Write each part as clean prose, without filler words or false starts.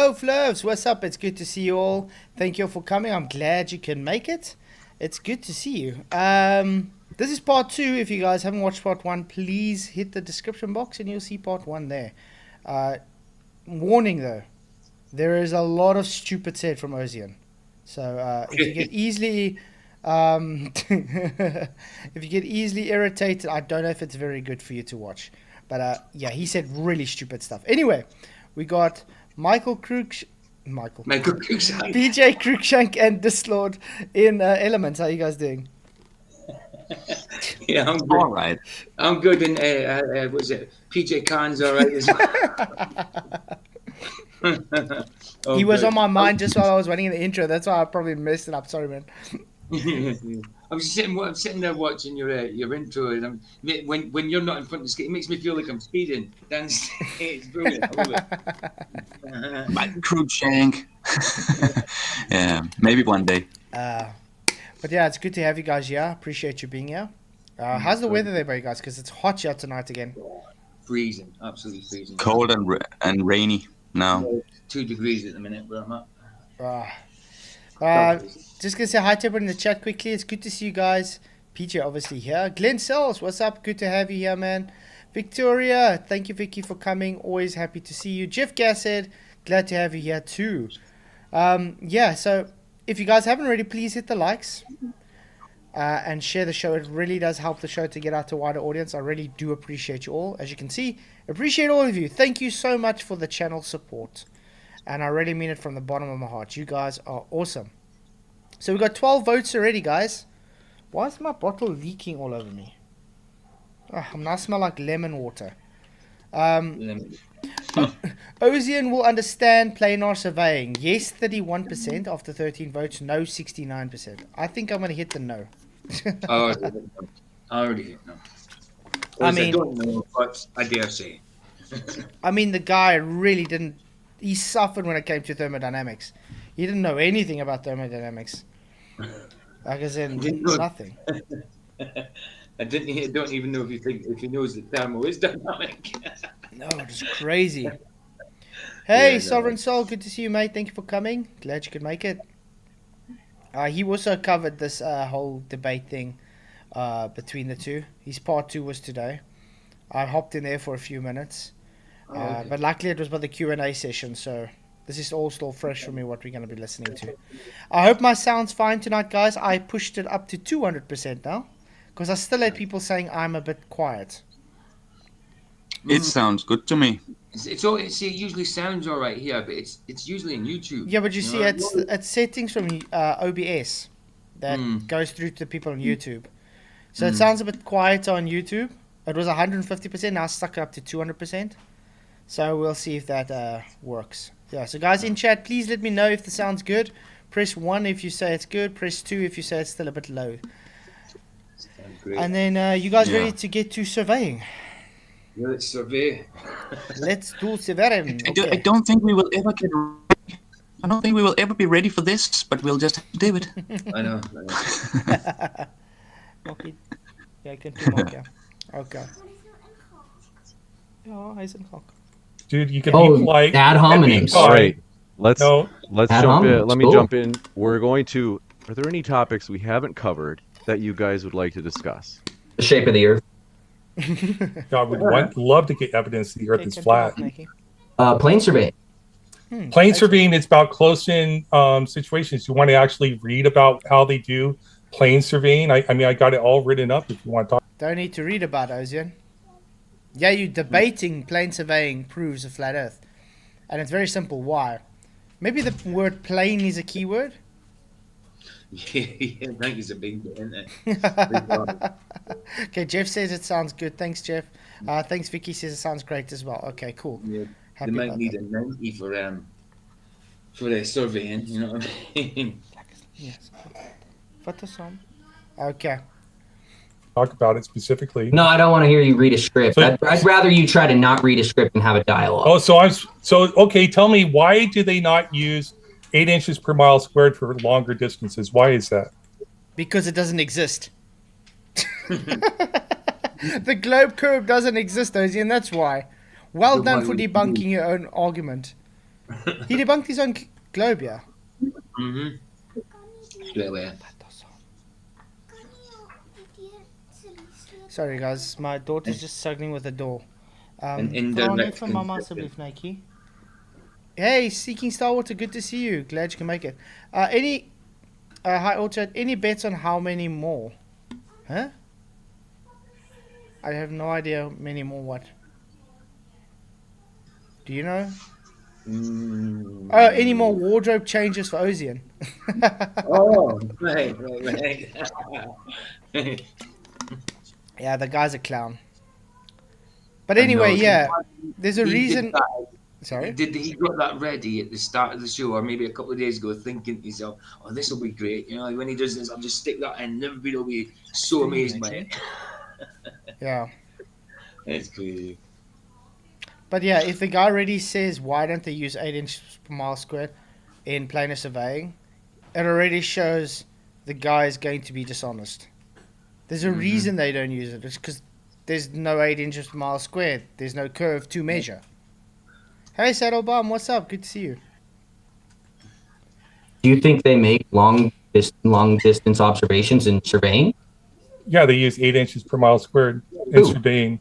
Hello, Flovs. What's up? It's good to see you all. Thank you all for coming. I'm glad you can make it. It's good to see you. This is part 2. If you guys haven't watched part 1, please hit the description box and you'll see part 1 there. Warning though, there is a lot of stupid said from Ozien. So if you get easily if you get easily irritated, I don't know if it's very good for you to watch. But yeah, he said really stupid stuff. Anyway, we got Michael Cruikshank, PJ Cruikshank and Dislord in Ellemnet. How you guys doing? Yeah, I'm good. All right. I'm good. And what's it? PJ Khan's all right as well. He was on my mind just while I was running the intro. That's why I probably messed it up. Sorry, man. I'm sitting there watching your intro, and when you're not in front of the screen, it makes me feel like I'm speeding. It's brilliant. I love it. My Cruikshank. Yeah, maybe one day. But yeah, it's good to have you guys here. Appreciate you being here. How's the weather there, by you guys? Because it's hot here tonight again. Freezing, absolutely freezing. Cold and rainy now. 2 degrees at the minute where I'm at. Just gonna say hi to everyone in the chat quickly. It's good to see you guys. PJ obviously here. Glenn Sells, what's up? Good to have you here, man. Victoria, thank you, Vicky, for coming. Always happy to see you. Jeff Gassed, glad to have you here too. Yeah, so if you guys haven't already, please hit the likes and share the show. It really does help the show to get out to a wider audience. I really do appreciate you all. As you can see, appreciate all of you. Thank you so much for the channel support. And I really mean it from the bottom of my heart. You guys are awesome. So we got 12 votes already, guys. Why is my bottle leaking all over me? Oh, I smell like lemon water. Ozien will understand planar surveying. Yes, 31% after 13 votes. No, 69%. I think I'm going to hit the no. I already hit no. I don't know, but I dare say. I mean, the guy really didn't. He suffered when it came to thermodynamics. He didn't know anything about thermodynamics. Like I said, nothing. I don't even know if he knows that thermal is dynamic. No, it's crazy. Hey, Sovereign Soul, good to see you, mate. Thank you for coming. Glad you could make it. He also covered this whole debate thing between the two. His part 2 was today. I hopped in there for a few minutes. Okay. But luckily it was by the Q&A session, so this is all still fresh for me, what we're going to be listening to. I hope my sound's fine tonight, guys. I pushed it up to 200% now, because I still had people saying I'm a bit quiet. It sounds good to me. It usually sounds all right here, but it's usually in YouTube. Yeah, but you see, it's settings from OBS that goes through to the people on YouTube. So it sounds a bit quieter on YouTube. It was 150%, now stuck up to 200%. So we'll see if that works. Yeah, so guys in chat, please let me know if the sound's good. Press 1 if you say it's good. Press 2 if you say it's still a bit low. And then you guys ready to get to surveying? Let's survey. Let's do surveying. Okay. I don't think we will ever get. I don't think we will ever be ready for this, but we'll just do it. I know. Okay. Ja, ik kan het okay. Ja, hij is een gok. Dude, you can be like bad homonyms. All right, let's jump in. Let me jump in. We're going to. Are there any topics we haven't covered that you guys would like to discuss? The shape of the earth. God, would love to get evidence the earth is flat. Plane surveying. Plane surveying is about close-in situations. You want to actually read about how they do plane surveying? I mean, I got it all written up if you want to talk. Don't need to read about it, Ozien. Yeah, you're debating plane surveying proves a flat earth. And it's very simple. Why? Maybe the word plane is a keyword? Yeah, I think it's a big bit, isn't it? Okay, Jeff says it sounds good. Thanks, Jeff. Thanks, Vicky says it sounds great as well. Okay, cool. Yeah, they might need a 90 for the surveying, you know what I mean? Yes. Okay. Talk about it specifically. No, I don't want to hear you read a script. So, I'd rather you try to not read a script and have a dialogue. Oh, okay. Tell me, why do they not use 8 inches per mile squared for longer distances? Why is that? Because it doesn't exist. The globe curve doesn't exist, Ozien, that's why. Well done for debunking your own argument. He debunked his own globe, yeah. Mm-hmm. Straight away. Sorry, guys. My daughter's just struggling with the door. An indirect Nike. Hey, Seeking Star Water, good to see you. Glad you can make it. Hi, Orchard. Any bets on how many more? Huh? I have no idea many more what. Do you know? Oh, any more wardrobe changes for Ozien? Oh, right. Yeah, the guy's a clown. But anyway, yeah, there's a reason. Sorry? He got that ready at the start of the show, or maybe a couple of days ago, thinking to himself, "Oh, this will be great." You know, when he does this, I'll just stick that in, and everybody will be so amazed by it. Yeah. It's crazy. But yeah, if the guy already says, why don't they use 8 inches per mile squared in planar surveying, it already shows the guy is going to be dishonest. There's a reason they don't use it. It's because there's no 8 inches per mile squared. There's no curve to measure. Hey, Saddlebomb, what's up? Good to see you. Do you think they make long distance observations in surveying? Yeah, they use 8 inches per mile squared in surveying.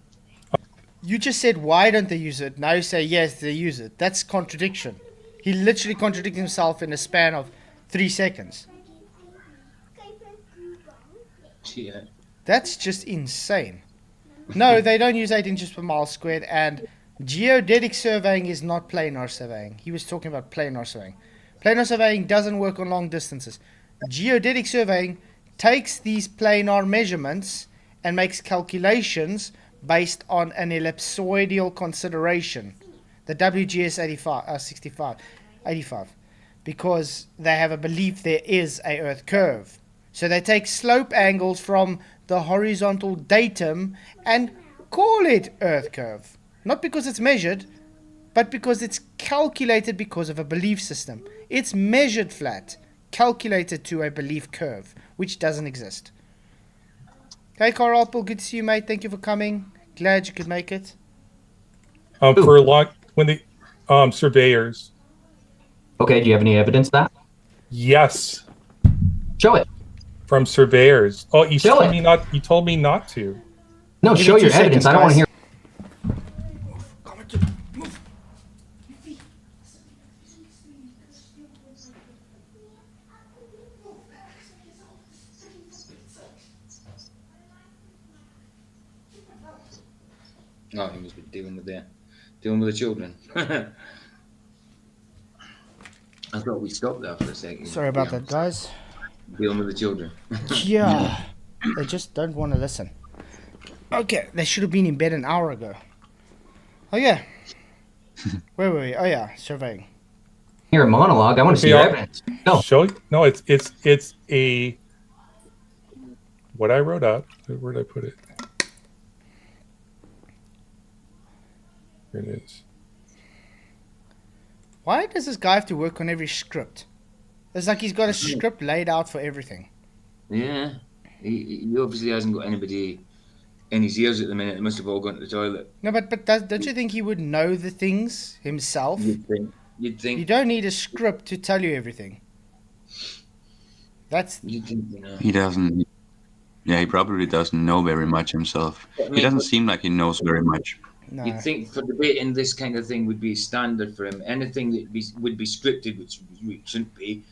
You just said, why don't they use it? Now you say, yes, they use it. That's contradiction. He literally contradicted himself in a span of 3 seconds. Yeah. That's just insane. No, they don't use 8 inches per mile squared, and geodetic surveying is not planar surveying. He was talking about planar surveying. Planar surveying doesn't work on long distances. Geodetic surveying takes these planar measurements and makes calculations based on an ellipsoidal consideration, the WGS 85, because they have a belief there is a Earth curve. So they take slope angles from the horizontal datum and call it Earth curve. Not because it's measured, but because it's calculated because of a belief system. It's measured flat, calculated to a belief curve, which doesn't exist. Hey, Carl Apple, good to see you, mate. Thank you for coming. Glad you could make it. For a lot, when the surveyors. Okay, do you have any evidence of that? Yes. Show it. From surveyors. Oh, you Show told it. me not. You told me not to. No, Give show me 2 your evidence. seconds, I don't want to guys. hear. No, he must be dealing with the children. I thought we stopped there for a second. Sorry about that, guys. Dealing with the children. Yeah, they just don't want to listen. Okay, they should have been in bed an hour ago. Oh, yeah. Where were we? Oh, yeah, surveying. Hear a monologue. I want to see your evidence. No. No, it's a what I wrote up. Where did I put it? Here it is. Why does this guy have to work on every script? It's like he's got a script laid out for everything. Yeah. He obviously hasn't got anybody in his ears at the minute. They must have all gone to the toilet. No, but don't you think he would know the things himself? You'd think. You don't need a script to tell you everything. That's... You'd think, you know. He doesn't. Yeah, he probably doesn't know very much himself. I mean, He doesn't seem like he knows very much. No. You'd think for debating this kind of thing would be standard for him. Anything that would be scripted, which shouldn't be,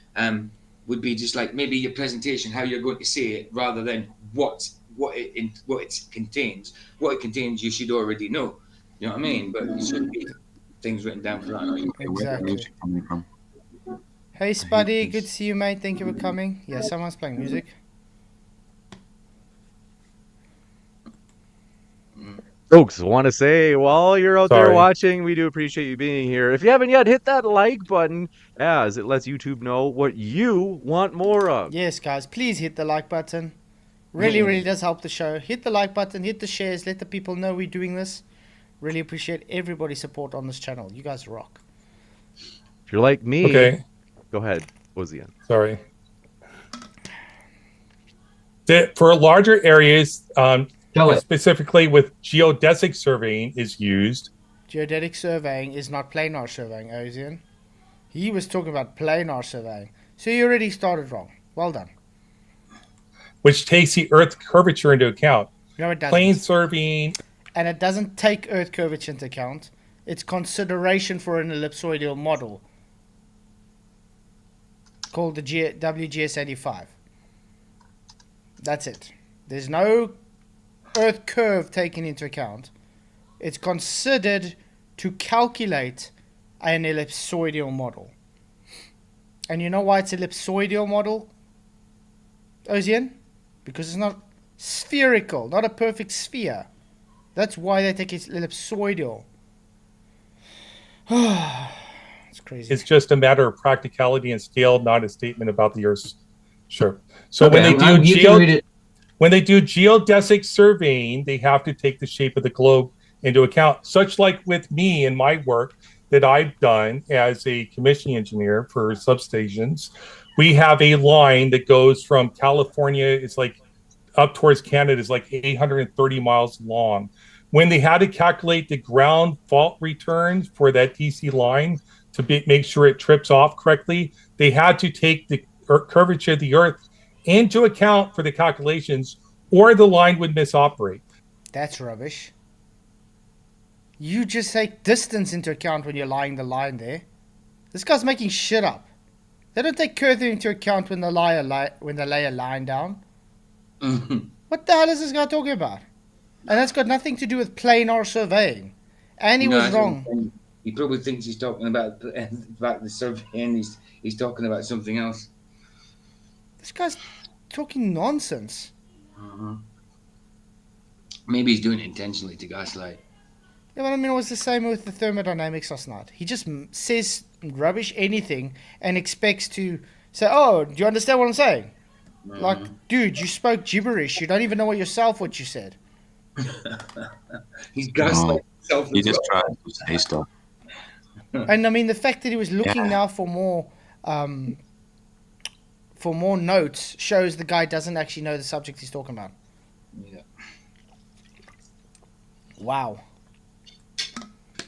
would be just like maybe your presentation, how you're going to say it, rather than what it contains. What it contains, you should already know. You know what I mean? But it shouldn't be things written down for that. Exactly. Hey, Spuddy, good to see you, mate. Thank you for coming. Yeah, someone's playing music. Folks, want to say while you're out there Sorry. watching, we do appreciate you being here. If you haven't yet, hit that like button as it lets YouTube know what you want more of. Yes, guys, please hit the like button. Really does help the show. Hit the like button, hit the shares, let the people know we're doing this. Really appreciate everybody's support on this channel. You guys rock. If you're like me, Okay. go ahead, Ozien. Sorry. For larger areas, Show it. specifically with geodesic surveying is used. Geodetic surveying is not planar surveying, Ozien. He was talking about planar surveying. So you already started wrong. Well done. Which takes the Earth curvature into account. No, it doesn't. Plane surveying. And it doesn't take Earth curvature into account. It's consideration for an ellipsoidal model called the WGS85. That's it. There's no Earth curve taken into account. It's considered to calculate an ellipsoidal model. And you know why it's ellipsoidal model, Ozien? Because it's not spherical, not a perfect sphere. That's why they take it ellipsoidal. It's crazy. It's just a matter of practicality and scale, not a statement about the Earth's. Sure. So when they do geodesic surveying, they have to take the shape of the globe into account. Such like with me and my work that I've done as a commissioning engineer for substations, we have a line that goes from California, it's like up towards Canada, is like 830 miles long. When they had to calculate the ground fault returns for that DC line to make sure it trips off correctly, they had to take the curvature of the Earth into account for the calculations, or the line would misoperate. That's rubbish. You just take distance into account when you're lying the line there. This guy's making shit up. They don't take curvature into account when they lay a line down. What the hell is this guy talking about? And that's got nothing to do with planar surveying. And he was wrong. He probably thinks he's talking about the survey, and he's talking about something else. This guy's talking nonsense. Maybe he's doing it intentionally to gaslight. Yeah, but I mean, it was the same with the thermodynamics last night. He just says rubbish anything and expects to say, "Oh, do you understand what I'm saying?" Like, dude, you spoke gibberish. You don't even know what you said. He's gaslighting himself. He just tried to say stuff. And I mean, the fact that he was looking now for more notes shows the guy doesn't actually know the subject he's talking about. Yeah. Wow.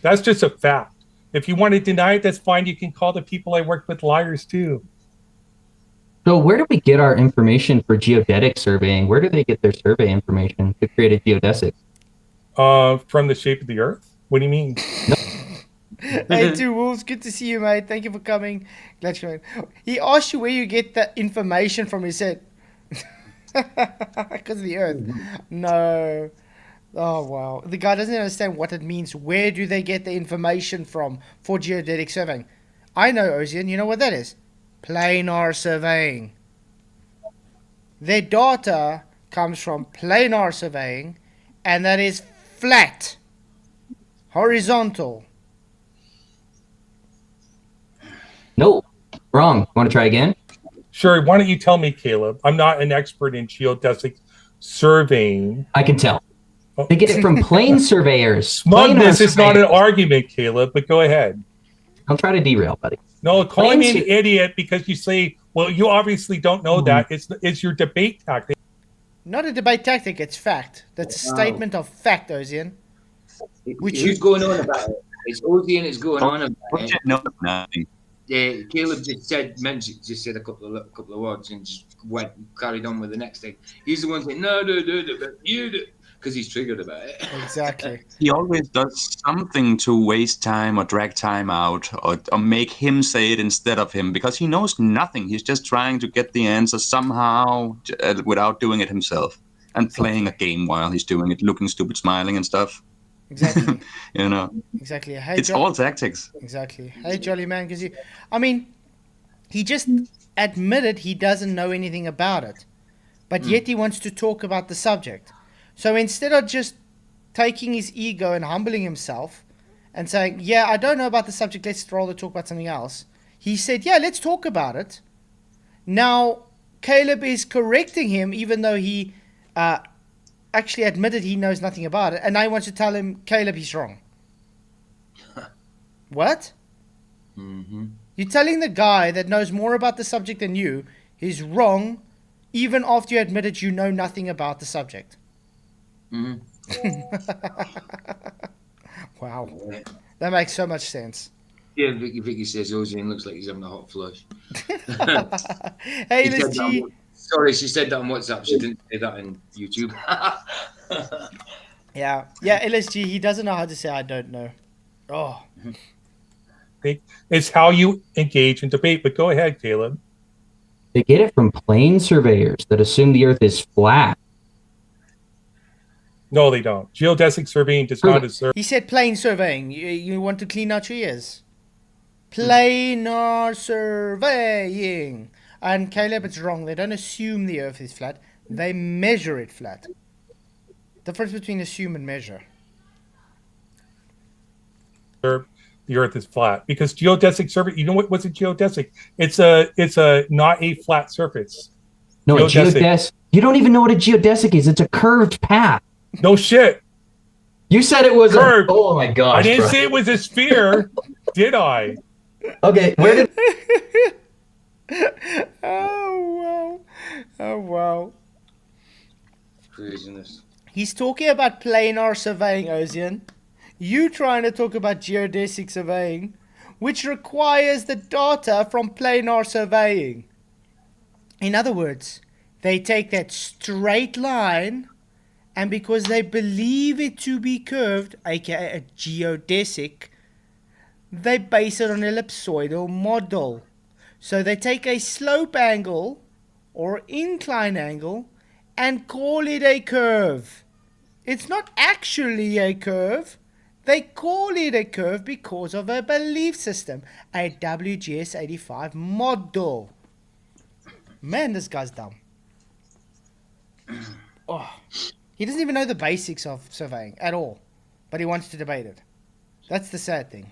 That's just a fact. If you want to deny it, that's fine. You can call the people I worked with liars too. So where do we get our information for geodetic surveying? Where do they get their survey information to create a geodesic? From the shape of the Earth? What do you mean? Hey, Two Wolves, good to see you, mate. Thank you for coming. Glad you came. He asked you where you get the information from. He said, because of the Earth. No. Oh, wow. The guy doesn't understand what it means. Where do they get the information from for geodetic surveying? I know, Ozien. You know what that is? Planar surveying. Their data comes from planar surveying, and that is flat, horizontal. No, wrong. Want to try again? Sure. Why don't you tell me, Kaleb? I'm not an expert in geodesic surveying. I can tell. They get it from plane surveyors. This is not an argument, Kaleb, but go ahead. I'll try to derail, buddy. No, calling me an idiot because you say, well, you obviously don't know that. It's your debate tactic. Not a debate tactic, it's fact. That's a statement of fact, Ozien. Who's going on about it? It's Ozien is going on about it. No, nothing. Kaleb just said a couple of words and just carried on with the next thing. He's the one saying, no, but you do. Because he's triggered about it. Exactly. He always does something to waste time or drag time out or make him say it instead of him because he knows nothing. He's just trying to get the answer somehow without doing it himself and playing a game while he's doing it, looking stupid, smiling and stuff. Exactly. You know. Exactly. Hey, it's all tactics. Exactly. Hey, Jolly Man, because he just admitted he doesn't know anything about it, but yet he wants to talk about the subject. So instead of just taking his ego and humbling himself and saying, yeah, I don't know about the subject, let's rather talk about something else, he said, yeah, let's talk about it. Now, Kaleb is correcting him, even though he actually admitted he knows nothing about it, and now he wants to tell him, Kaleb, he's wrong. What? Mm-hmm. You're telling the guy that knows more about the subject than you, he's wrong, even after you admitted you know nothing about the subject. Mm-hmm. Wow, that makes so much sense. Yeah, Vicky says Ozien looks like he's having a hot flush. Hey, She said that LSG. sorry, she said that on WhatsApp. She didn't say that on YouTube. Yeah, LSG. He doesn't know how to say I don't know. Oh, It's how you engage in debate. But go ahead, Caleb. They get it from plane surveyors that assume the Earth is flat. No, they don't. Geodesic surveying does not assume. he said plane surveying. You want to clean out your ears? Planar surveying. And Caleb, it's wrong. They don't assume the Earth is flat. They measure it flat. Difference between assume and measure. The Earth is flat because geodesic survey. You know what's a geodesic? It's a not a flat surface. No, geodesic. You don't even know what a geodesic is. It's a curved path. No shit. You said it was curved. Oh my gosh! I didn't say it was a sphere, did I? Okay, where did? Oh wow! Craziness. He's talking about planar surveying, Ozien. You trying to talk about geodesic surveying, which requires the data from planar surveying. In other words, they take that straight line, and because they believe it to be curved, aka a geodesic, they base it on an ellipsoidal model. So they take a slope angle or incline angle and call it a curve. It's not actually a curve. They call it a curve because of a belief system, a WGS85 model. Man, this guy's dumb. Oh, he doesn't even know the basics of surveying at all, but he wants to debate it. That's the sad thing.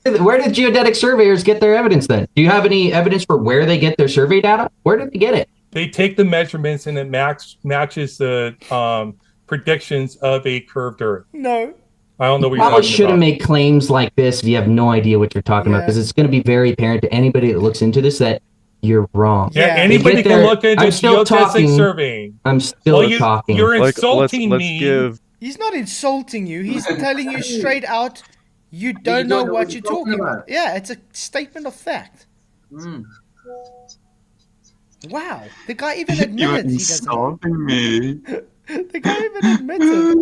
Where did geodetic surveyors get their evidence then? Do you have any evidence for where they get their survey data? Where did they get it? They take the measurements and it matches the predictions of a curved Earth. No. I don't know what you're talking Probably shouldn't about. make claims like this if you have no idea what you're talking about, because it's going to be very apparent to anybody that looks into this that you're wrong. Yeah, anybody can look into geodesic surveying. I'm still talking. You're insulting me. He's not insulting you. He's telling you straight out, you don't know what you're talking about. Yeah, it's a statement of fact. Wow, the guy even admitted he doesn't know. me. The guy even admitted.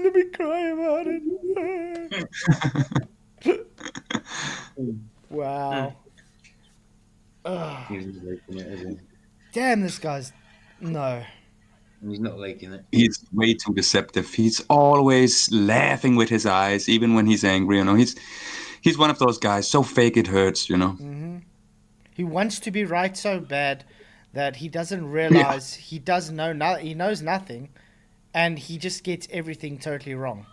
Let me cry about it. Wow. He's not liking it, is he? Damn, this guy's... No. He's not liking it. He's way too deceptive. He's always laughing with his eyes, even when he's angry. You know, he's one of those guys so fake it hurts. You know. Mm-hmm. He wants to be right so bad that he doesn't realize he does know he knows nothing, and he just gets everything totally wrong.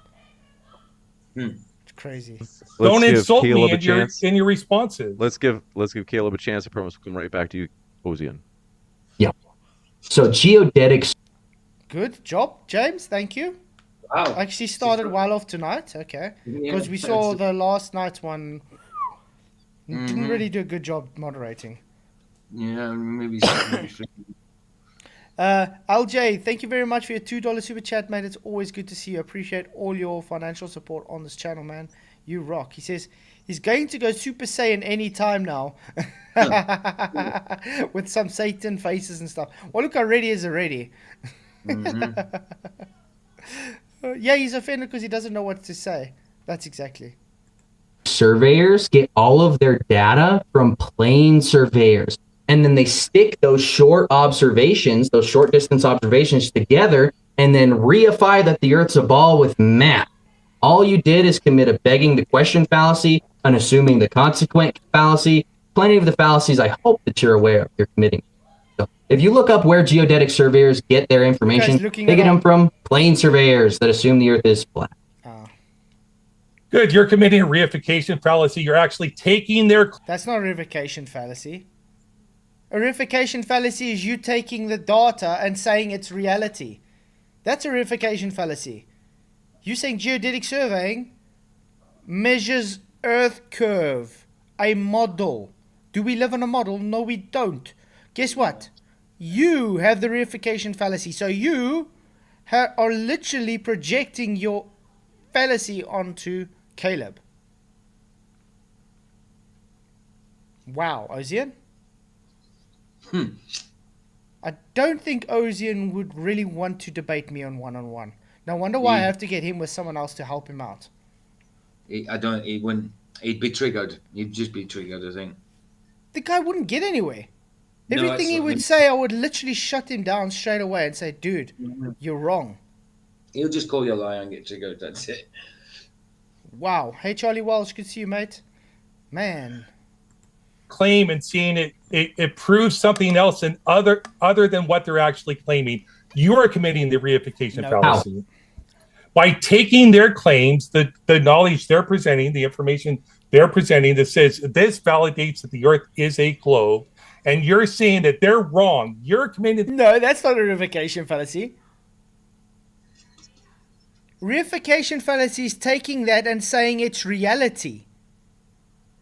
It's crazy. Don't insult me in your responses. Let's give Caleb a chance. I promise we'll come right back to you, Ozien. Yeah. So geodetics. Good job, James. Thank you. Wow. Actually started well off tonight. Okay. Because we saw the last night's one. Didn't really do a good job moderating. Yeah, maybe. LJ, thank you very much for your $2 super chat, mate. It's always good to see you. Appreciate all your financial support on this channel, man. You rock. He says he's going to go Super Saiyan any time now. With some Satan faces and stuff. Well, look how ready he is already. Yeah, he's offended because he doesn't know what to say. That's exactly. Surveyors get all of their data from plane surveyors, and then they stick those short observations, those short distance observations together, and then reify that the Earth's a ball with math. All you did is commit a begging the question fallacy, an assuming the consequent fallacy, plenty of the fallacies I hope that you're aware of you're committing. So if you look up where geodetic surveyors get their information, they get them from plane surveyors that assume the Earth is flat. Good, you're committing a reification fallacy. You're actually taking their... That's not a reification fallacy. A reification fallacy is you taking the data and saying it's reality. That's a reification fallacy. You saying geodetic surveying measures Earth curve, a model. Do we live on a model? No, we don't. Guess what? You have the reification fallacy. So you are literally projecting your fallacy onto Kaleb. Wow, Ozien? I don't think Ozien would really want to debate me on one-on-one. No wonder why I have to get him with someone else to help him out. He wouldn't. He'd be triggered. He'd just be triggered, I think. The guy wouldn't get anywhere. No, Everything he would say, I would literally shut him down straight away and say, dude, you're wrong. He'll just call you a liar and get triggered. That's it. Wow. Hey, Charlie Walsh, good to see you, mate. Man. Claim and seeing it proves something else and other than what they're actually claiming. You are committing the reification fallacy. By taking their claims, the knowledge they're presenting, the information they're presenting that says this validates that the Earth is a globe, and you're saying that they're wrong. You're committing... No, that's not a reification fallacy. Reification fallacy is taking that and saying it's reality.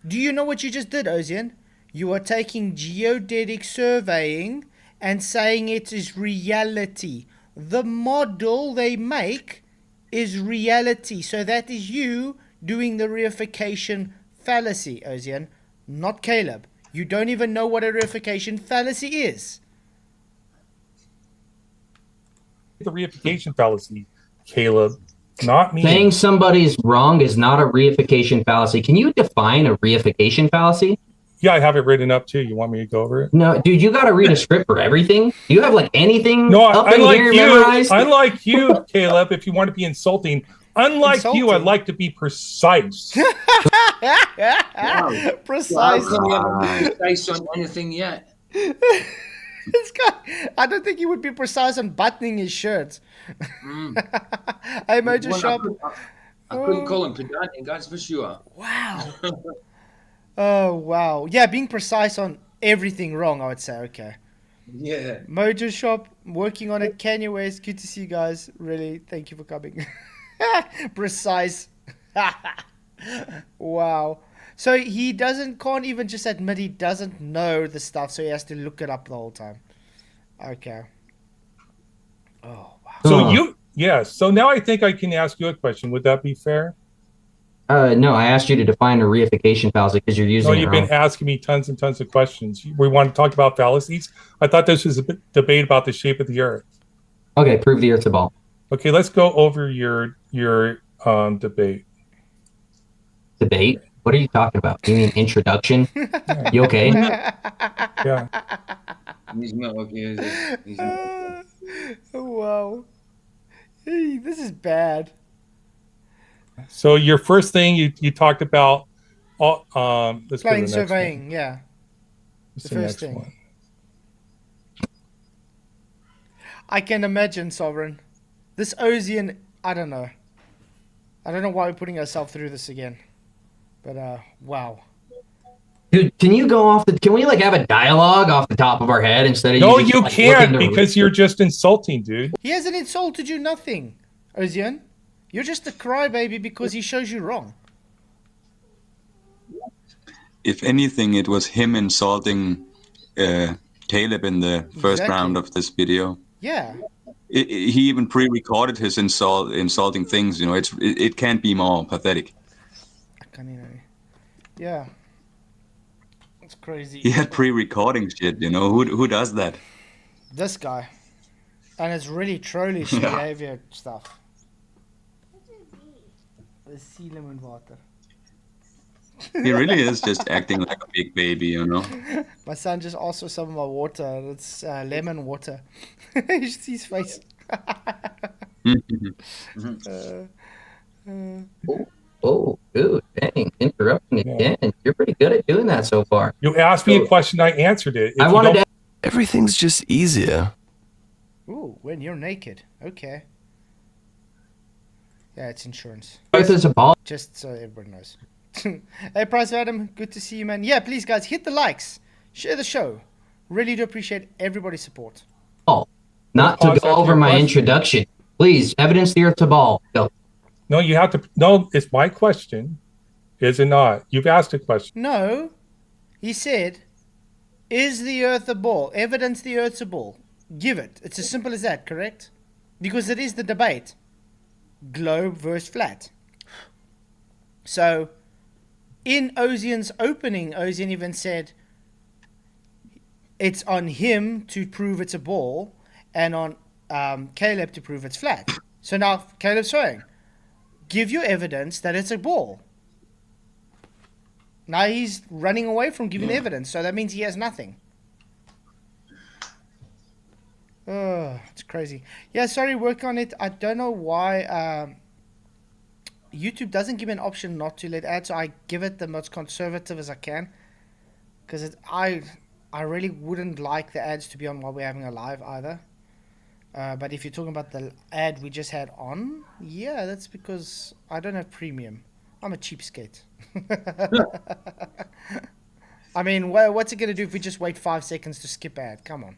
Do you know what you just did, Ozien? You are taking geodetic surveying and saying it is reality. The model they make is reality. So that is you doing the reification fallacy, Ozien, not Kaleb. You don't even know what a reification fallacy is. The reification fallacy, Kaleb, not me. Saying somebody's wrong is not a reification fallacy. Can you define a reification fallacy? Yeah, I have it written up too. You want me to go over it? No, dude, you got to read a script for everything. Do you have like anything no, up in here memorized? Unlike you, Kaleb, if you want to be insulting, you, I like to be precise. Wow. Precise. Well, you haven't been precise on anything yet. This guy, I don't think he would be precise on buttoning his shirt. Hey, Mojo Shop. I couldn't call him pedantic, that's for sure. Wow. Oh, wow. Yeah, being precise on everything wrong, I would say. Okay. Yeah. Mojo Shop, working on it. Kanye West, good to see you guys. Really, thank you for coming. Precise. Wow. So he can't even just admit he doesn't know the stuff, so he has to look it up the whole time. Okay. Oh, wow. So now I think I can ask you a question. Would that be fair? No, I asked you to define a reification fallacy because you're using. No, you've been asking me tons and tons of questions. We want to talk about fallacies. I thought this was a debate about the shape of the Earth. Okay, prove the Earth's a ball. Okay, let's go over your debate. Debate? What are you talking about? You mean introduction? Yeah. You okay? Yeah. He's not okay, is he? He's not okay. Wow. Hey, this is bad. So your first thing you talked about, let's Plane surveying, yeah. What's the first thing. One? I can imagine, Sovereign. This Ozien, I don't know. I don't know why we're putting ourselves through this again. But, wow. Dude, can you go off can we like have a dialogue off the top of our head instead of you can't because you're just insulting, dude. He hasn't insulted you nothing, Ozien. You're just a crybaby because he shows you wrong. If anything, it was him insulting Kaleb in the first round of this video. Yeah. He even pre-recorded his insulting things. You know, it can't be more pathetic. I can't even. Yeah. It's crazy. He had pre-recording shit. You know, who does that? This guy. And it's really trollish behavior stuff. Sea lemon water. He really is just acting like a big baby, you know. My son just asked for some of my water. It's lemon water. You should see his face. Oh, dude, dang, interrupting again. You're pretty good at doing that so far. You asked me a question, I answered it. I wanted to. Everything's just easier. Ooh, when you're naked. Okay. Yeah, it's insurance. There's a ball. Just so everybody knows. Hey, Price Adam, good to see you, man. Yeah, please, guys, hit the likes. Share the show. Really do appreciate everybody's support. Oh, not to go over my introduction. Please, evidence the Earth's a ball. Go. No, you have to. No, it's my question. Is it not? You've asked a question. No. He said, is the Earth a ball? Evidence the Earth's a ball. Give it. It's as simple as that, correct? Because it is the debate. Globe versus flat. So, in Ozien's opening, Ozien even said it's on him to prove it's a ball and on Kaleb to prove it's flat. So now Kaleb's saying, give your evidence that it's a ball. Now he's running away from giving evidence, so that means he has nothing. Oh, it's crazy. Yeah, sorry, work on it. I don't know why YouTube doesn't give me an option not to let ads, so I give it the most conservative as I can. Because I really wouldn't like the ads to be on while we're having a live either. But if you're talking about the ad we just had on, yeah, that's because I don't have premium. I'm a cheapskate. I mean, what's it going to do if we just wait 5 seconds to skip ad? Come on.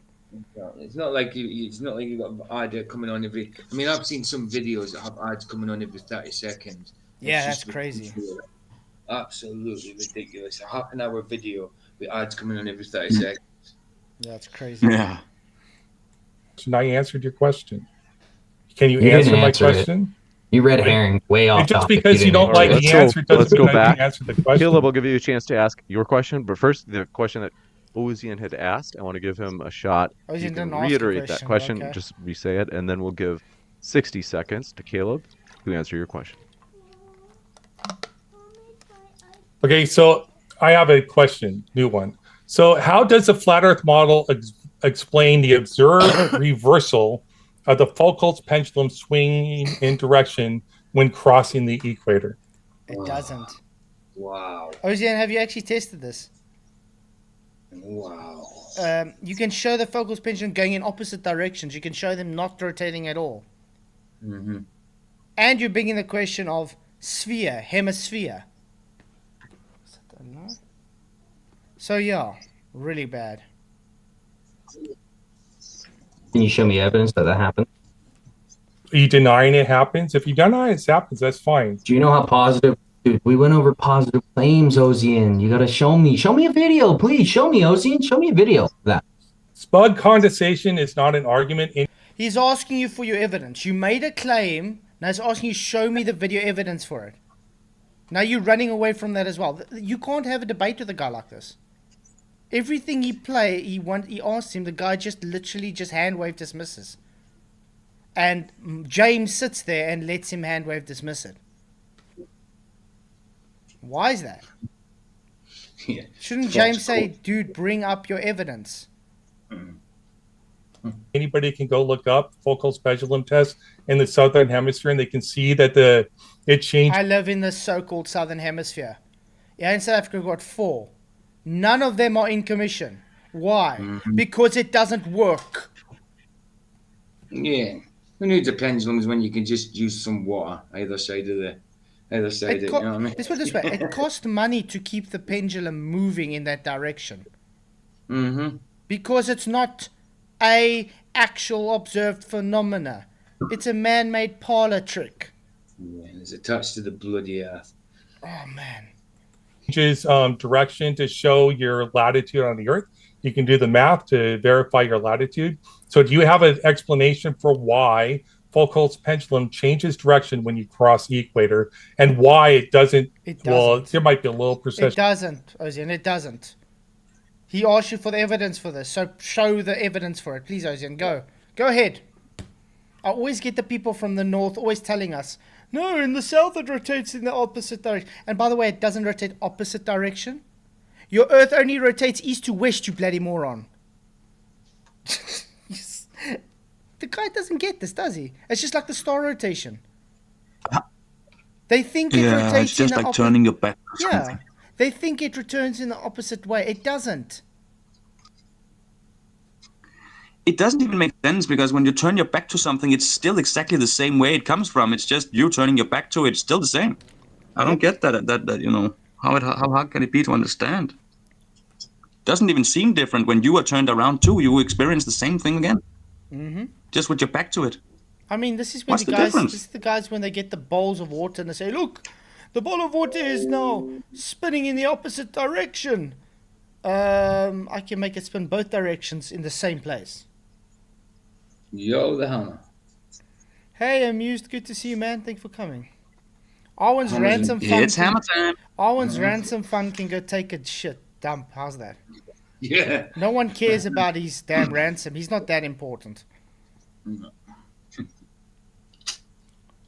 It's not like you've got an ad coming on every. I mean, I've seen some videos that have ads coming on every 30 seconds. Yeah, that's crazy. Absolutely ridiculous. A half an hour video with ads coming on every 30 seconds. That's crazy. Yeah. So I answered your question. Can you answer my question? You red herring way off. Just because you don't like the answer doesn't mean I can answer the question. Caleb will give you a chance to ask your question, but first the question that Ozien had asked, I want to give him a shot. You can reiterate that question, okay. Just re-say it, and then we'll give 60 seconds to Caleb to answer your question. Okay, so I have a question, new one. So how does the flat Earth model explain the observed reversal of the Foucault's pendulum swinging in direction when crossing the equator? It doesn't. Wow. Ozien, have you actually tested this? Wow. You can show the Foucault's pendulum going in opposite directions. You can show them not rotating at all. Mm-hmm. And you're bringing the question of sphere, hemisphere. So yeah, really bad. Can you show me evidence that happened? Are you denying it happens? If you deny it happens, that's fine. Do you know how positive? Dude, we went over positive claims, Ozien. You gotta show me. Show me a video, please. Show me, Ozien. Show me a video of that. Spud condensation is not an argument. He's asking you for your evidence. You made a claim. Now he's asking you, show me the video evidence for it. Now you're running away from that as well. You can't have a debate with a guy like this. Everything he asked him, the guy just literally just hand wave dismisses. And James sits there and lets him hand wave dismiss it. Why is that? Yeah. Shouldn't James say, dude, bring up your evidence? Anybody can go look up Foucault's pendulum test in the southern hemisphere, and they can see that it changed. I live in the so-called southern hemisphere. Yeah, in South Africa, we've got 4. None of them are in commission. Why? Mm-hmm. Because it doesn't work. Yeah. Who needs a pendulum when you can just use some water either side of it, you know what I mean? Let's put it this way. It costs money to keep the pendulum moving in that direction. Mm-hmm. Because it's not a actual observed phenomena. It's a man-made parlor trick. Yeah, it's attached to the bloody earth. Oh, man. Changes direction to show your latitude on the Earth. You can do the math to verify your latitude. So do you have an explanation for why Foucault's pendulum changes direction when you cross the equator, and why it doesn't? Well, there might be a little perception. It doesn't, Ozien. It doesn't. He asked you for the evidence for this, so show the evidence for it. Please, Ozien, go. Go ahead. I always get the people from the north always telling us, no, in the south it rotates in the opposite direction. And by the way, it doesn't rotate opposite direction. Your Earth only rotates east to west, you bloody moron. The guy doesn't get this, does he? It's just like the star rotation. They think it rotates it's just in the like turning your back. Yeah, they think it returns in the opposite way. It doesn't. It doesn't even make sense, because when you turn your back to something, it's still exactly the same way it comes from. It's just you turning your back to it. It's still the same. I don't get that you know, how hard can it be to understand? It doesn't even seem different when you are turned around too. You experience the same thing again. Mm-hmm. Just with your back to it. I mean, this is when the guys when they get the bowls of water and they say, look, the bowl of water is now spinning in the opposite direction. I can make it spin both directions in the same place. Yo, the hammer. Hey, Amused, good to see you, man. Thank you for coming. Arwen's ransom fund. It's hammer time. Arwen's ransom fund can go take a shit dump. How's that? Yeah. No one cares about his damn ransom. He's not that important.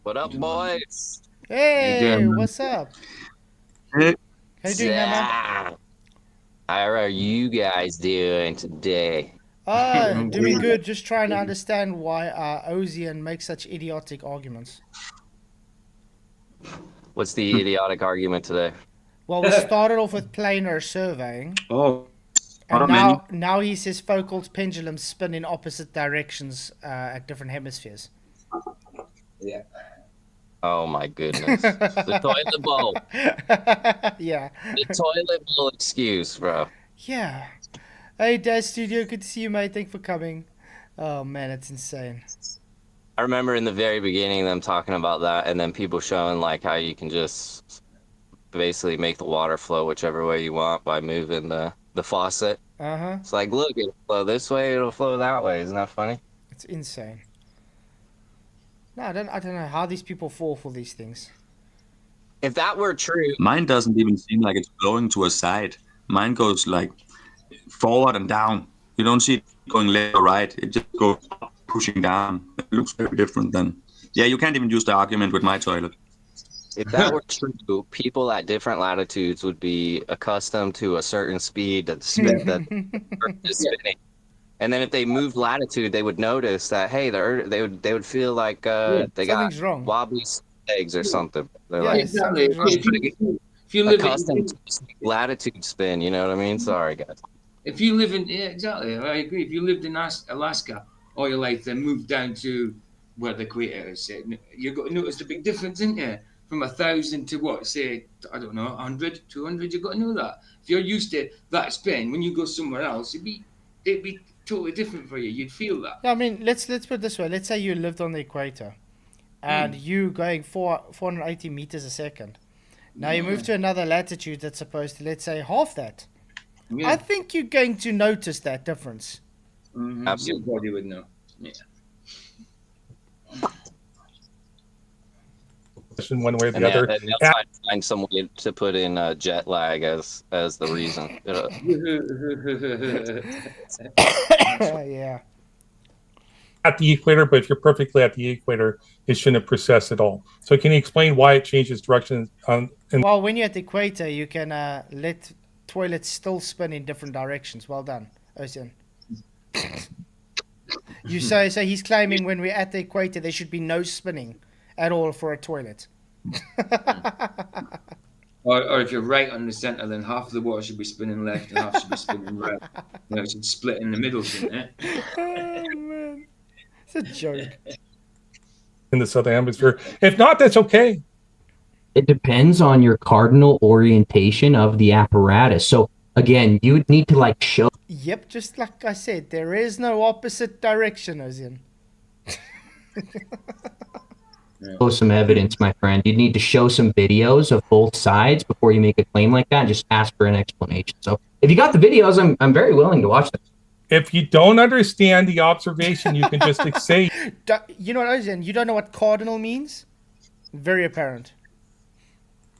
What up, boys? Hey, what's up? Hey. How you doing, Hammer? How are you guys doing today? Doing good. Just trying to understand why Ozien makes such idiotic arguments. What's the idiotic argument today? Well, we started off with planar surveying. Oh. And now he says focal pendulums spin in opposite directions at different hemispheres. Yeah. Oh my goodness. The toilet bowl. Yeah. The toilet bowl excuse, bro. Yeah. Hey, Dad Studio, good to see you, mate. Thanks for coming. Oh, man, it's insane. I remember in the very beginning them talking about that, and then people showing like how you can just basically make the water flow whichever way you want by moving the faucet. It's like, look, it'll flow this way, it'll flow that way. Isn't that funny? It's insane. No, I don't know how these people fall for these things. If that were true, Mine doesn't even seem like it's flowing to a side. Mine goes like forward and down. You don't see it going left or right. It just goes up, pushing down. It looks very different then. Yeah, you can't even use the argument with my toilet. if that were true, people at different latitudes would be accustomed to a certain speed that is spinning. And then if they moved latitude, they would notice that, hey, they would feel like they got wrong. wobbly legs or something. They're Yeah, like Exactly. if you live accustomed to latitude spin, you know what I mean? Sorry, guys. If you live in exactly, I agree. If you lived in Alaska all your life, then moved down to where the equator is, you've got to notice the big difference, isn't there? From 1,000 to what, say, I don't know, 100, 200. You've got to know that. If you're used to that spin, when you go somewhere else, it'd be totally different for you. You'd feel that. Yeah, I mean, let's put it this way. Let's say you lived on the equator, and you going 480 meters a second. Now you move to another latitude that's supposed to, let's say, half that. Yeah. I think you're going to notice that difference. Absolutely. Your body would know. Yeah. One way or the And other. they'll find some way to put in jet lag as the reason. Yeah. At the equator, but if you're perfectly at the equator, it shouldn't precess at all. So can you explain why it changes direction? Well, when you're at the equator, you can let toilets still spin in different directions. Well done, Ozien. You say so he's claiming when we're at the equator, there should be no spinning at all for a toilet. Or if you're right on the center, then half of the water should be spinning left and half should be spinning right. It should split in the middle, shouldn't it? Oh, man. It's a joke. In the southern hemisphere. If not, that's okay. It depends on your cardinal orientation of the apparatus. So again, you would need to show. Yep, just like I said, there is no opposite direction, Ozien. Some evidence, my friend. You'd need to show some videos of both sides before you make a claim like that and just ask for an explanation. So if you got the videos, I'm very willing to watch them. If you don't understand the observation, you can just say. You know what, Ozien? You don't know what cardinal means? Very apparent.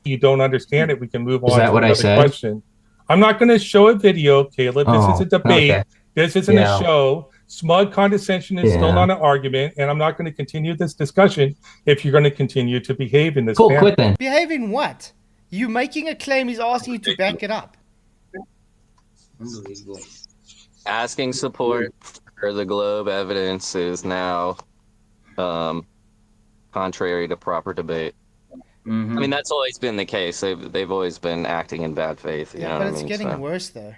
You don't understand it, we can move on Is that to what I another said? question. I'm not going to show a video, Caleb. This is a debate. Okay. This isn't Yeah. a show. Smug condescension is still not an argument, and I'm not going to continue this discussion if you're going to continue to behave in this Cool, manner. quit then. Behaving what? You making a claim, he's asking you to back it up. Unbelievable. Asking support for the globe evidence is now contrary to proper debate. Mm-hmm. I mean, that's always been the case. They've always been acting in bad faith. You know But what I it's mean? getting So worse, though.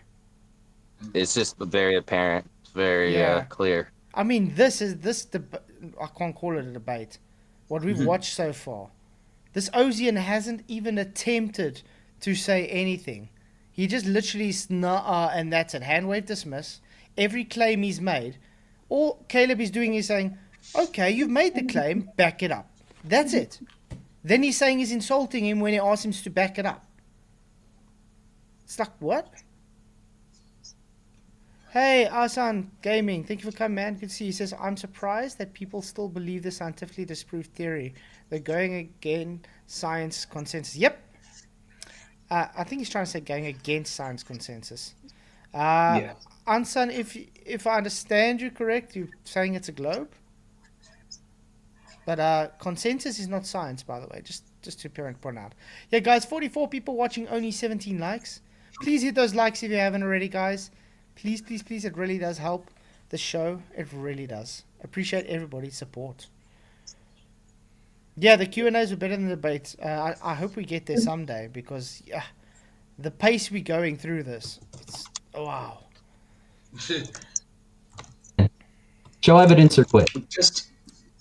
it's just very apparent. It's very clear. I mean, this I can't call it a debate. What we've watched so far, this Ozien hasn't even attempted to say anything. He just literally and that's it. Hand wave dismiss. Every claim he's made, all Kaleb is doing is saying, "Okay, you've made the claim, back it up." That's it. Then he's saying he's insulting him when he asks him to back it up. It's like, what? Hey, Asan Gaming, thank you for coming, man. Good to see you. He says, I'm surprised that people still believe the scientifically disproved theory. They're going against science consensus. Yep. I think he's trying to say going against science consensus. Yeah. Ansan, if I understand you correct, you're saying it's a globe? But consensus is not science, by the way, just to point out. Yeah, guys, 44 people watching, only 17 likes. Please hit those likes if you haven't already, guys. Please, please, please. It really does help the show. It really does. Appreciate everybody's support. Yeah, the Q&As were better than the debates. I hope we get there someday because the pace we're going through this, wow. Show evidence or quit.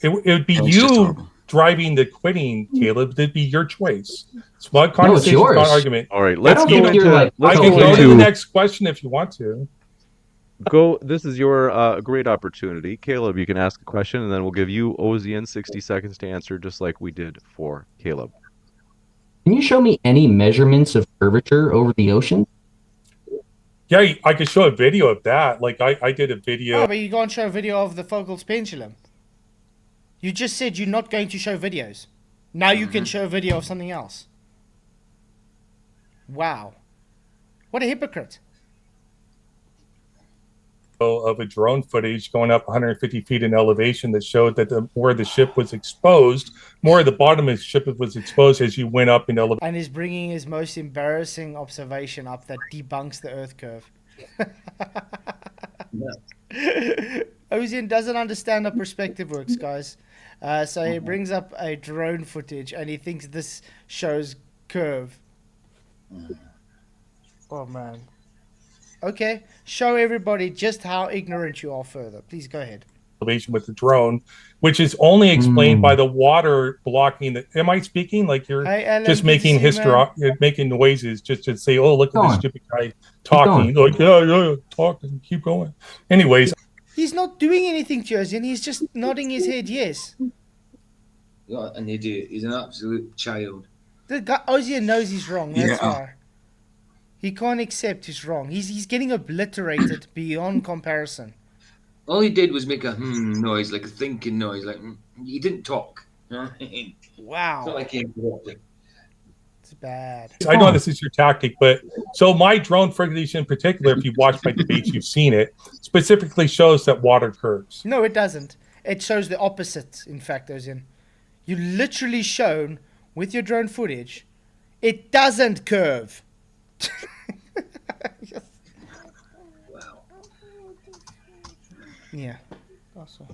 It would be you driving the quitting, Caleb. It'd be your choice. Smug conversation, not argument. All right, let's go into. I can go to the next question if you want to. Go. This is your great opportunity, Caleb. You can ask a question, and then we'll give you Ozien 60 seconds to answer, just like we did for Caleb. Can you show me any measurements of curvature over the ocean? Yeah, I could show a video of that. Like I did a video. Oh, but you can't show a video of the Foucault's pendulum. You just said you're not going to show videos. Now you can show a video of something else. Wow. What a hypocrite. Of a drone footage going up 150 feet in elevation that showed that where the ship was exposed, more of the bottom of the ship was exposed as you went up in elevation. And he's bringing his most embarrassing observation up that debunks the Earth curve. Ozien doesn't understand how perspective works, guys. So he brings up a drone footage and he thinks this shows curve. Oh, man. Okay, show everybody just how ignorant you are further. Please go ahead. Elevation with the drone, which is only explained by the water blocking the. Am I speaking like you're just making making noises just to say, "Oh, look at this stupid guy talking"? Like, yeah, talking, keep going. Anyways, he's not doing anything, Ozien. He's just nodding his head. Yes. What an idiot! He's an absolute child. The guy, Ozien knows he's wrong. That's why. He can't accept he's wrong. He's getting obliterated beyond comparison. All he did was make a noise, like a thinking noise. Like he didn't talk. Wow. It's not like he interrupted. It's bad. I know this is your tactic, but so my drone footage in particular, if you watch my debates, you've seen it, specifically shows that water curves. No, it doesn't. It shows the opposite, in fact, Ozien. You literally shown with your drone footage, it doesn't curve. Wow. Yeah. Also.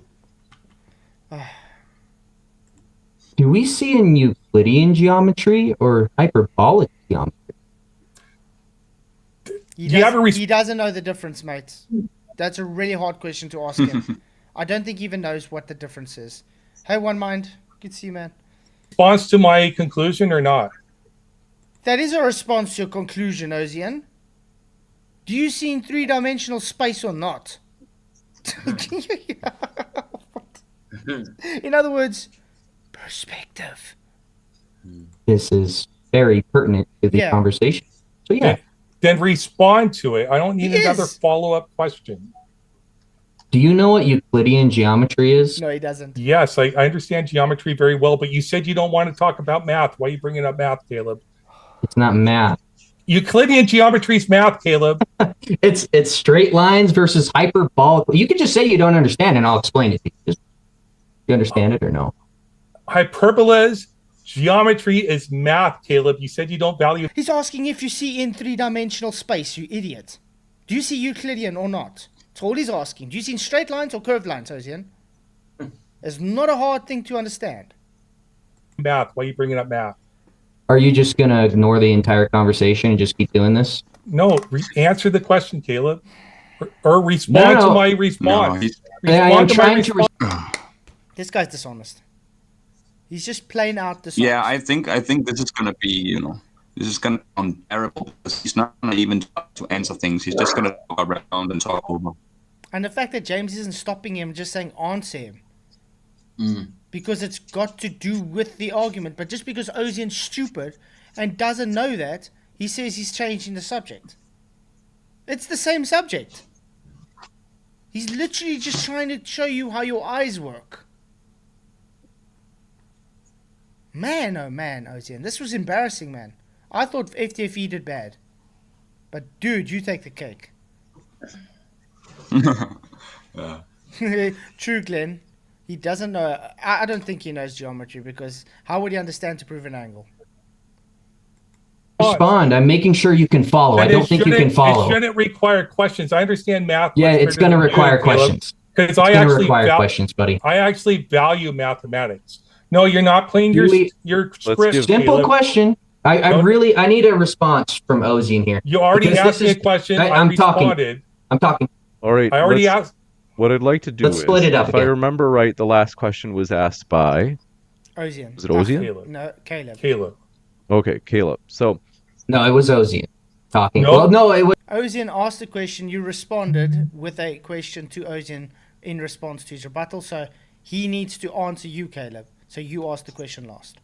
Do we see in Euclidean geometry or hyperbolic geometry? He doesn't know the difference, mate. That's a really hard question to ask him. I don't think he even knows what the difference is. Hey, One Mind. Good to see you, man. Response to my conclusion or not? That is a response to your conclusion, Ozien. Do you see in three-dimensional space or not? In other words, perspective. This is very pertinent to the conversation. So yeah. Then respond to it. I don't need another follow-up question. Do you know what Euclidean geometry is? No, he doesn't. Yes, I understand geometry very well, but you said you don't want to talk about math. Why are you bringing up math, Caleb? It's not math. Euclidean geometry is math, Caleb. It's straight lines versus hyperbolic. You could just say you don't understand, and I'll explain it to you. Do you understand it or no? Hyperbolas, geometry is math, Caleb. You said you don't value. He's asking if you see in three-dimensional space, you idiot. Do you see Euclidean or not? That's all he's asking. Do you see in straight lines or curved lines, Ozien? It's not a hard thing to understand. Math. Why are you bringing up math? Are you just going to ignore the entire conversation and just keep doing this? No, answer the question, Caleb. Or respond to my response. I'm trying to This guy's dishonest. He's just plain out dishonest. Yeah, I think this is going to be, this is going to be unbearable because he's not going to even talk to answer things. He's just going to talk around and talk over. And the fact that James isn't stopping him, just saying answer him. Because it's got to do with the argument. But just because Ozien's stupid and doesn't know that, he says he's changing the subject. It's the same subject. He's literally just trying to show you how your eyes work. Man, oh man, Ozien. This was embarrassing, man. I thought FTFE did bad. But dude, you take the cake. True, Glenn. He doesn't know. I don't think he knows geometry, because how would he understand to prove an angle? Respond. I'm making sure you can follow. I don't think you can follow. It shouldn't require questions. I understand math. Yeah, it's going to require questions. Because I actually questions, buddy. I actually value mathematics. No, you're not playing your script. Simple question. I need a response from Ozien here. You already asked me a question. I'm talking. All right. I already asked. What I'd like to do Let's split it up if again. I remember right, the last question was asked by Ozien. Was it Ozien? Kaleb. No, Kaleb. Kaleb. Okay, Kaleb. So No, it was Ozien talking. No. Well, no, it was Ozien asked a question. You responded with a question to Ozien in response to his rebuttal. So he needs to answer you, Kaleb. So you asked the question last.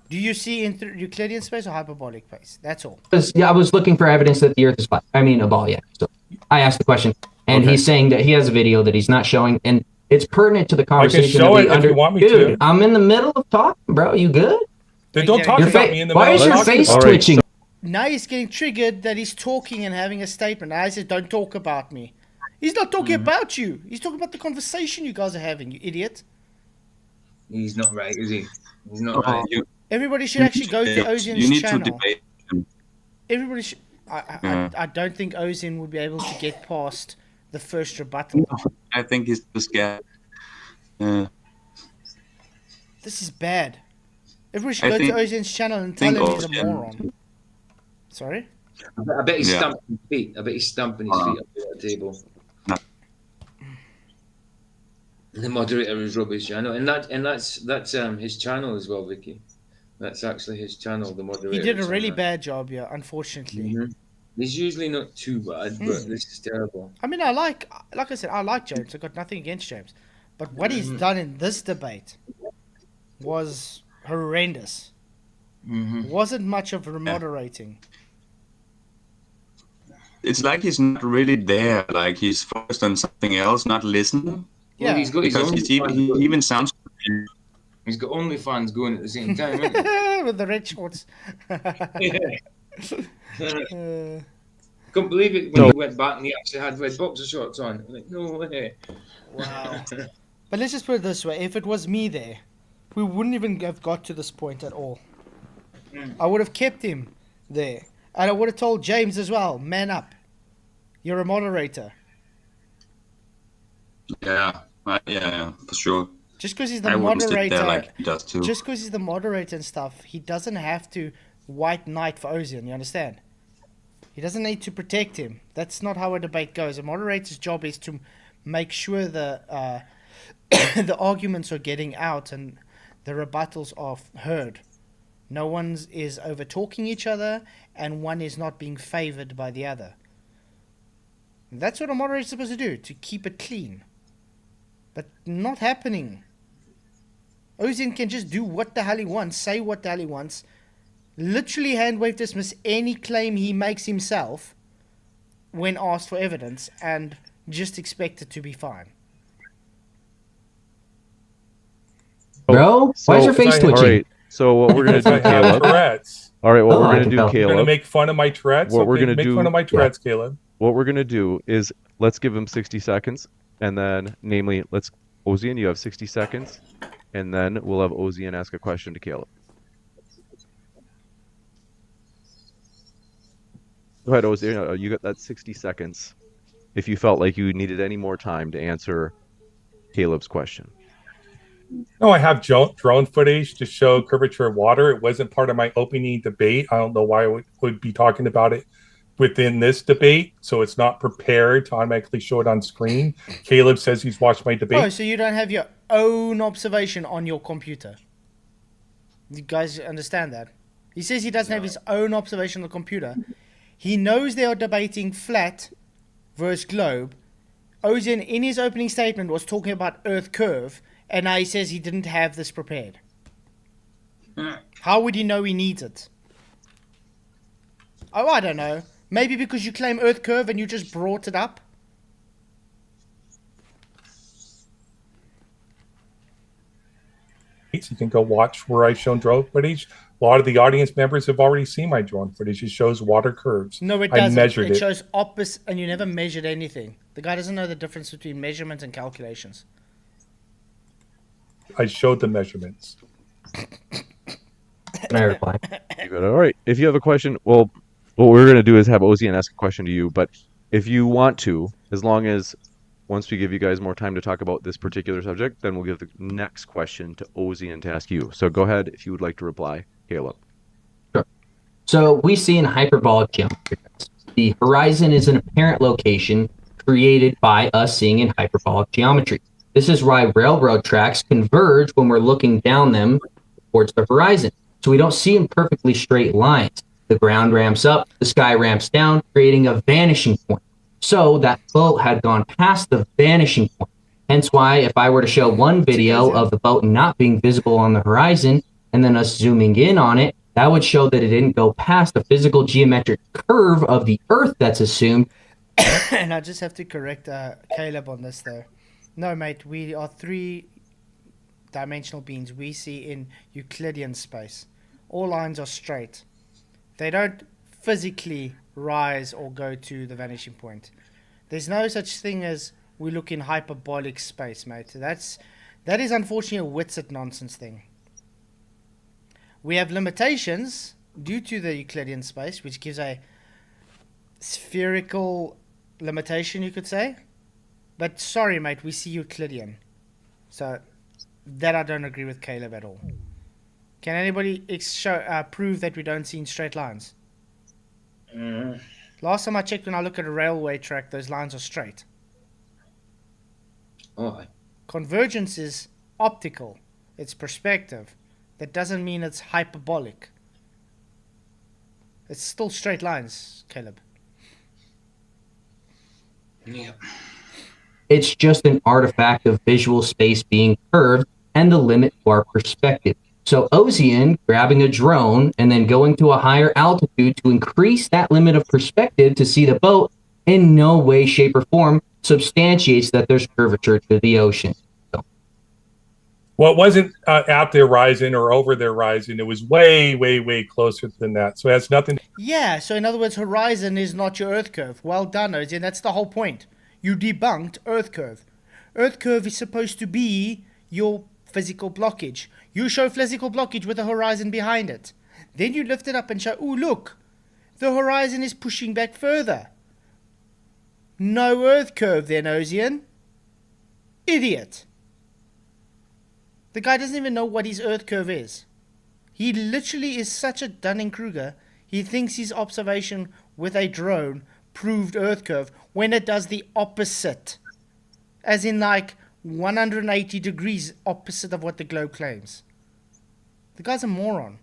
Do you see in Euclidean space or hyperbolic space? That's all. I was looking for evidence that the Earth is flat. I mean, a ball. Yeah. So I asked the question, and he's saying that he has a video that he's not showing, and it's pertinent to the conversation. I can show it if you want me Dude, to. I'm in the middle of talking, bro. You good? Then don't talk about me in the middle. Why is your face All right. twitching? Now he's getting triggered that he's talking and having a statement. I said, don't talk about me. He's not talking about you. He's talking about the conversation you guys are having, you idiot. He's not right, is he? He's not right. Everybody should actually go to You Ozien's need channel. to debate him. Everybody should. I don't think Ozien would be able to get past the first rebuttal. I think he's too scared. This is bad. Everybody should go to Ozien's channel and tell him he's a moron. Sorry? I bet he's stamping his feet. I bet he's stamping his feet up at the table. No. The moderator is rubbish, I know, and that's his channel as well, Vicky. That's actually his channel, the moderator. He did a really bad job, yeah, unfortunately. He's usually not too bad, but this is terrible. I mean, like I said, I like James. I've got nothing against James. But what he's done in this debate was horrendous. Wasn't much of moderating. It's like he's not really there. Like he's focused on something else, not listening. Yeah, well, he's got because he even sounds confused. He's got OnlyFans going at the same time, hasn't he? with the red shorts. Couldn't believe it when he went back and he actually had red boxer shorts on. I'm like, no way. Wow. But let's just put it this way. If it was me there, we wouldn't even have got to this point at all. I would have kept him there. And I would have told James as well, man up. You're a moderator. Yeah, for sure. Just because he's the moderator, there like he does too. just because he's the moderator and stuff, he doesn't have to white knight for Ozien, you understand? He doesn't need to protect him. That's not how a debate goes. A moderator's job is to make sure the the arguments are getting out and the rebuttals are heard. No one is over talking each other, and one is not being favored by the other. That's what a moderator is supposed to do, to keep it clean. But not happening. Ozien can just do what the hell he wants, say what the hell he wants, literally hand-wave dismiss any claim he makes himself when asked for evidence, and just expect it to be fine. Bro, why is your face twitching? All right, so what we're gonna do, Kaleb. Tourette's. All right, what we're I gonna can do, tell. You're gonna Kaleb. make fun of my Tourette's. What we're Okay, gonna make do- fun of my Tourette's, Kaleb. What we're gonna do is let's give him 60 seconds, and then, namely, Ozien, you have 60 seconds, and then we'll have Ozien ask a question to Kaleb. Go ahead, Ozien. You got that 60 seconds. If you felt like you needed any more time to answer Caleb's question. No, I have drone footage to show curvature of water. It wasn't part of my opening debate. I don't know why I would be talking about it within this debate, so it's not prepared to automatically show it on screen. Kaleb says he's watched my debate. Oh, so you don't have your own observation on your computer? You guys understand that? He says he doesn't have his own observation on the computer. He knows they are debating flat versus globe. Ozien, in his opening statement, was talking about Earth curve, and now he says he didn't have this prepared. How would he know he needs it? Oh, I don't know. Maybe because you claim Earth curve and you just brought it up? You can go watch where I've shown drone footage. A lot of the audience members have already seen my drone footage. It shows water curves. No, it doesn't. It shows opposite, and you never measured anything. The guy doesn't know the difference between measurements and calculations. I showed the measurements. Can I reply? All right. If you have a question, well, what we're going to do is have Ozien ask a question to you. But if you want to, as long as once we give you guys more time to talk about this particular subject, then we'll give the next question to Ozien to ask you. So go ahead if you would like to reply, Kaleb. Sure. So we see in hyperbolic geometry, the horizon is an apparent location created by us seeing in hyperbolic geometry. This is why railroad tracks converge when we're looking down them towards the horizon. So we don't see in perfectly straight lines. The ground ramps up, the sky ramps down, creating a vanishing point. So that boat had gone past the vanishing point. Hence why if I were to show one video of the boat not being visible on the horizon and then us zooming in on it, that would show that it didn't go past the physical geometric curve of the Earth that's assumed. And I just have to correct Kaleb on this though. No, mate, we are 3-dimensional beings. We see in Euclidean space. All lines are straight. They don't physically rise or go to the vanishing point. There's no such thing as we look in hyperbolic space, mate. That is unfortunately a Witsit nonsense thing. We have limitations due to the Euclidean space, which gives a spherical limitation, you could say. But sorry, mate, we see Euclidean. So that I don't agree with Kaleb at all. Can anybody prove that we don't see in straight lines? Last time I checked, when I look at a railway track, those lines are straight. Oh. Convergence is optical. It's perspective. That doesn't mean it's hyperbolic. It's still straight lines, Kaleb. Yeah. It's just an artifact of visual space being curved and the limit to our perspective. So Ozien grabbing a drone and then going to a higher altitude to increase that limit of perspective to see the boat in no way, shape, or form substantiates that there's curvature to the ocean. So. Well, it wasn't at the horizon or over the horizon. It was way, way, way closer than that. So it has nothing. Yeah, so in other words, horizon is not your Earth curve. Well done, Ozien. That's the whole point. You debunked Earth curve. Earth curve is supposed to be your physical blockage. You show physical blockage with a horizon behind it. Then you lift it up and show, oh, look, the horizon is pushing back further. No Earth curve then, Ozien. Idiot. The guy doesn't even know what his Earth curve is. He literally is such a Dunning-Kruger. He thinks his observation with a drone proved Earth curve when it does the opposite. As in like 180 degrees opposite of what the globe claims. The guy's a moron.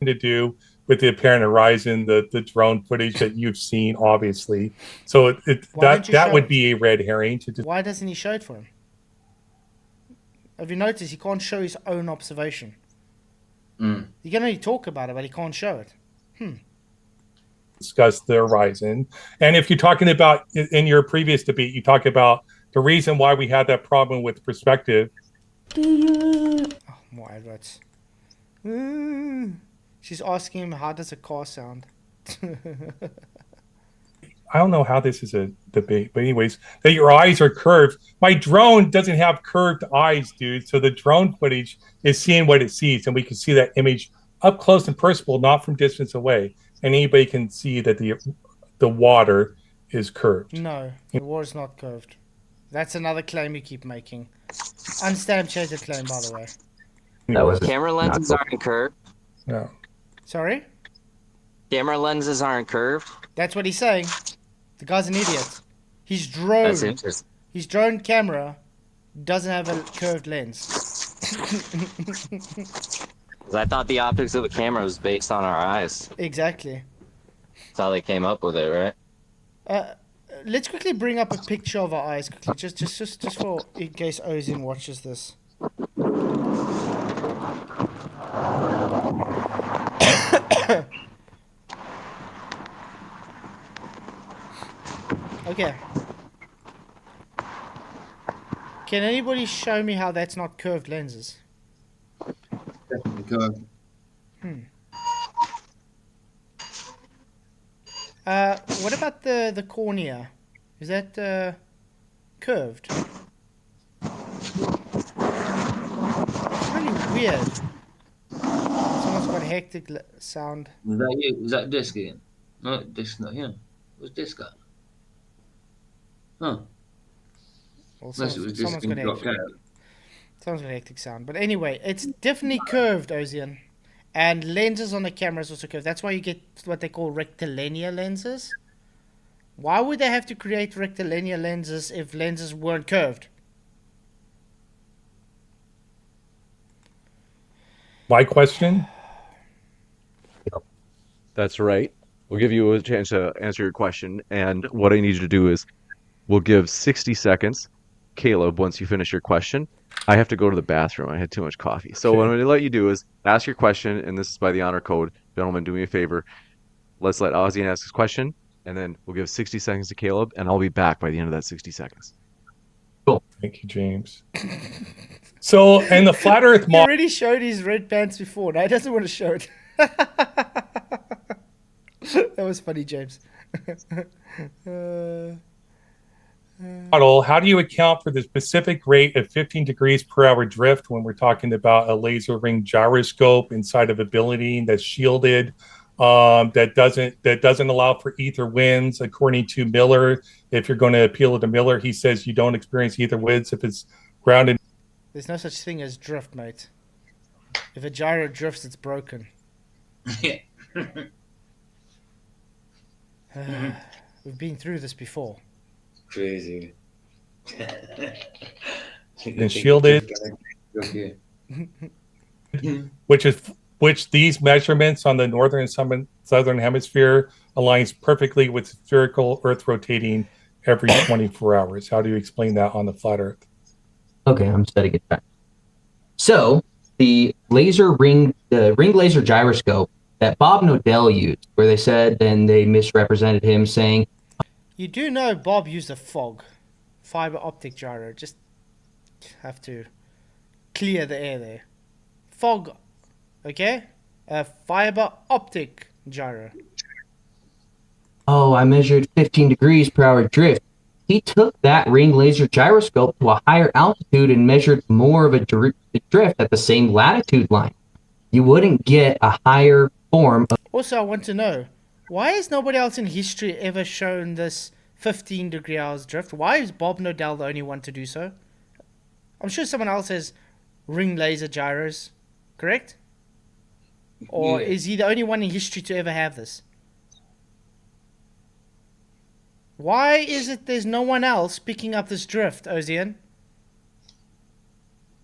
To do with the apparent horizon, the drone footage that you've seen, obviously. So that would be a red herring. Why doesn't he show it for him? Have you noticed he can't show his own observation? He can only talk about it, but he can't show it. Discuss the horizon. And if you're talking about, in your previous debate, you talk about the reason why we had that problem with perspective. Oh, more adverts. She's asking him, how does a car sound? I don't know how this is a debate, but anyways, that your eyes are curved. My drone doesn't have curved eyes, dude. So the drone footage is seeing what it sees, and we can see that image up close and personal, not from distance away. And anybody can see that the water is curved. No, the water is not curved. That's another claim you keep making. Unsubstantiated claim, by the way. That was camera lenses aren't curved. No. Sorry? Camera lenses aren't curved. That's what he's saying. The guy's an idiot. His drone camera doesn't have a curved lens. I thought the optics of the camera was based on our eyes. Exactly. That's how they came up with it, right? Let's quickly bring up a picture of our eyes quickly, just for in case Ozien watches this. Okay. Can anybody show me how that's not curved lenses? Definitely curved. What about the cornea? Is that curved? It's really weird. Someone's got a hectic sound. Was that you? Was that disc again? No, disc not here. What's disc at? Huh. Well, Unless it was disc and dropped out. Someone's got a hectic sound. But anyway, it's definitely curved, Ozien. And lenses on the camera is also curved. That's why you get what they call rectilinear lenses. Why would they have to create rectilinear lenses if lenses weren't curved? My question? That's right. We'll give you a chance to answer your question. And what I need you to do is we'll give 60 seconds. Kaleb, once you finish your question, I have to go to the bathroom. I had too much coffee. So what I'm going to let you do is ask your question, and this is by the honor code. Gentlemen, do me a favor. Let's let Ozien ask his question, and then we'll give 60 seconds to Kaleb, and I'll be back by the end of that 60 seconds. Cool. Thank you, James. So, and the flat Earth He already showed his red pants before. Now he doesn't want to show it. That was funny, James. Model, how do you account for the specific rate of 15 degrees per hour drift when we're talking about a laser ring gyroscope inside of a building that's shielded, that doesn't allow for ether winds? According to Miller, if you're going to appeal to Miller, he says you don't experience ether winds if it's grounded. There's no such thing as drift, mate. If a gyro drifts, it's broken. We've been through this before. Crazy. And shielded, which these measurements on the northern and southern hemisphere aligns perfectly with spherical Earth rotating every 24 hours. How do you explain that on the flat Earth? Okay, I'm setting it back. So the ring laser gyroscope that Bob Nodell used, where they said, and they misrepresented him saying, you do know Bob used a fiber optic gyro. Just have to clear the air there. Fog, okay? A fiber optic gyro. Oh, I measured 15 degrees per hour drift. He took that ring laser gyroscope to a higher altitude and measured more of a drift at the same latitude line. You wouldn't get a higher form of... Also, I want to know, why has nobody else in history ever shown this 15 degree hours drift? Why is Bob Nodell the only one to do so? I'm sure someone else has ring laser gyros, correct? Or is he the only one in history to ever have this? Why is it there's no one else picking up this drift, Ozien?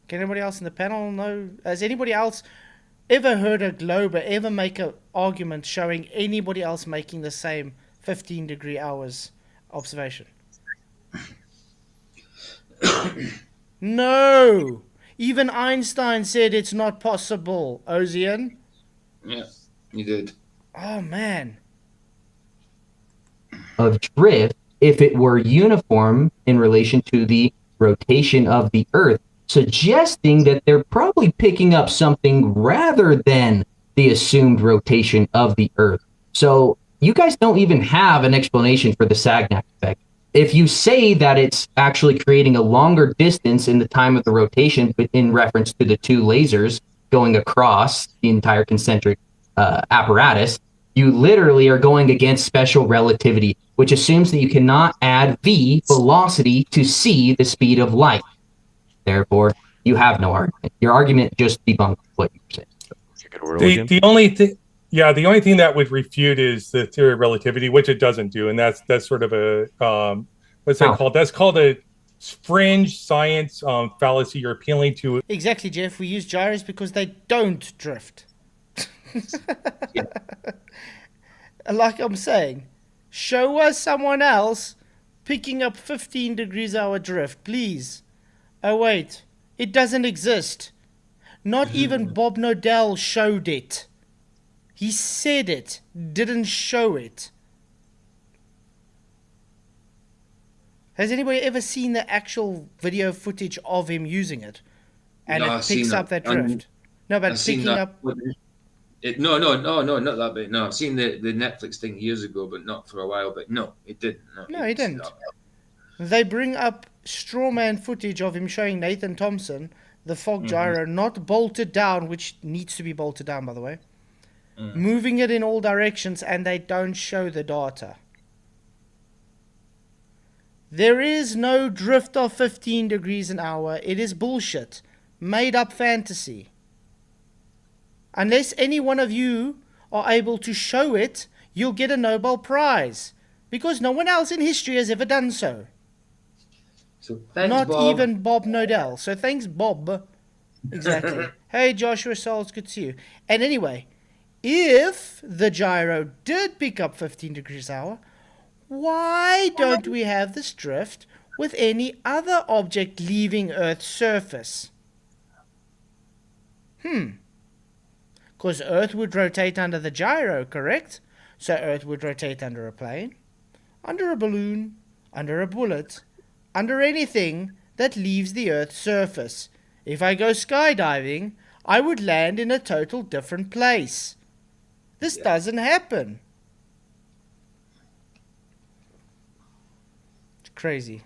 Can anybody else in the panel know? Has anybody else ever heard a globe or ever make an argument showing anybody else making the same 15 degree hours observation? No! Even Einstein said it's not possible, Ozien. Yeah, you did. Oh, man. Of drift if it were uniform in relation to the rotation of the Earth, suggesting that they're probably picking up something rather than the assumed rotation of the Earth. So you guys don't even have an explanation for the Sagnac effect. If you say that it's actually creating a longer distance in the time of the rotation, but in reference to the two lasers going across the entire concentric apparatus, you literally are going against special relativity, which assumes that you cannot add v velocity to c, the speed of light. Therefore, you have no argument. Your argument just debunked what you were saying. The only thing that would refute is the theory of relativity, which it doesn't do, and that's sort of a what's that called? That's called a fringe science fallacy. You're appealing to. Exactly, Jeff. We use gyros because they don't drift. Like I'm saying, show us someone else picking up 15 degrees hour drift, please. Oh wait, it doesn't exist. Not even Bob Nodell showed it. He said it, didn't show it. Has anybody ever seen the actual video footage of him using it? And No, it I've picks seen up that that. drift. No, but I've seen picking that. up. No, not that bit. No, I've seen the Netflix thing years ago, but not for a while. But no, it didn't. No, it didn't. They bring up strawman footage of him showing Nathan Thompson the fog gyro not bolted down, which needs to be bolted down, by the way, moving it in all directions, and they don't show the data. There is no drift of 15 degrees an hour. It is bullshit. Made up fantasy. Unless any one of you are able to show it, you'll get a Nobel Prize. Because no one else in history has ever done so. So thanks, Not Bob. even Bob Nodell. So thanks, Bob. Exactly. Hey, Joshua Souls, good to see you. And anyway, if the gyro did pick up 15 degrees an hour, why don't we have this drift with any other object leaving Earth's surface? Because Earth would rotate under the gyro, correct? So Earth would rotate under a plane, under a balloon, under a bullet, under anything that leaves the Earth's surface. If I go skydiving, I would land in a total different place. This doesn't happen. It's crazy.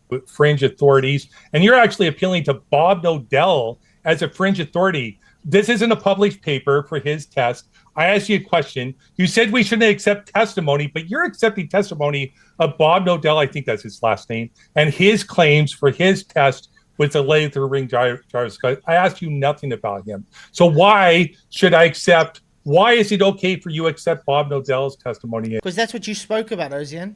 With fringe authorities, and you're actually appealing to Bob Nodell as a fringe authority. This isn't a published paper for his test. I asked you a question. You said we shouldn't accept testimony, but you're accepting testimony of Bob Nodell, I think that's his last name, and his claims for his test with the laser ring gyroscope. I asked you nothing about him. So why should I accept, why is it okay for you to accept Bob Nodell's testimony? Because that's what you spoke about, Ozien.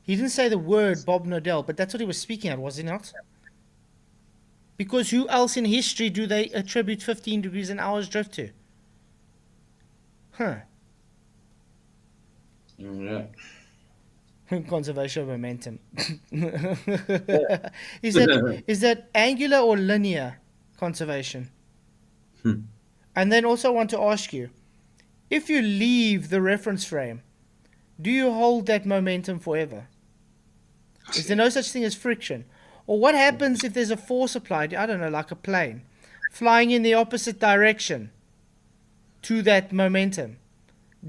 He didn't say the word Bob Nodell, but that's what he was speaking at, was he not? Because who else in history do they attribute 15 degrees an hour's drift to? Yeah. Conservation of momentum. Is that angular or linear conservation? And then also want to ask you, if you leave the reference frame, do you hold that momentum forever? Is there no such thing as friction? Or what happens if there's a force applied, I don't know, like a plane, flying in the opposite direction to that momentum?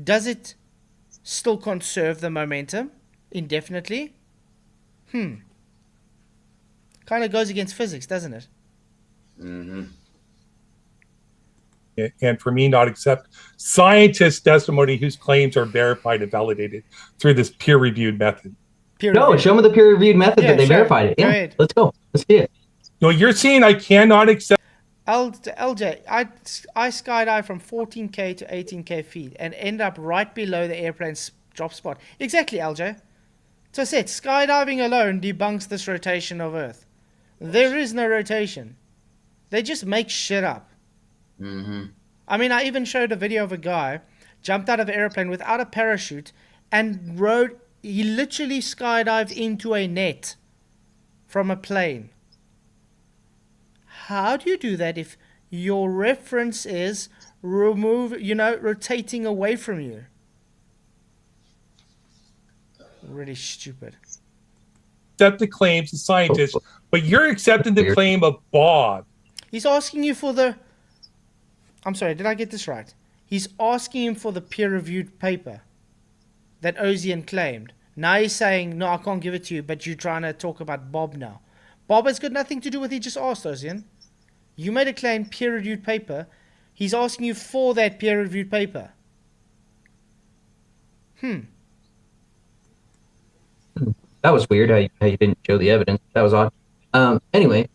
Does it still conserve the momentum indefinitely? Kind of goes against physics, doesn't it? And for me, not accept scientist testimony whose claims are verified and validated through this peer-reviewed method. No, show me the peer-reviewed method that they verified it. Yeah, let's go. Let's see it. No, you're saying I cannot accept. LJ, I skydive from 14K to 18K feet and end up right below the airplane's drop spot. Exactly, LJ. So I said, skydiving alone debunks this rotation of Earth. There is no rotation. They just make shit up. I mean, I even showed a video of a guy jumped out of an airplane without a parachute and he literally skydived into a net from a plane. How do you do that if your reference is rotating away from you? Really stupid. Accept the claims of scientists, but you're accepting the claim of Bob. He's asking you for the... I'm sorry, did I get this right? He's asking him for the peer-reviewed paper that Ozien claimed. Now he's saying, no, I can't give it to you, but you're trying to talk about Bob now. Bob has got nothing to do with what he just asked, Ozien. You made a claim, peer-reviewed paper. He's asking you for that peer-reviewed paper. That was weird how you didn't show the evidence. That was odd. Anyway,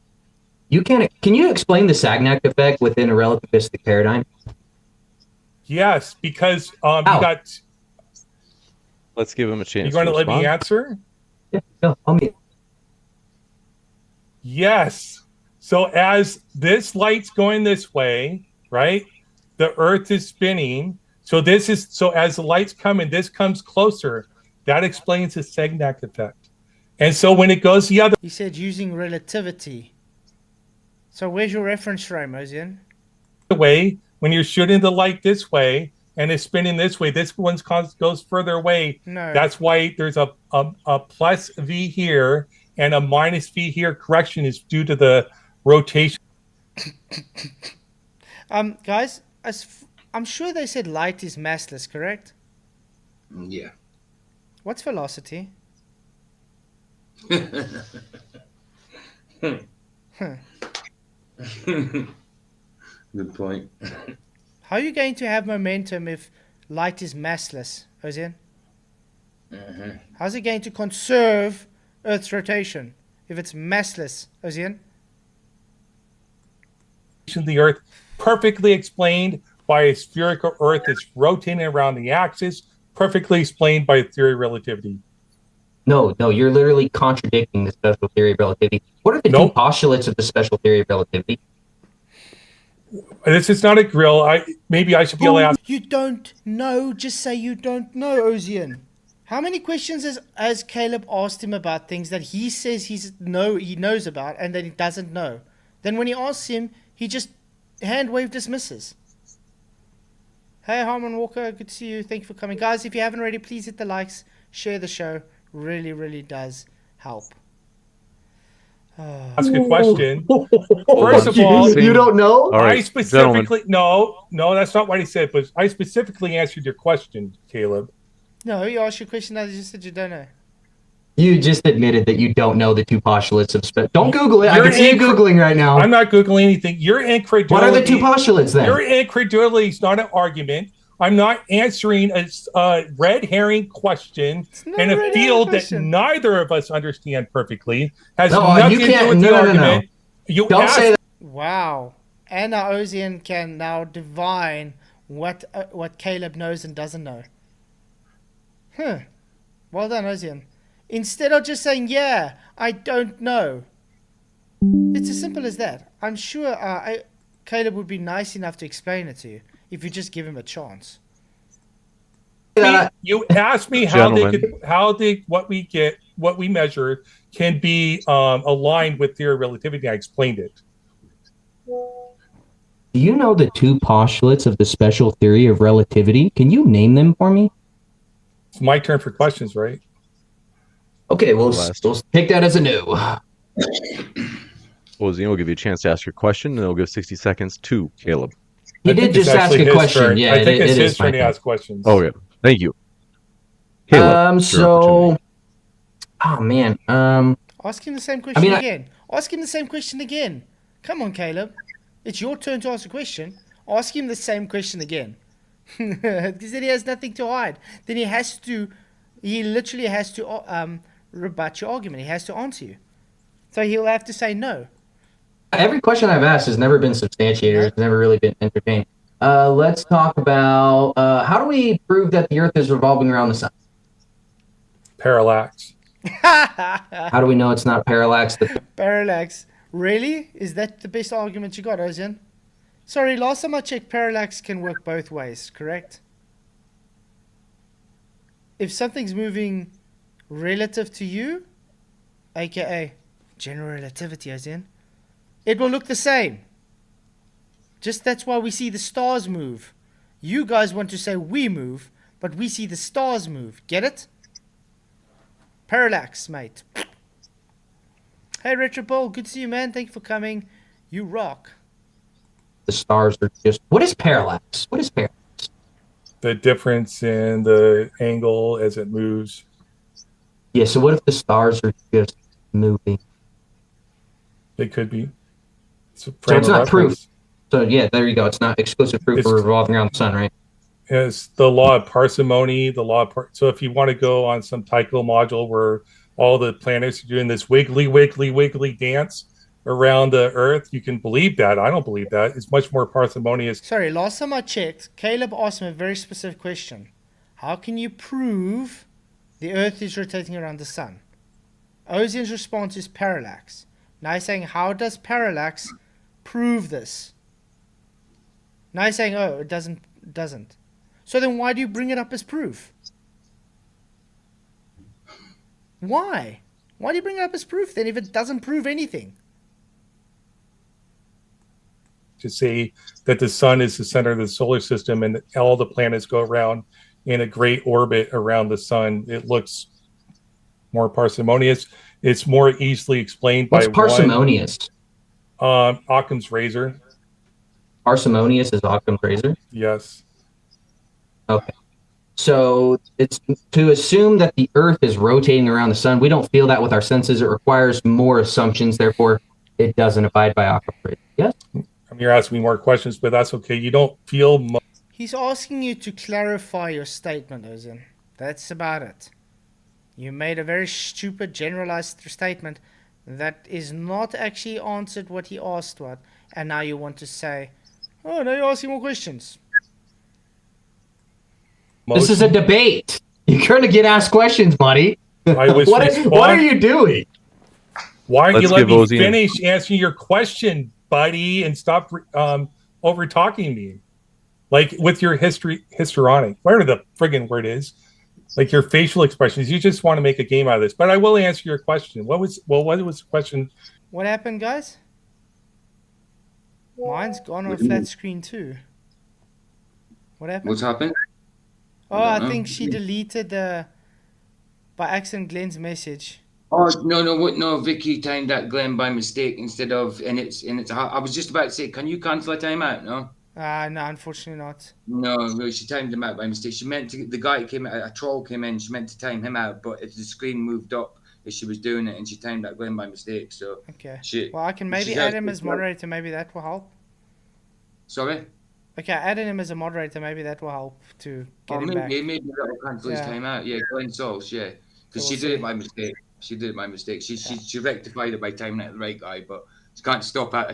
can you explain the Sagnac effect within a relativistic paradigm? Yes, because you got... Let's give him a chance. You going to let me answer? Yeah, no, I'll meet. Yes. So as this light's going this way, right? The Earth is spinning. So as the light's coming, this comes closer. That explains the Sagnac effect. And so when it goes the other... He said using relativity. So where's your reference frame, Ozien? way, when you're shooting the light this way, and is spinning this way. This one goes further away. No. That's why there's a plus V here and a minus V here. Correction is due to the rotation. Guys, I'm sure they said light is massless, correct? Yeah. What's velocity? Good point. How are you going to have momentum if light is massless, Ozien? How's it going to conserve Earth's rotation if it's massless, Ozien? The Earth perfectly explained by a spherical Earth that's rotating around the axis, perfectly explained by theory of relativity. No, you're literally contradicting the special theory of relativity. What are the two postulates of the special theory of relativity? This is not a grill. Maybe I should be able to ask. You don't know. Just say you don't know, Ozien. How many questions has Kaleb asked him about things that he says he knows about and that he doesn't know? Then when he asks him, he just hand-wave dismisses. Hey, Harmon Walker, good to see you. Thank you for coming. Guys, if you haven't already, please hit the likes. Share the show. Really, really does help. Ask a question. First of all, you don't know? All right, I specifically no, that's not what he said. But I specifically answered your question, Kaleb. No, you asked your question. I just said you don't know. You just admitted that you don't know the two postulates of Don't Google it. I can see you Googling right now. I'm not Googling anything. Your incredulity. What are the two postulates then? Your incredulity is not an argument. I'm not answering a red herring question in a field that neither of us understand perfectly. Has nothing to do with the argument. You don't say that. Wow. Anna Ozien can now divine what Kaleb knows and doesn't know. Well done, Ozien. Instead of just saying, yeah, I don't know. It's as simple as that. I'm sure Kaleb would be nice enough to explain it to you if you just give him a chance. You asked me what we measure can be aligned with theory of relativity. I explained it. Do you know the two postulates of the special theory of relativity? Can you name them for me? It's my turn for questions, right? Okay, we'll take that as a no. Ozien will give you a chance to ask your question, and then we'll give 60 seconds to Kaleb. He did just ask a question. Turn. Yeah, I think it's his is turn to ask questions. Oh, yeah. Thank you. Kaleb, ask him the same question again. Ask him the same question again. Come on, Kaleb. It's your turn to ask a question. Ask him the same question again. Because then he has nothing to hide. Then he literally has to rebut your argument. He has to answer you. So he'll have to say no. Every question I've asked has never been substantiated. It's never really been entertained. Let's talk about how do we prove that the Earth is revolving around the sun? Parallax. How do we know it's not parallax? Parallax. Really? Is that the best argument you got, Ozien? Sorry, last time I checked, parallax can work both ways, correct? If something's moving relative to you, aka general relativity, Ozien, it will look the same. Just that's why we see the stars move. You guys want to say we move, but we see the stars move. Get it? Parallax, mate. Hey, Retropole, good to see you, man. Thank you for coming. You rock. The stars are just... What is parallax? What is parallax? The difference in the angle as it moves. Yeah, so what if the stars are just moving? They could be. So it's not proof. So yeah, there you go. It's not exclusive proof for revolving around the sun, right? It's the law of parsimony, so if you want to go on some Tycho module where all the planets are doing this wiggly dance around the Earth, you can believe that. I don't believe that. It's much more parsimonious. Sorry, last time I checked, Kaleb asked me a very specific question. How can you prove the Earth is rotating around the sun? Ozien's response is parallax. Now he's saying, how does parallax prove this? Now he's saying, oh, it doesn't. So then why do you bring it up as proof? Why? Why do you bring it up as proof then if it doesn't prove anything? to say that the sun is the center of the solar system and all the planets go around in a great orbit around the sun. It looks more parsimonious. It's more easily explained by parsimonious? Occam's razor. Parsimonious is Occam's razor? Yes. Okay. So it's to assume that the Earth is rotating around the sun. We don't feel that with our senses. It requires more assumptions. Therefore, it doesn't abide by Occam's razor. Yes? You're asking me more questions, but that's okay. You don't feel... He's asking you to clarify your statement, Ozien. That's about it. You made a very stupid generalized statement that is not actually answered what he asked what. And now you want to say, oh, now you're asking more questions. This is a debate. You're going to get asked questions, buddy. What are you doing? Why don't you let me finish answering your question, buddy, and stop over talking me? Like with your histrionic, whatever the friggin' word is, like your facial expressions. You just want to make a game out of this. But I will answer your question. What was the question? What happened, guys? Mine's gone on a flat screen too. What happened? What's happened? Oh, I think she deleted by accident Glenn's message. Oh no! Vicky timed that Glenn by mistake instead of, and it's. I was just about to say, can you cancel a timeout? No. No, unfortunately not. No, she timed him out by mistake. She meant to. The guy came, a troll came in. She meant to time him out, but if the screen moved up as she was doing it, and she timed that Glenn by mistake. So okay. Well, I can maybe add him as moderator. Maybe that will help. Sorry. Okay, adding him as a moderator, maybe that will help to get him back. Maybe that'll cancel his time out. Yeah, Glenn Sauce, yeah. Because she did it by mistake. She rectified it by timing it the right guy, but she can't stop a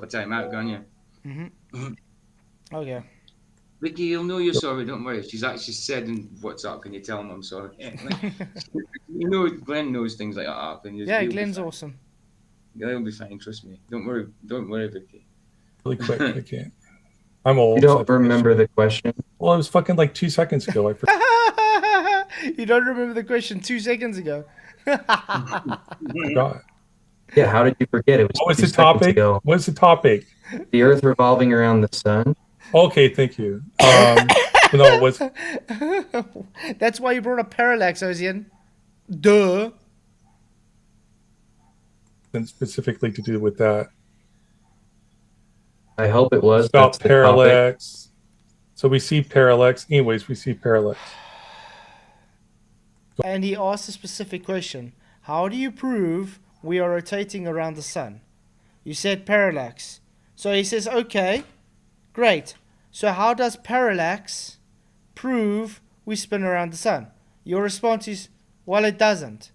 time out, can you? Mm-hmm. Okay. Vicky, you'll know you're sorry, don't worry. She's actually said in WhatsApp, can you tell him I'm sorry? You know, Glenn knows things like that. Yeah, Glenn's awesome. Yeah, he'll be fine, trust me. Don't worry, Vicky. Really quick, I can't. I'm old. You don't remember the question? Well, it was fucking like 2 seconds ago. I forgot. You don't remember the question 2 seconds ago? I forgot. Yeah, how did you forget? It was. What was the topic? What's the topic? The Earth revolving around the sun. Okay, thank you. No, it was. That's why you brought up parallax, Ozien. Duh. And specifically to do with that. I hope it was. About parallax. So we see parallax. Anyways, we see parallax. And he asked a specific question. How do you prove we are rotating around the sun? You said parallax. So he says, okay, great. So how does parallax prove we spin around the sun? Your response is, well, it doesn't.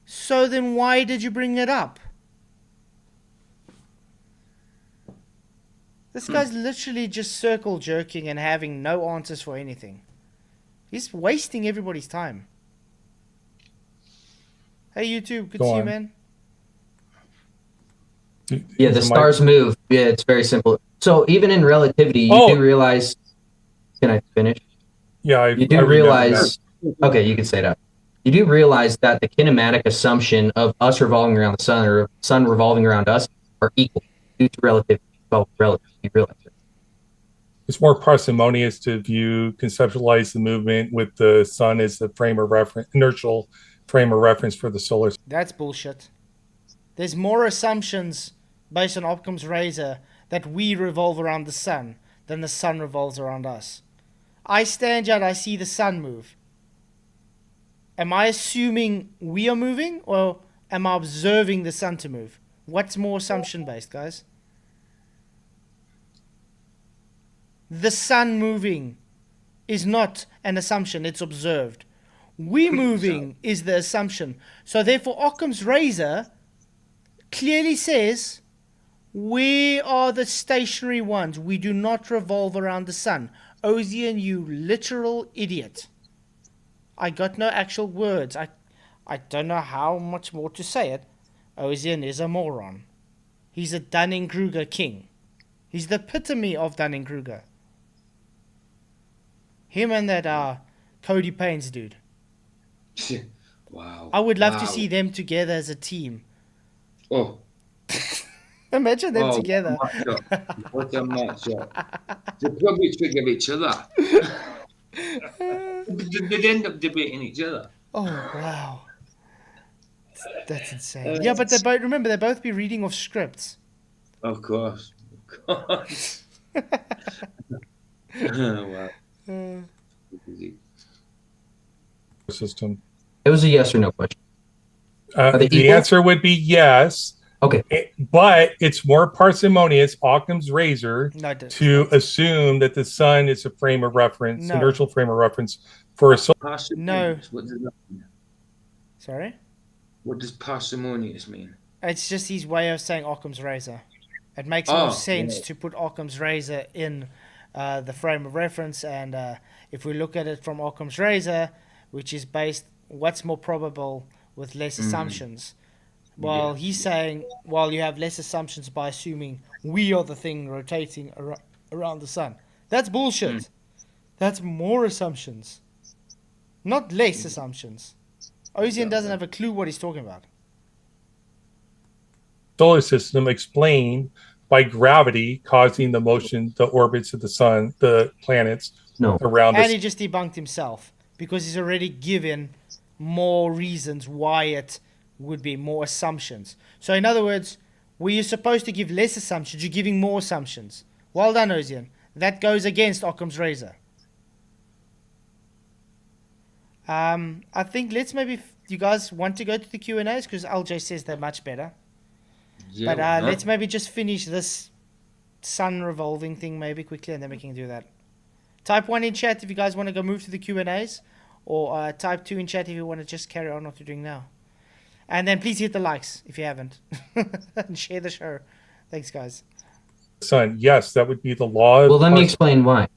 So then why did you bring it up? This guy's literally just circle jerking and having no answers for anything. He's wasting everybody's time. Hey, YouTube, good to see you, man. Yeah, the stars move. Yeah, it's very simple. So even in relativity, you do realize... Can I finish? Yeah, you do realize... Okay, you can say that. You do realize that the kinematic assumption of us revolving around the sun or sun revolving around us are equal due to relativity. Well, relativity. You realize it. It's more parsimonious to conceptualize the movement with the sun as the frame of reference, inertial frame of reference for the solar system. That's bullshit. There's more assumptions based on Occam's razor that we revolve around the sun than the sun revolves around us. I stand out, I see the sun move. Am I assuming we are moving, or am I observing the sun to move? What's more assumption based, guys? The sun moving is not an assumption, it's observed. We moving is the assumption. So therefore Occam's razor clearly says we are the stationary ones. We do not revolve around the sun. Ozien, you literal idiot. I got no actual words. I don't know how much more to say it. Ozien is a moron. He's a Dunning-Kruger king. He's the epitome of Dunning-Kruger. Him and that Cody Paynes dude. Wow. I would love to see them together as a team. Oh. Imagine them together. What a matchup. They probably trigger each other. They'd end up debating each other. Oh, wow. That's insane. Yeah, but they'd both be reading off scripts. Of course. Wow. System. It was a yes or no question. The answer would be yes. Okay. But it's more parsimonious, Occam's razor, to assume that the sun is a frame of reference, inertial frame of reference for a solar. No. What does that mean? Sorry? What does parsimonious mean? It's just his way of saying Occam's razor. It makes more sense to put Occam's razor in the frame of reference, and if we look at it from Occam's razor, which is based what's more probable with less assumptions. Well, he's saying, well, you have less assumptions by assuming we are the thing rotating around the sun. That's bullshit. That's more assumptions, not less assumptions. Ozien doesn't have a clue what he's talking about. Solar system explained by gravity causing the motion, the orbits of the sun, the planets around us. And he just debunked himself because he's already given more reasons why it would be more assumptions. So in other words, were you supposed to give less assumptions? You're giving more assumptions. Well done, Ozien. That goes against Occam's razor. I think let's maybe, you guys want to go to the Q&As because LJ says they're much better. Yeah, but let's maybe just finish this sun revolving thing maybe quickly, and then we can do that. Type 1 in chat if you guys want to go move to the Q&As, or type 2 in chat if you want to just carry on what you're doing now. And then please hit the likes if you haven't. And share the show. Thanks, guys. Sun, yes, that would be the law. Well, let me explain why.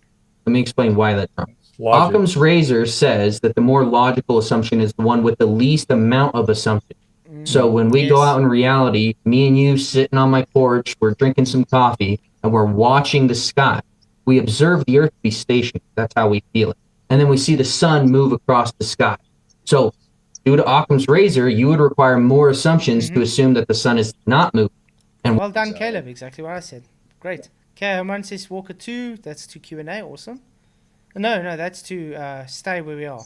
Let me explain why that's wrong. Occam's razor says that the more logical assumption is the one with the least amount of assumption. So when we go out in reality, me and you sitting on my porch, we're drinking some coffee, and we're watching the sky. We observe the Earth be stationary. That's how we feel it. And then we see the sun move across the sky. So due to Occam's razor, you would require more assumptions to assume that the sun is not moving. And well done, Kaleb. Exactly what I said. Great. Okay, Herman says Walker 2. That's to Q&A. Awesome. No, that's to stay where we are.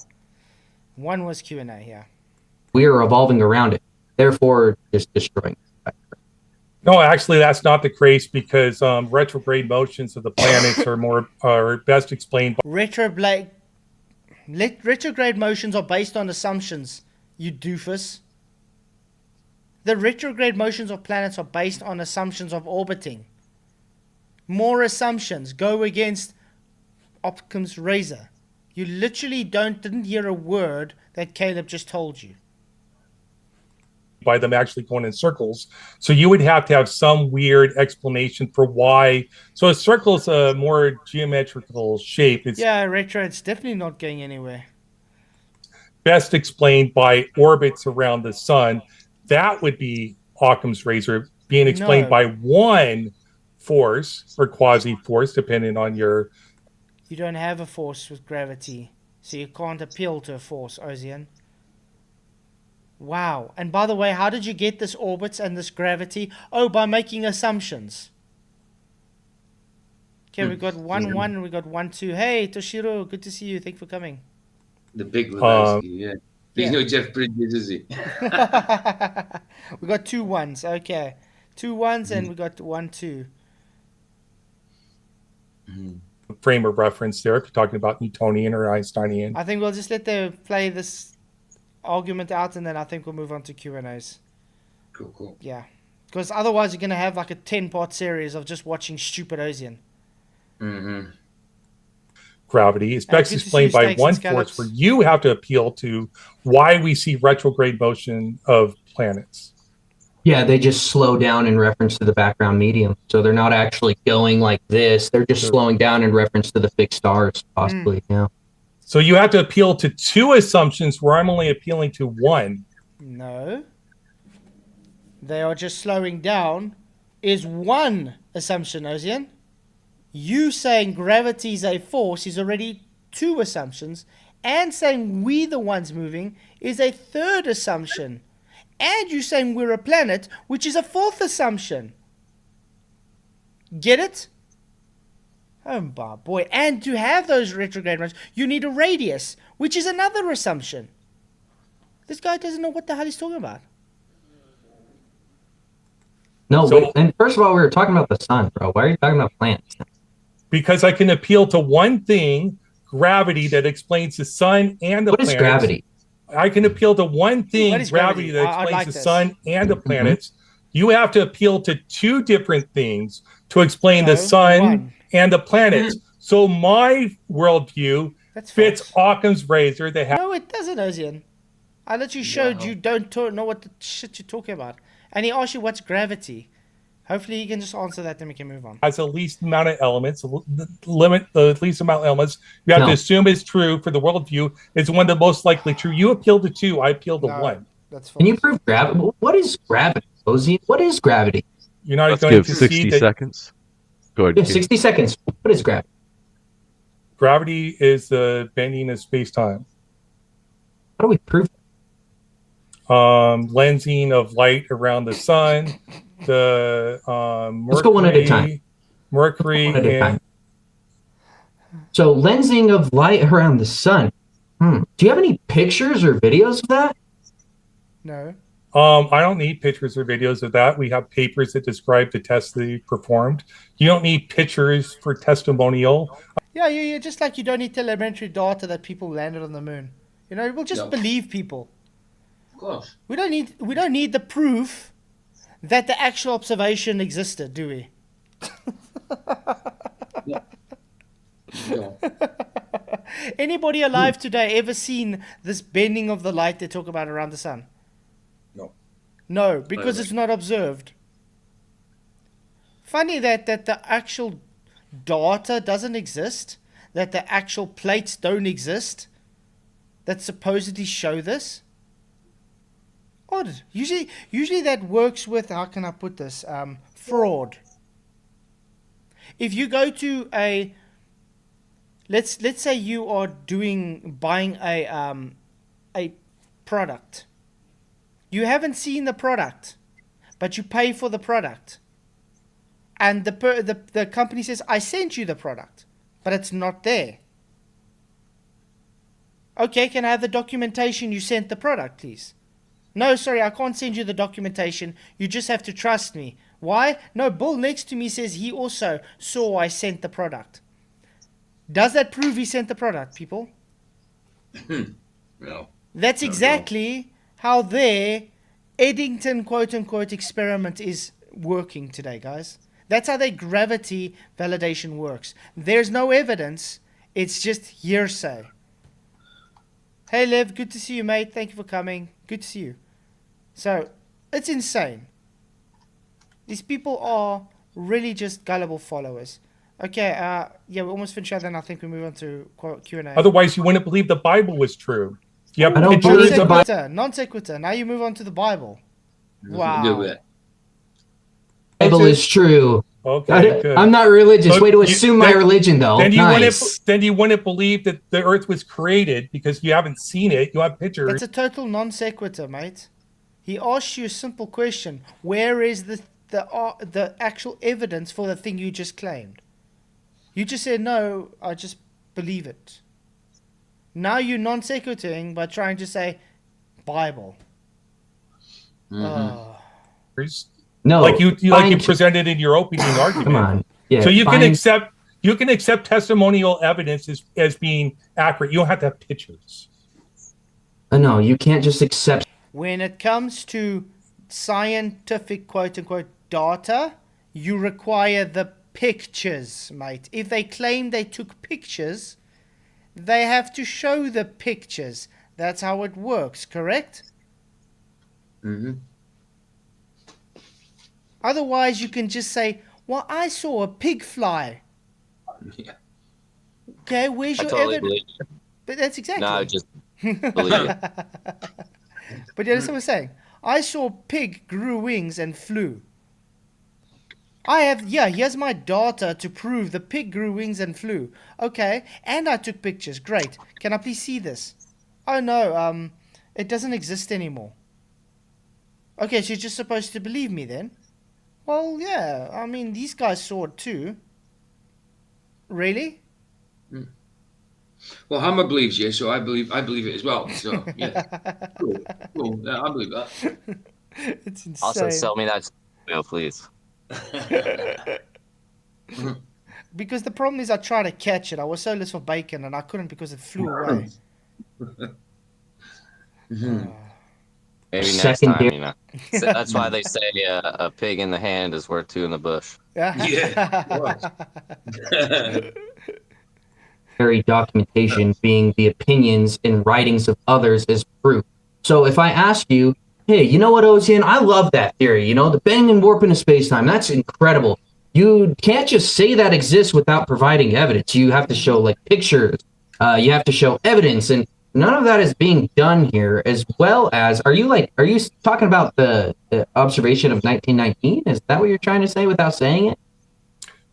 1 was Q&A, yeah. We are revolving around it. Therefore, just destroying it. No, actually, that's not the case because retrograde motions of the planets are best explained by... Retrograde motions are based on assumptions, you doofus. The retrograde motions of planets are based on assumptions of orbiting. More assumptions go against Occam's razor. You literally didn't hear a word that Kaleb just told you. By them actually going in circles. So you would have to have some weird explanation for why. So a circle is a more geometrical shape. It's it's definitely not going anywhere. Best explained by orbits around the sun. That would be Occam's razor being explained by one force or quasi-force, depending on your... You don't have a force with gravity, so you can't appeal to a force, Ozien. Wow. And by the way, how did you get this orbits and this gravity? Oh, by making assumptions. Okay, we got 1-1 and we got 1-2. Hey, Toshiro, good to see you. Thank you for coming. The big Lebowski, He's no Jeff Bridges, is he? We got 2 1s. Okay. 2 1s and we got 1-2. Frame of reference there, if you're talking about Newtonian or Einsteinian. I think we'll just let them play this argument out, and then I think we'll move on to Q&As. Cool. Yeah, because otherwise you're going to have like a 10-part series of just watching stupid Ozien. Gravity is best explained by one force where you have to appeal to why we see retrograde motion of planets. Yeah, they just slow down in reference to the background medium. So they're not actually going like this. They're just slowing down in reference to the fixed stars, possibly. Yeah. So you have to appeal to 2 assumptions where I'm only appealing to 1. No. They are just slowing down is 1 assumption, Ozien. You saying gravity is a force is already 2 assumptions. And saying we the ones moving is a 3rd assumption. And you saying we're a planet, which is a 4th assumption. Get it? Oh, my boy. And to have those retrograde runs, you need a radius, which is another assumption. This guy doesn't know what the hell he's talking about. No, so, and first of all, we were talking about the sun, bro. Why are you talking about planets? Because I can appeal to one thing, gravity, that explains the sun and the planets. What is gravity? I can appeal to one thing, gravity, that explains the sun and the planets. You have to appeal to two different things to explain the sun and the planets. So my worldview fits Occam's razor. No, it doesn't, Ozien. I literally showed you don't know what the shit you're talking about. And he asked you what's gravity. Hopefully you can just answer that, then we can move on. Has the least amount of elements, the least amount of elements. You have to assume is true for the worldview. It's one of the most likely true. You appeal to two, I appeal to one. That's false. Can you prove gravity? What is gravity, Ozien? What is gravity? You're not Let's going give to 60 seconds. Go ahead. Yeah, 60 seconds. What is gravity? Gravity is the bending of space-time. How do we prove that? Lensing of light around the sun, the Mercury. Let's go one at a time. Mercury. So lensing of light around the sun. Do you have any pictures or videos of that? No. I don't need pictures or videos of that. We have papers that describe the tests they performed. You don't need pictures for testimonial. Yeah, just like you don't need telemetry data that people landed on the moon. You know, we'll just believe people. Of course. We don't need the proof that the actual observation existed, do we? No. Anybody alive today ever seen this bending of the light they talk about around the sun? No, because it's not observed. Funny that the actual data doesn't exist, that the actual plates don't exist, that supposedly show this. Odd. Usually that works with, how can I put this, fraud. If you go to a, let's say you are buying a product. You haven't seen the product, but you pay for the product. And the company says, I sent you the product, but it's not there. Okay, can I have the documentation you sent the product, please? No, sorry, I can't send you the documentation. You just have to trust me. Why? No, Bill next to me says he also saw I sent the product. Does that prove he sent the product, people? No. That's exactly how their Eddington quote-unquote experiment is working today, guys. That's how their gravity validation works. There's no evidence. It's just hearsay. Hey, Lev, good to see you, mate. Thank you for coming. Good to see you. So, it's insane. These people are really just gullible followers. Okay, yeah, we're almost finished, then I think we move on to Q&A. Otherwise, you wouldn't believe the Bible was true. I don't believe the Bible. Non sequitur. Now you move on to the Bible. Wow. The Bible is true. Okay, good. I'm not religious. Way to assume my religion, though. Then you wouldn't believe that the earth was created because you haven't seen it. You have pictures. It's a total non sequitur, mate. He asked you a simple question. Where is the actual evidence for the thing you just claimed? You just said, no, I just believe it. Now you're non sequituring by trying to say Bible. No, like you presented in your opening argument. Come on. Yeah, so you can accept testimonial evidence as being accurate. You don't have to have pictures. No, you can't just accept. When it comes to scientific quote unquote data, you require the pictures, mate. If they claim they took pictures, they have to show the pictures. That's how it works, correct? Mm-hmm. Otherwise, you can just say, well, I saw a pig fly. Yeah. Okay, where's your evidence? But that's exactly. No, I just believe it. But you understand what I'm saying? I saw a pig grew wings and flew. Here's my data to prove the pig grew wings and flew. Okay, and I took pictures. Great. Can I please see this? Oh no, it doesn't exist anymore. Okay, so you're just supposed to believe me then? Well, yeah. I mean, these guys saw it too. Really? Well, Hammer believes you, so I believe it as well. So yeah, cool. Yeah, I believe that. It's insane. Also, sell me that bill, please. Because the problem is, I tried to catch it. I was so little for bacon, and I couldn't because it flew away. Maybe next time, you know. So that's why they say a pig in the hand is worth two in the bush. Yeah. Documentation being the opinions and writings of others as proof. So if I ask you, hey, you know what, Ozien? I love that theory. You know, the bending and warping of space-time. That's incredible. You can't just say that exists without providing evidence. You have to show like pictures. You have to show evidence, and none of that is being done here. As well as, are you talking about the observation of 1919? Is that what you're trying to say without saying it?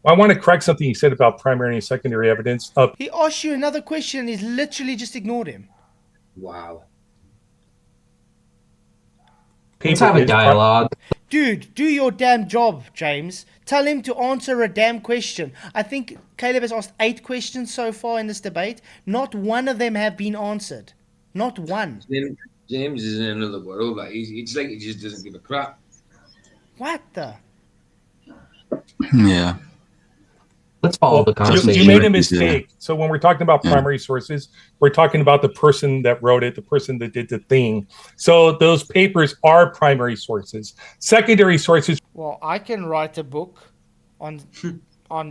I want to correct something you said about primary and secondary evidence. He asked you another question and he's literally just ignored him. Wow. Let's have a dialogue. Dude, do your damn job, James. Tell him to answer a damn question. I think Kaleb has asked 8 questions so far in this debate. Not one of them have been answered. Not one. James is in another world. Like it's like he just doesn't give a crap. What the? Yeah. Let's follow the conversation. You made a mistake. So when we're talking about primary sources, we're talking about the person that wrote it, the person that did the thing. So those papers are primary sources. Secondary sources. Well, I can write a book on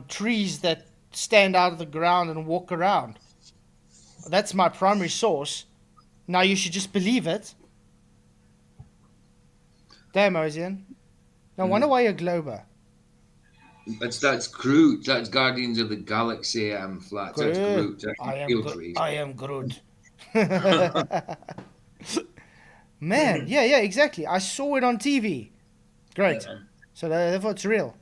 trees that stand out of the ground and walk around. That's my primary source. Now you should just believe it. Damn, Ozien. No wonder why you're a glober. That's Groot. That's Guardians of the Galaxy Flats. Groot. That's Groot. I am Groot. Man, yeah, exactly. I saw it on TV. Great. Yeah. So therefore it's real.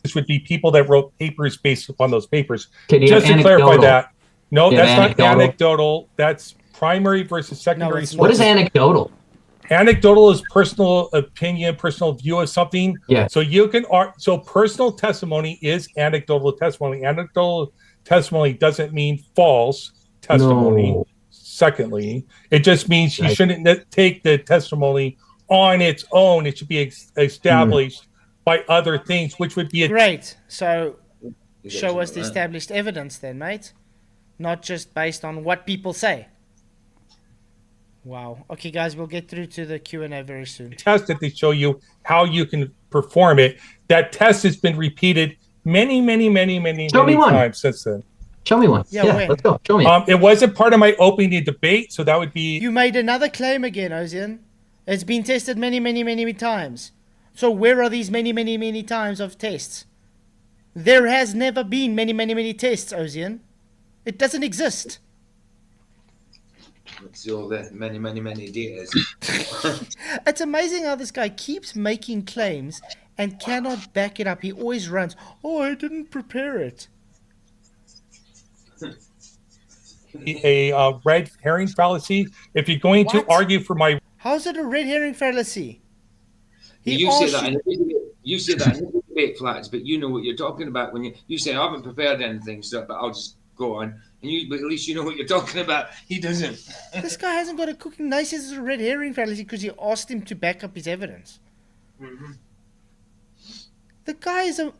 This would be people that wrote papers based upon those papers. Okay, just to clarify that. No, that's not anecdotal. That's primary versus secondary. No, what is anecdotal? Anecdotal is personal opinion, personal view of something. Yeah. So you can so personal testimony is anecdotal testimony. Anecdotal testimony doesn't mean false testimony. No. Secondly, it just means you shouldn't take the testimony on its own. It should be established by other things, which would be great. So show us the established evidence then, mate. Not just based on what people say. Wow. Okay, guys, we'll get through to the Q&A very soon. Test that they show you how you can perform it. That test has been repeated many times since then. Show me one. Yeah, let's go. Show me. It wasn't part of my opening debate, so that would be... You made another claim again, Ozien. It's been tested many times. So where are these many times of tests? There has never been many tests, Ozien. It doesn't exist. It's all the many days. It's amazing how this guy keeps making claims and cannot back it up. He always runs, I didn't prepare it. A red herring fallacy. If you're going to argue for my... How's it a red herring fallacy? You say that in the debate, Flats, but you know what you're talking about when you say, I haven't prepared anything, so, but I'll just go on. But at least you know what you're talking about. He doesn't. This guy hasn't got a cooking nice as a red herring fallacy because you asked him to back up his evidence. Mm-hmm. The guy is a...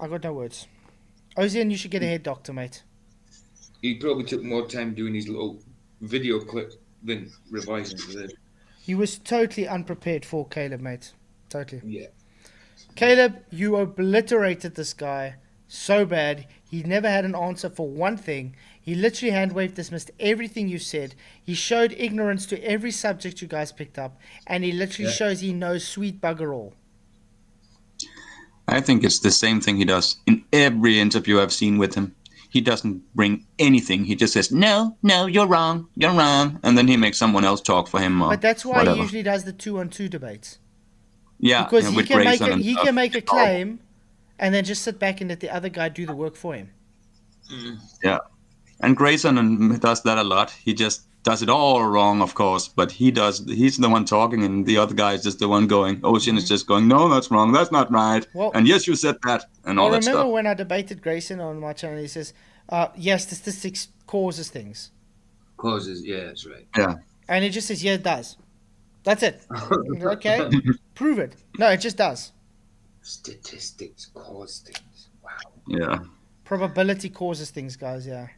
I got no words. Ozien, you should get a head doctor, mate. He probably took more time doing his little video clip than revising for this. He was totally unprepared for Kaleb, mate. Totally. Yeah. Kaleb, you obliterated this guy so bad. He never had an answer for one thing. He literally hand-waved dismissed everything you said. He showed ignorance to every subject you guys picked up. And he literally shows he knows sweet bugger all. I think it's the same thing he does in every interview I've seen with him. He doesn't bring anything. He just says, no, you're wrong. And then he makes someone else talk for him. But that's why he usually does the 2-on-2 debates. Yeah. Because he can make a claim and then just sit back and let the other guy do the work for him. Yeah. And Grayson does that a lot. He just does it all wrong, of course, but he's the one talking, and the other guy is just the one going. Ozien is just going, no, that's wrong, that's not right, Well, and yes, you said that, and all that stuff. I remember when I debated Grayson on my channel, he says, yes, statistics causes things. Causes, yeah, that's right. Yeah. And he just says, yeah, it does. That's it. Okay, prove it. No, it just does. Statistics cause things. Wow. Yeah. Probability causes things, guys, yeah.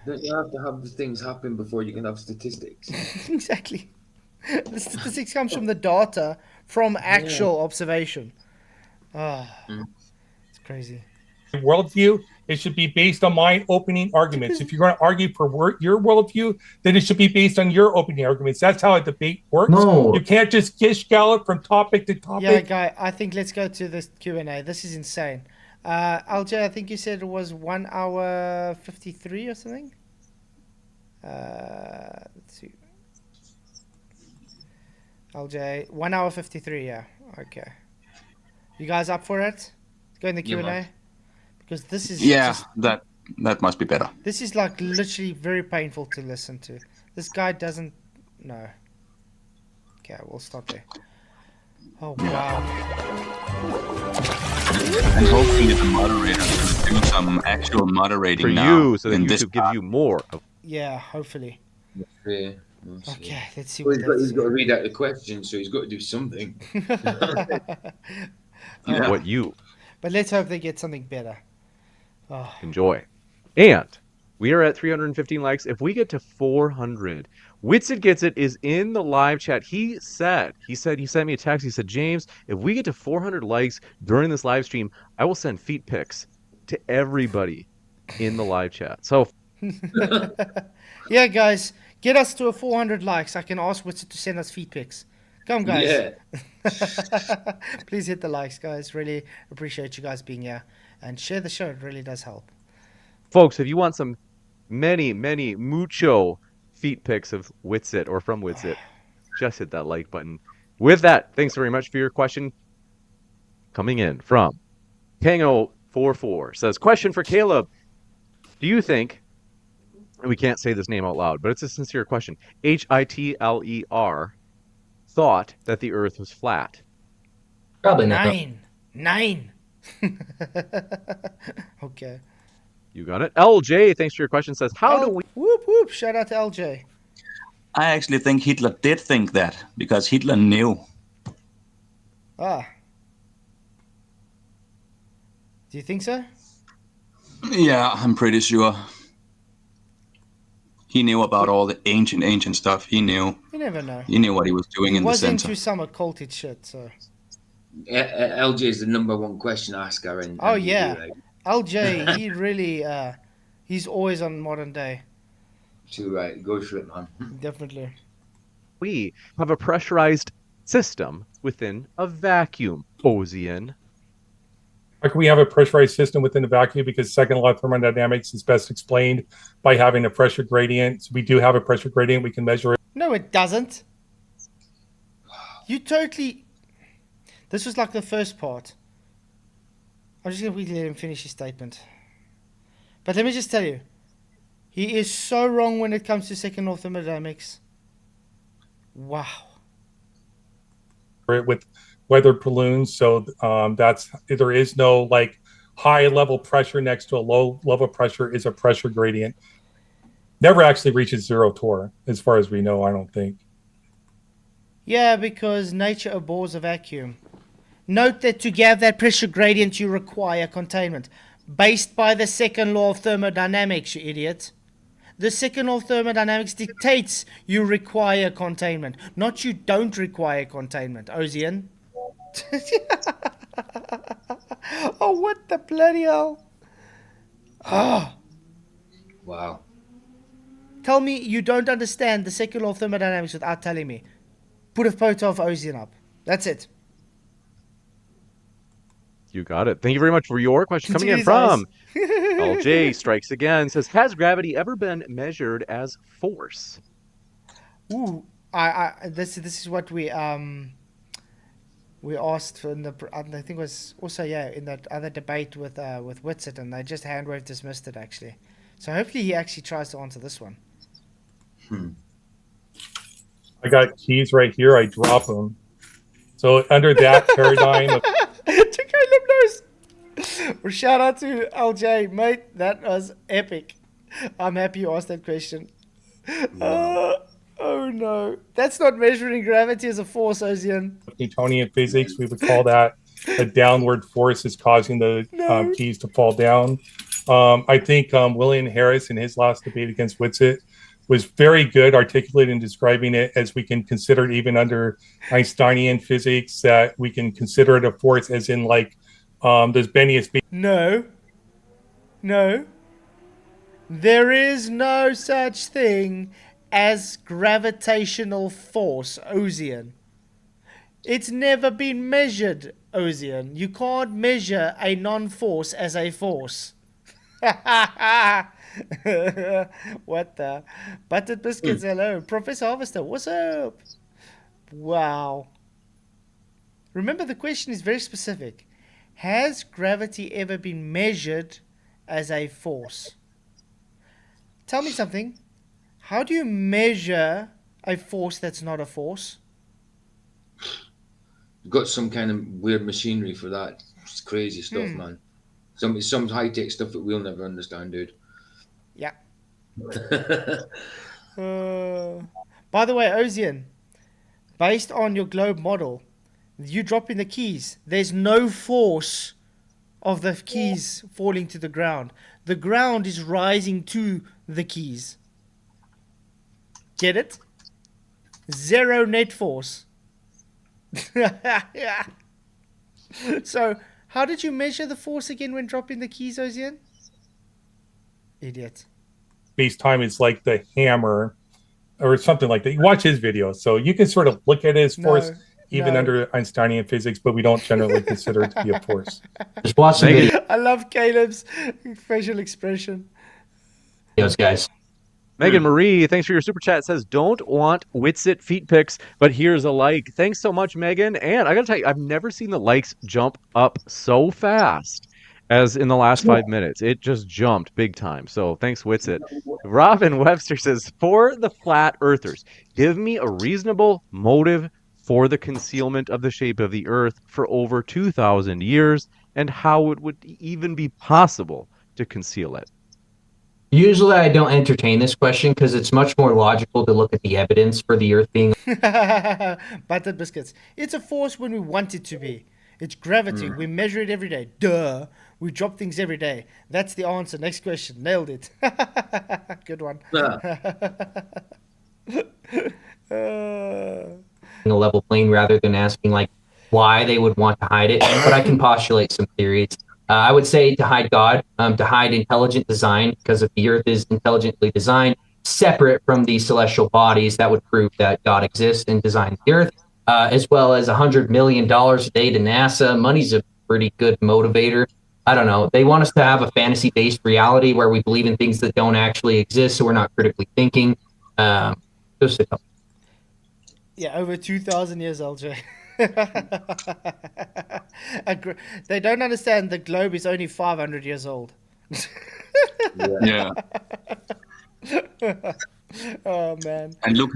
Don't you have to have the things happen before you can have statistics? Exactly. The statistics comes from the data from actual observation. It's crazy. Worldview, it should be based on my opening arguments. If you're going to argue for your worldview, then it should be based on your opening arguments. That's how a debate works. No. You can't just gish gallop from topic to topic. Yeah, guy, I think let's go to this Q&A. This is insane. LJ, I think you said it was 1 hour 53 or something. Let's see. LJ, 1 hour 53. Yeah. Okay. You guys up for it? Go in the Q&A. Because this is that must be better. This is like literally very painful to listen to. This guy doesn't know. Okay, we'll stop there. Oh wow. And hopefully the moderator will do some actual moderating for now you, so that YouTube gives you more. Yeah, hopefully. Yeah. Okay, let's see. Well, he's got to read out the question, so he's got to do something. What you? But let's hope they get something better. Enjoy. And we are at 315 likes. If we get to 400, Witsit Gets It is in the live chat. He sent me a text. He said, James, if we get to 400 likes during this live stream, I will send feet pics to everybody in the live chat. So, yeah, guys, get us to a 400 likes. I can ask Witsit to send us feet pics. Come, guys. Yeah. Please hit the likes, guys. Really appreciate you guys being here. And share the show. It really does help. Folks, if you want some mucho feet pics of Witsit or from Witsit, just hit that like button. With that, thanks very much for your question. Coming in from Tango44 says, question for Kaleb. Do you think, we can't say this name out loud, but it's a sincere question, Hitler thought that the Earth was flat? Probably not. 9. Okay. You got it. LJ, thanks for your question, says, how do we... Whoop, whoop. Shout out to LJ. I actually think Hitler did think that, because Hitler knew. Do you think so? Yeah, I'm pretty sure. He knew about all the ancient stuff. He knew. You never know. He knew what he was doing in the center. He was into some occulted shit, so... LJ is the #1 question asker. And LJ, he really, he's always on modern day. Too right. Go for it, man. Definitely. We have a pressurized system within a vacuum, Ozien. How can we have a pressurized system within a vacuum? Because second law of thermodynamics is best explained by having a pressure gradient. So we do have a pressure gradient. We can measure it. No, it doesn't. You totally... This was like the first part. I'm just going to quickly let him finish his statement. But let me just tell you. He is so wrong when it comes to second law of thermodynamics. Wow. With weather balloons. So there is no like high level pressure next to a low level pressure is a pressure gradient. Never actually reaches zero torr, as far as we know, I don't think. Yeah, because nature abhors a vacuum. Note that to have that pressure gradient, you require containment. Based by the second law of thermodynamics, you idiot. The second law of thermodynamics dictates you require containment. Not you don't require containment, Ozien. Oh, what the bloody hell? Wow. Tell me you don't understand the second law of thermodynamics without telling me. Put a photo of Ozien up. That's it. You got it. Thank you very much for your question. Coming in from LJ strikes again, says, has gravity ever been measured as force? Ooh, this is what we asked in the, I think it was also in that other debate with Witsit, and they just hand wave dismissed it actually. So hopefully he actually tries to answer this one. I got keys right here. I drop them. So under that paradigm of Caleb knows. Well, shout out to LJ, mate. That was epic. I'm happy you asked that question. Oh no, that's not measuring gravity as a force, Ozien. Newtonian physics, we would call that a downward force is causing the keys to fall down. I think William Harris in his last debate against Whitsitt was very good articulating and describing it as we can consider it even under Einsteinian physics, that we can consider it a force as in like does Bennius be? No. There is no such thing as gravitational force, Ozien. It's never been measured, Ozien. You can't measure a non-force as a force. What the? Buttered biscuits, hello. Professor Harvester, what's up? Wow. Remember, the question is very specific. Has gravity ever been measured as a force? Tell me something. How do you measure a force that's not a force? You've got some kind of weird machinery for that. It's crazy stuff, man. Some high-tech stuff that we'll never understand, dude. Yeah. By the way, Ozien, based on your globe model, you dropping the keys, there's no force of the keys falling to the ground. The ground is rising to the keys. Get it? Zero net force. So, how did you measure the force again when dropping the keys, Ozien? Idiot. Space-time is like the hammer or something like that. You watch his video, so you can sort of look at it as force even under Einsteinian physics, but we don't generally consider it to be a force. Just watch the video. I love Caleb's facial expression. Those guys. Megan Marie, thanks for your super chat. Says, don't want Whitsitt feet pics, but here's a like. Thanks so much, Megan. And I got to tell you, I've never seen the likes jump up so fast as in the last 5 minutes. It just jumped big time. So thanks, Whitsitt. Robin Webster says, for the flat earthers, give me a reasonable motive for the concealment of the shape of the earth for over 2,000 years and how it would even be possible to conceal it. Usually I don't entertain this question because it's much more logical to look at the evidence for the Earth being... Buttered biscuits. It's a force when we want it to be. It's gravity. We measure it every day. Duh. We drop things every day. That's the answer. Next question. Nailed it. Good one. A level plane rather than asking like why they would want to hide it. But I can postulate some theories. I would say to hide God, to hide intelligent design, because if the Earth is intelligently designed, separate from the celestial bodies, that would prove that God exists and designed the Earth, as well as $100 million a day to NASA. Money's a pretty good motivator. I don't know. They want us to have a fantasy-based reality where we believe in things that don't actually exist, so we're not critically thinking. Just a couple. Yeah, over 2,000 years, LJ. They don't understand the globe is only 500 years old. Yeah. Oh man. And look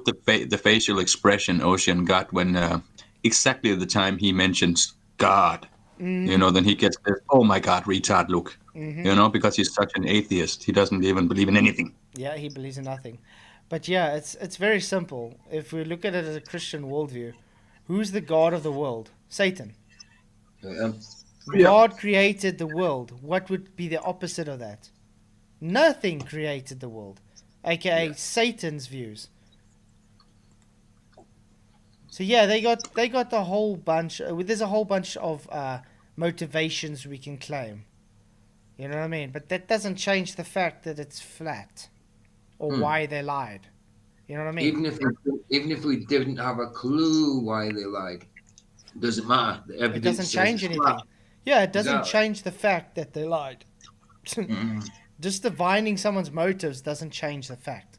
the facial expression Ozien got when exactly at the time he mentions God. You know, then he gets this, oh my God, retard look. You know, because he's such an atheist. He doesn't even believe in anything. Yeah, he believes in nothing. But yeah, it's very simple. If we look at it as a Christian worldview, who's the God of the world? Satan. God created the world. What would be the opposite of that? Nothing created the world, aka Satan's views. So yeah, they got a whole bunch. There's a whole bunch of motivations we can claim. You know what I mean? But that doesn't change the fact that it's flat, or why they lied. You know what I mean? Even if we didn't have a clue why they lied, it doesn't matter. It doesn't change anything. Yeah, it doesn't change the fact that they lied. Just divining someone's motives doesn't change the fact.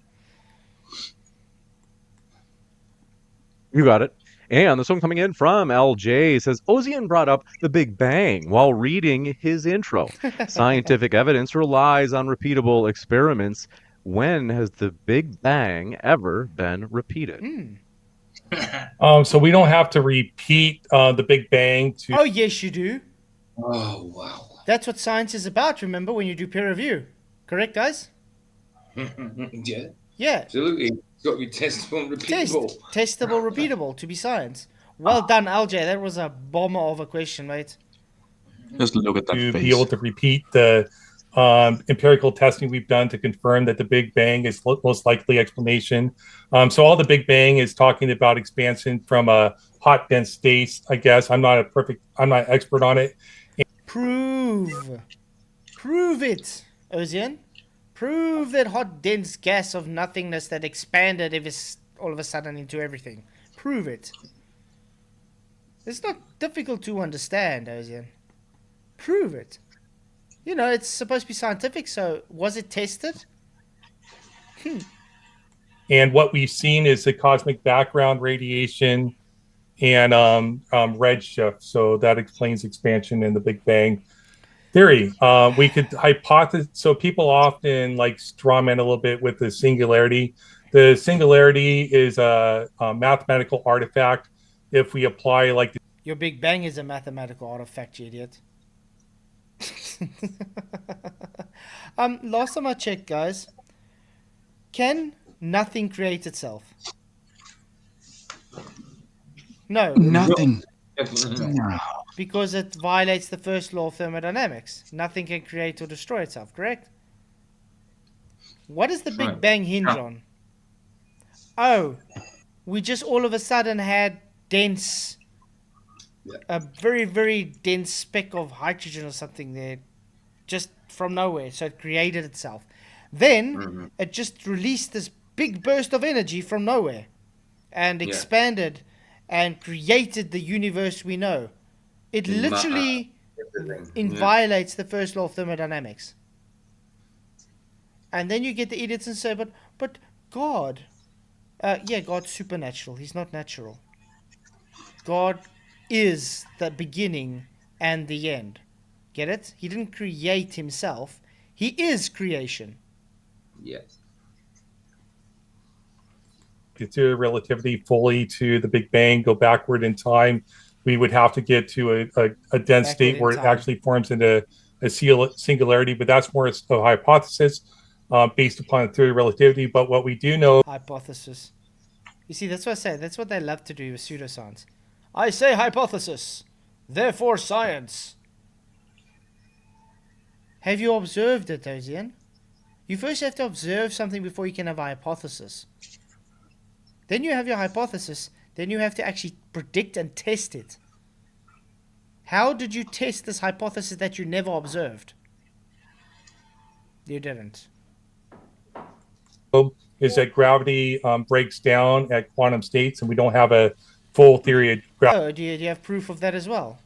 You got it. And this one coming in from LJ says, Ozien brought up the Big Bang while reading his intro. Scientific evidence relies on repeatable experiments. When has the Big Bang ever been repeated? So we don't have to repeat the Big Bang to. Oh, yes, you do. Oh, wow. That's what science is about, remember, when you do peer review. Correct, guys? Yeah. Yeah. Absolutely. It's got to be testable and repeatable. Testable, repeatable to be science. Well done, LJ. That was a bomber of a question, mate. Just look at that to face. be able to repeat the empirical testing we've done to confirm that the Big Bang is most likely explanation. So all the Big Bang is talking about expansion from a hot, dense state, I guess. I'm not an expert on it. Prove it, Ozien. Prove that hot, dense gas of nothingness that expanded all of a sudden into everything. Prove it. It's not difficult to understand, Ozien. Prove it. You know, it's supposed to be scientific, so was it tested? And what we've seen is the cosmic background radiation and redshift. So that explains expansion in the Big Bang theory. We could hypothesize. So people often like strawman a little bit with the singularity. The singularity is a mathematical artifact. If we apply like your Big Bang is a mathematical artifact, you idiot. Last time I checked, guys, can nothing create itself? No. Nothing. Because it violates the first law of thermodynamics. Nothing can create or destroy itself, correct? What does the Big Bang hinge on? Oh, we just all of a sudden had a very, very dense speck of hydrogen or something there, just from nowhere. So it created itself. Then it just released this big burst of energy from nowhere and expanded and created the universe we know. It literally violates the first law of thermodynamics. And then you get the idiots and say, but God, God's supernatural. He's not natural. God is the beginning and the end. Get it? He didn't create himself. He is creation. Yes. The theory of relativity fully to the Big Bang, go backward in time, we would have to get to a dense state where it actually forms into a singularity, but that's more a hypothesis based upon the theory of relativity. But what we do know... Hypothesis. You see, that's what I say. That's what they love to do with pseudoscience. I say hypothesis, therefore science. Have you observed it, Ozien? You first have to observe something before you can have a hypothesis. Then you have your hypothesis, then you have to actually predict and test it. How did you test this hypothesis that you never observed? You didn't. Is that gravity breaks down at quantum states, and we don't have a full theory of gravity. Oh, do you have proof of that as well?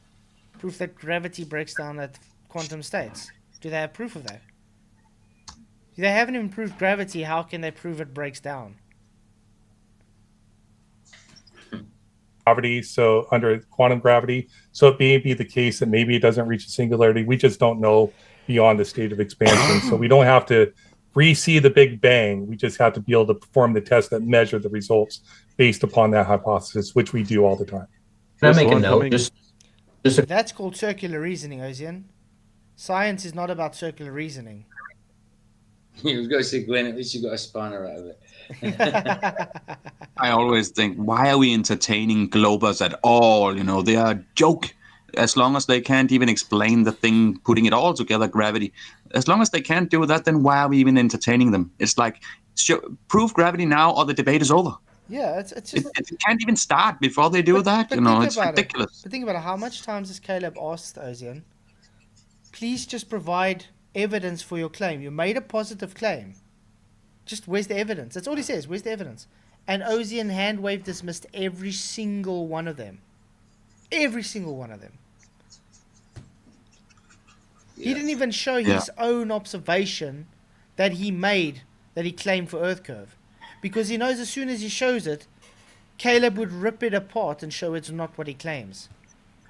Proof that gravity breaks down at quantum states? Do they have proof of that? If they haven't even proved gravity, how can they prove it breaks down? Gravity, so under quantum gravity, so it may be the case that maybe it doesn't reach a singularity. We just don't know beyond the state of expansion. So we don't have to re-see the Big Bang. We just have to be able to perform the tests that measure the results based upon that hypothesis, which we do all the time. Can I make a note? That's called circular reasoning, Ozien. Science is not about circular reasoning. You've got to say, Glenn, at least you got a spanner out of it. I always think, why are we entertaining globers at all? You know, they are a joke. As long as they can't even explain the thing, putting it all together, gravity. As long as they can't do that, then why are we even entertaining them? It's like, prove gravity now or the debate is over. Yeah, it's just... It can't even start before they do that. You know, it's ridiculous. But think about it. How much times has Kaleb asked Ozien, please just provide evidence for your claim. You made a positive claim. Just where's the evidence? That's all he says. Where's the evidence? And Ozien hand-wave dismissed every single one of them. Every single one of them. Yeah. He didn't even show his own observation that he made, that he claimed for Earth curve. Because he knows as soon as he shows it, Kaleb would rip it apart and show it's not what he claims.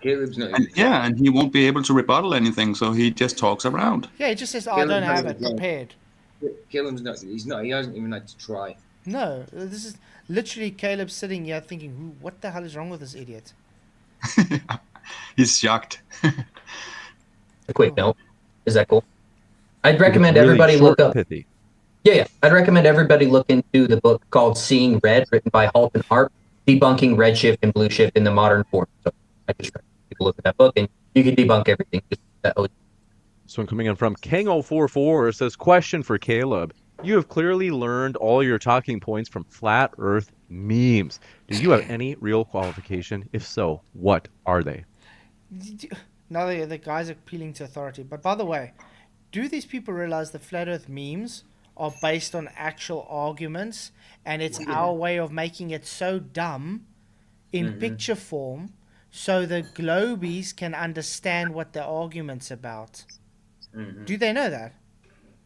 Caleb's not. And he won't be able to rebuttal anything, so he just talks around. Yeah, he just says, I don't have it prepared. Caleb's not. He's not. He hasn't even had to try. No, this is literally Caleb sitting here thinking, "What the hell is wrong with this idiot?" He's shocked. A quick note. Is that cool? I'd recommend everybody look up. Pithy. Yeah. I'd recommend everybody look into the book called Seeing Red, written by Halton Harp, debunking redshift and blue shift in the modern form. So I just recommend people look at that book, and you can debunk everything. This one coming in from Kang044 says, question for Caleb. You have clearly learned all your talking points from flat earth memes. Do you have any real qualification? If so, what are they? Now the guys are appealing to authority. But by the way, do these people realize the flat earth memes are based on actual arguments, and it's our way of making it so dumb in picture form so the globies can understand what the argument's about? Do they know that?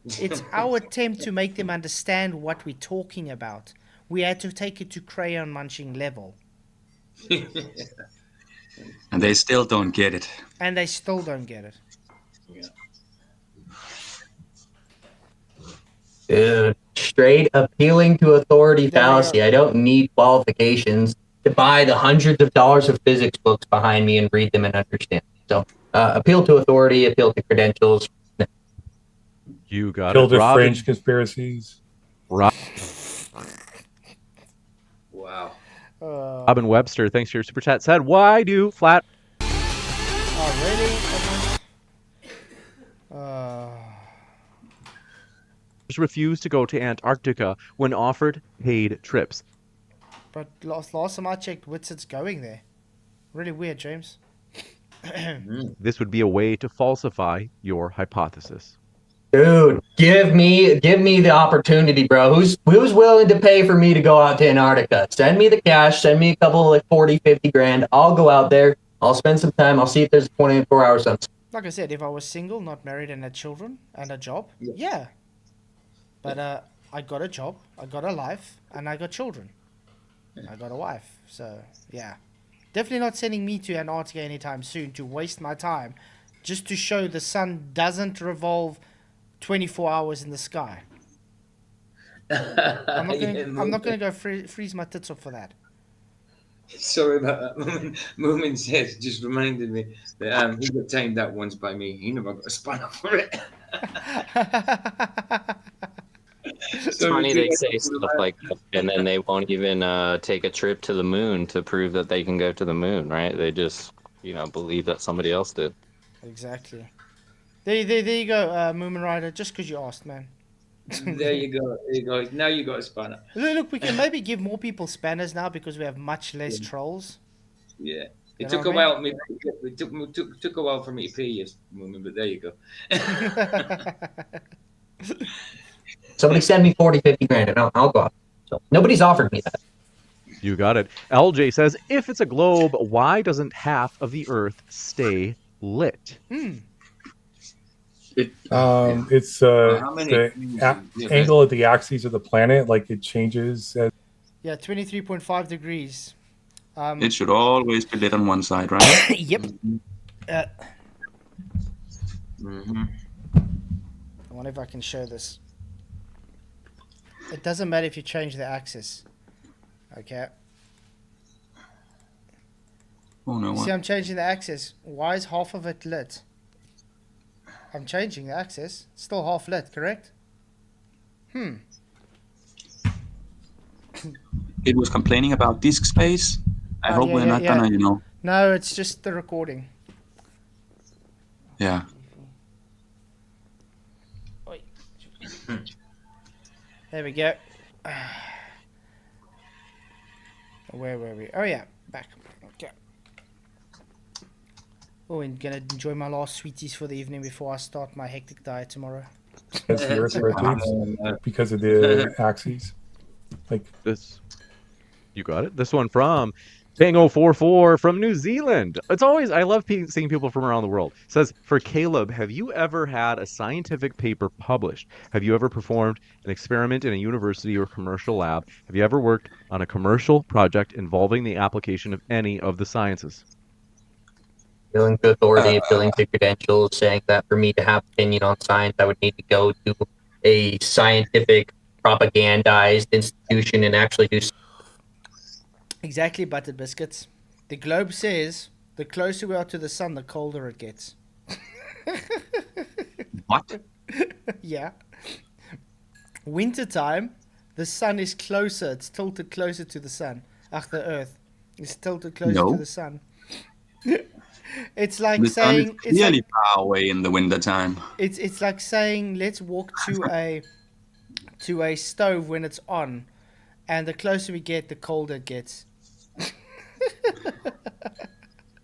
It's our attempt to make them understand what we're talking about. We had to take it to crayon munching level. And they still don't get it. And they still don't get it. Dude, straight appealing to authority fallacy. I don't need qualifications to buy the hundreds of dollars of physics books behind me and read them and understand. So appeal to authority, appeal to credentials. You got Appeal it. to Robin. fringe conspiracies. Wow. Robin Webster, thanks for your super chat, said, why do flat... refuse to go to Antarctica when offered paid trips? But last time I checked, Whitson's going there. Really weird, James. This would be a way to falsify your hypothesis. Dude, give me the opportunity, bro. Who's willing to pay for me to go out to Antarctica? Send me the cash. Send me a couple of like 40, 50 grand. I'll go out there. I'll spend some time. I'll see if there's a 24-hour sunset. Like I said, if I was single, not married, and had children and a job, yeah. But I got a job, I got a life, and I got children. I got a wife. So, yeah. Definitely not sending me to Antarctica anytime soon to waste my time just to show the sun doesn't revolve 24 hours in the sky. I'm not going to go freeze my tits off for that. Sorry about that. Moomin says, just reminded me that he got timed that once by me. He never got a spanner for it. It's funny they say stuff like that, and then they won't even take a trip to the moon to prove that they can go to the moon, right? They just, believe that somebody else did. Exactly. There you go, Moomin Rider, just because you asked, man. There you go. Now you got a spanner. Look, we can maybe give more people spanners now because we have much less trolls. Yeah. It took a while. It took a while for me to pay you, Moomin, but there you go. Somebody send me 40, 50 grand and I'll go out. So nobody's offered me that. You got it. LJ says, if it's a globe, why doesn't half of the Earth stay lit? It's the angle of the axis of the planet, like it changes. Yeah, 23.5 degrees. It should always be lit on one side, right? Yep. I wonder if I can show this. It doesn't matter if you change the axis. Okay. Oh no! See, I'm changing the axis. Why is half of it lit? I'm changing the axis. It's still half lit, correct? It was complaining about disk space. I hope we're not gonna, No, it's just the recording. Yeah. There we go. Where were we? Oh yeah, back. Okay. Oh, I'm gonna enjoy my last sweeties for the evening before I start my hectic diet tomorrow. As the Earth rotates because of the axes. Like this. You got it. This one from Tango44 from New Zealand. I love seeing people from around the world. It says, for Caleb, have you ever had a scientific paper published? Have you ever performed an experiment in a university or commercial lab? Have you ever worked on a commercial project involving the application of any of the sciences? Appealing to authority, appealing to credentials, saying that for me to have opinion on science, I would need to go to a scientific propagandized institution and actually do. Exactly, buttered biscuits. The globe says the closer we are to the sun, the colder it gets. What? Yeah. Wintertime, the sun is closer. It's tilted closer to the sun. The Earth is tilted closer to the sun. It's like the saying sun is clearly far away in the wintertime. It's like saying let's walk to a stove when it's on, and the closer we get, the colder it gets.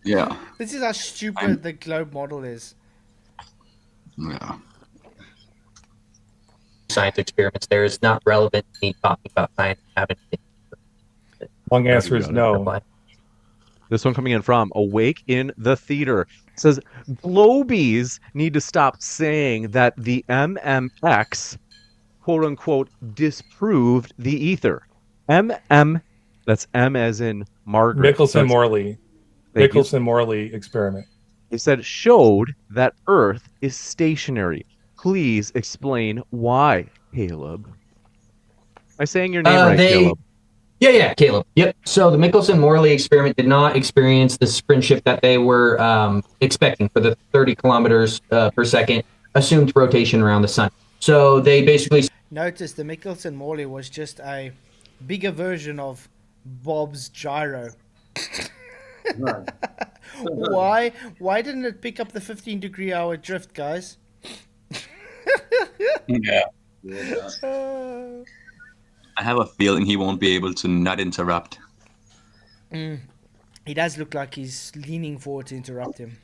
Yeah. This is how stupid the globe model is. Yeah. Science experiments there is not relevant to me talking about science. Long answer is no. This one coming in from Awake in the Theater. It says, Globies need to stop saying that the MMX, quote unquote, disproved the ether. That's M as in Margaret. Michelson-Morley experiment. He said, showed that Earth is stationary. Please explain why, Caleb. Am I saying your name right, Caleb? Yeah, Caleb. Yep. So the Michelson-Morley experiment did not experience the spin shift that they were expecting for the 30 kilometers per second assumed rotation around the sun. So they basically... Notice the Michelson-Morley was just a bigger version of Bob's gyro. Why didn't it pick up the 15-degree-hour drift, guys? Yeah. I have a feeling he won't be able to not interrupt. He does look like he's leaning forward to interrupt him.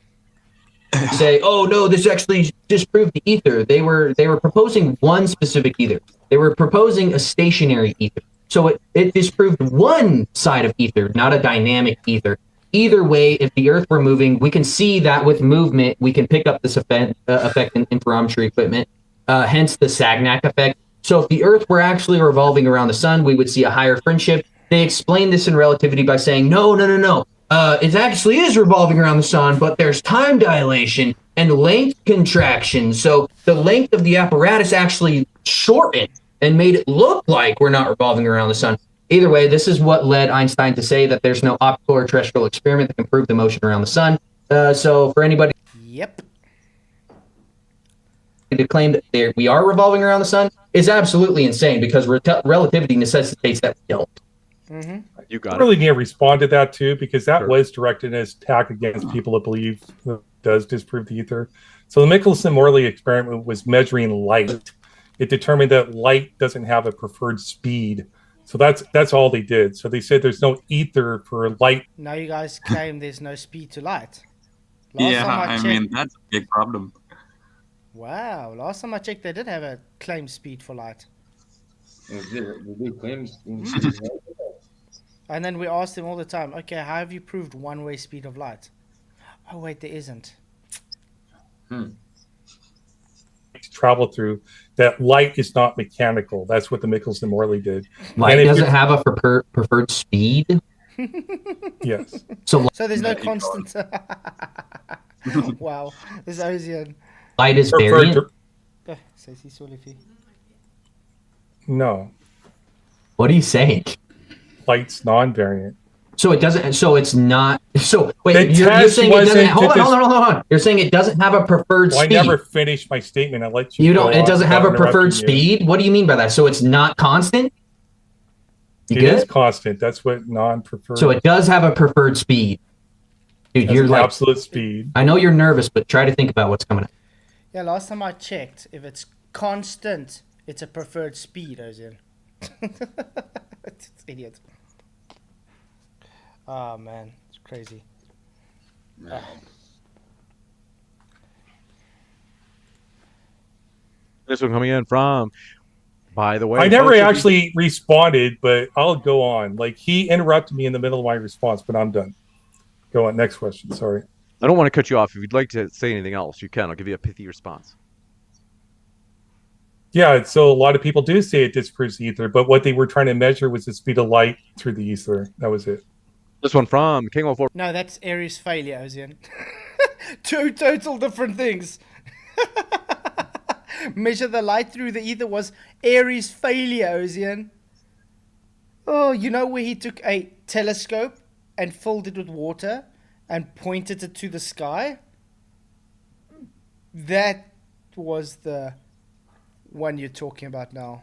Say, oh no, this actually disproved the ether. They were proposing one specific ether. They were proposing a stationary ether. So it disproved one side of ether, not a dynamic ether. Either way, if the Earth were moving, we can see that with movement, we can pick up this effect in interferometry equipment, hence the Sagnac effect. So if the Earth were actually revolving around the sun, we would see a higher fringe shift. They explain this in relativity by saying, no. It actually is revolving around the sun, but there's time dilation and length contraction. So the length of the apparatus actually shortened and made it look like we're not revolving around the sun. Either way, this is what led Einstein to say that there's no optical or terrestrial experiment that can prove the motion around the sun. So for anybody to claim that we are revolving around the sun is absolutely insane because relativity necessitates that we don't. Mm-hmm. You got I really need to respond to that too, because that was directed as attack against people that believe it does disprove the ether. So the Michelson-Morley experiment was measuring light. It determined that light doesn't have a preferred speed. So that's all they did. So they said there's no ether for light. Now you guys claim there's no speed to light. I mean, that's a big problem. Wow, last time I checked, they did have a claim speed for light. And then we asked them all the time, okay, how have you proved one-way speed of light? Oh, wait, there isn't. Travel through that light is not mechanical. That's what the Michelson-Morley did. Light doesn't have a preferred speed. Yes. So there's no constant. Wow, there's Ozien. Light is variant. No. What are you saying? Light's non-variant. So it doesn't. So it's not. So wait, you're saying it doesn't. Hold on. You're saying it doesn't have a preferred speed. I never finished my statement. I let you. You don't. It doesn't have a preferred speed. What do you mean by that? So it's not constant. It is constant. That's what non-preferred. So it does have a preferred speed. Dude, you're like absolute speed. I know you're nervous, but try to think about what's coming up. Yeah, last time I checked, if it's constant, it's a preferred speed, Ozien. It's idiot. Oh man, it's crazy. This one coming in from, by the way, I never actually responded, but I'll go on. Like he interrupted me in the middle of my response, but I'm done. Go on, next question. Sorry. I don't want to cut you off. If you'd like to say anything else, you can. I'll give you a pithy response. Yeah, so a lot of people do say it disproves the ether, but what they were trying to measure was the speed of light through the ether. That was it. This one from King 04. No, that's Aries failure, Ozien. Two total different things. Measure the light through the ether was Aries' failure, Ozien. Oh, you know where he took a telescope and filled it with water and pointed it to the sky? That was the one you're talking about now.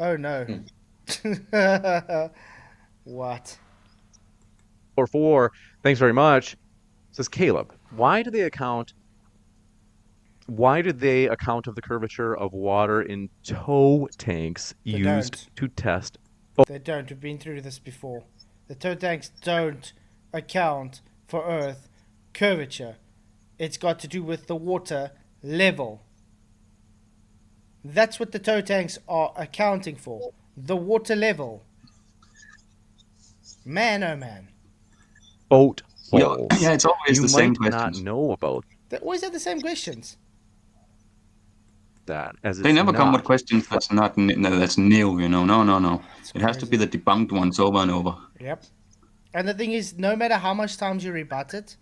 Oh no. What? 4, thanks very much. Says Kaleb, why did they account of the curvature of water in tow tanks used to test? They don't. We've been through this before. The tow tanks don't account for Earth curvature. It's got to do with the water level. That's what the tow tanks are accounting for. The water level. Man, oh man. Boat holes. Yeah, it's always the same question. You might not know about. They always have the same questions. That as they never come with questions that's new, you know. No. It has to be the debunked ones over and over. Yep. And the thing is, no matter how much times you rebut it,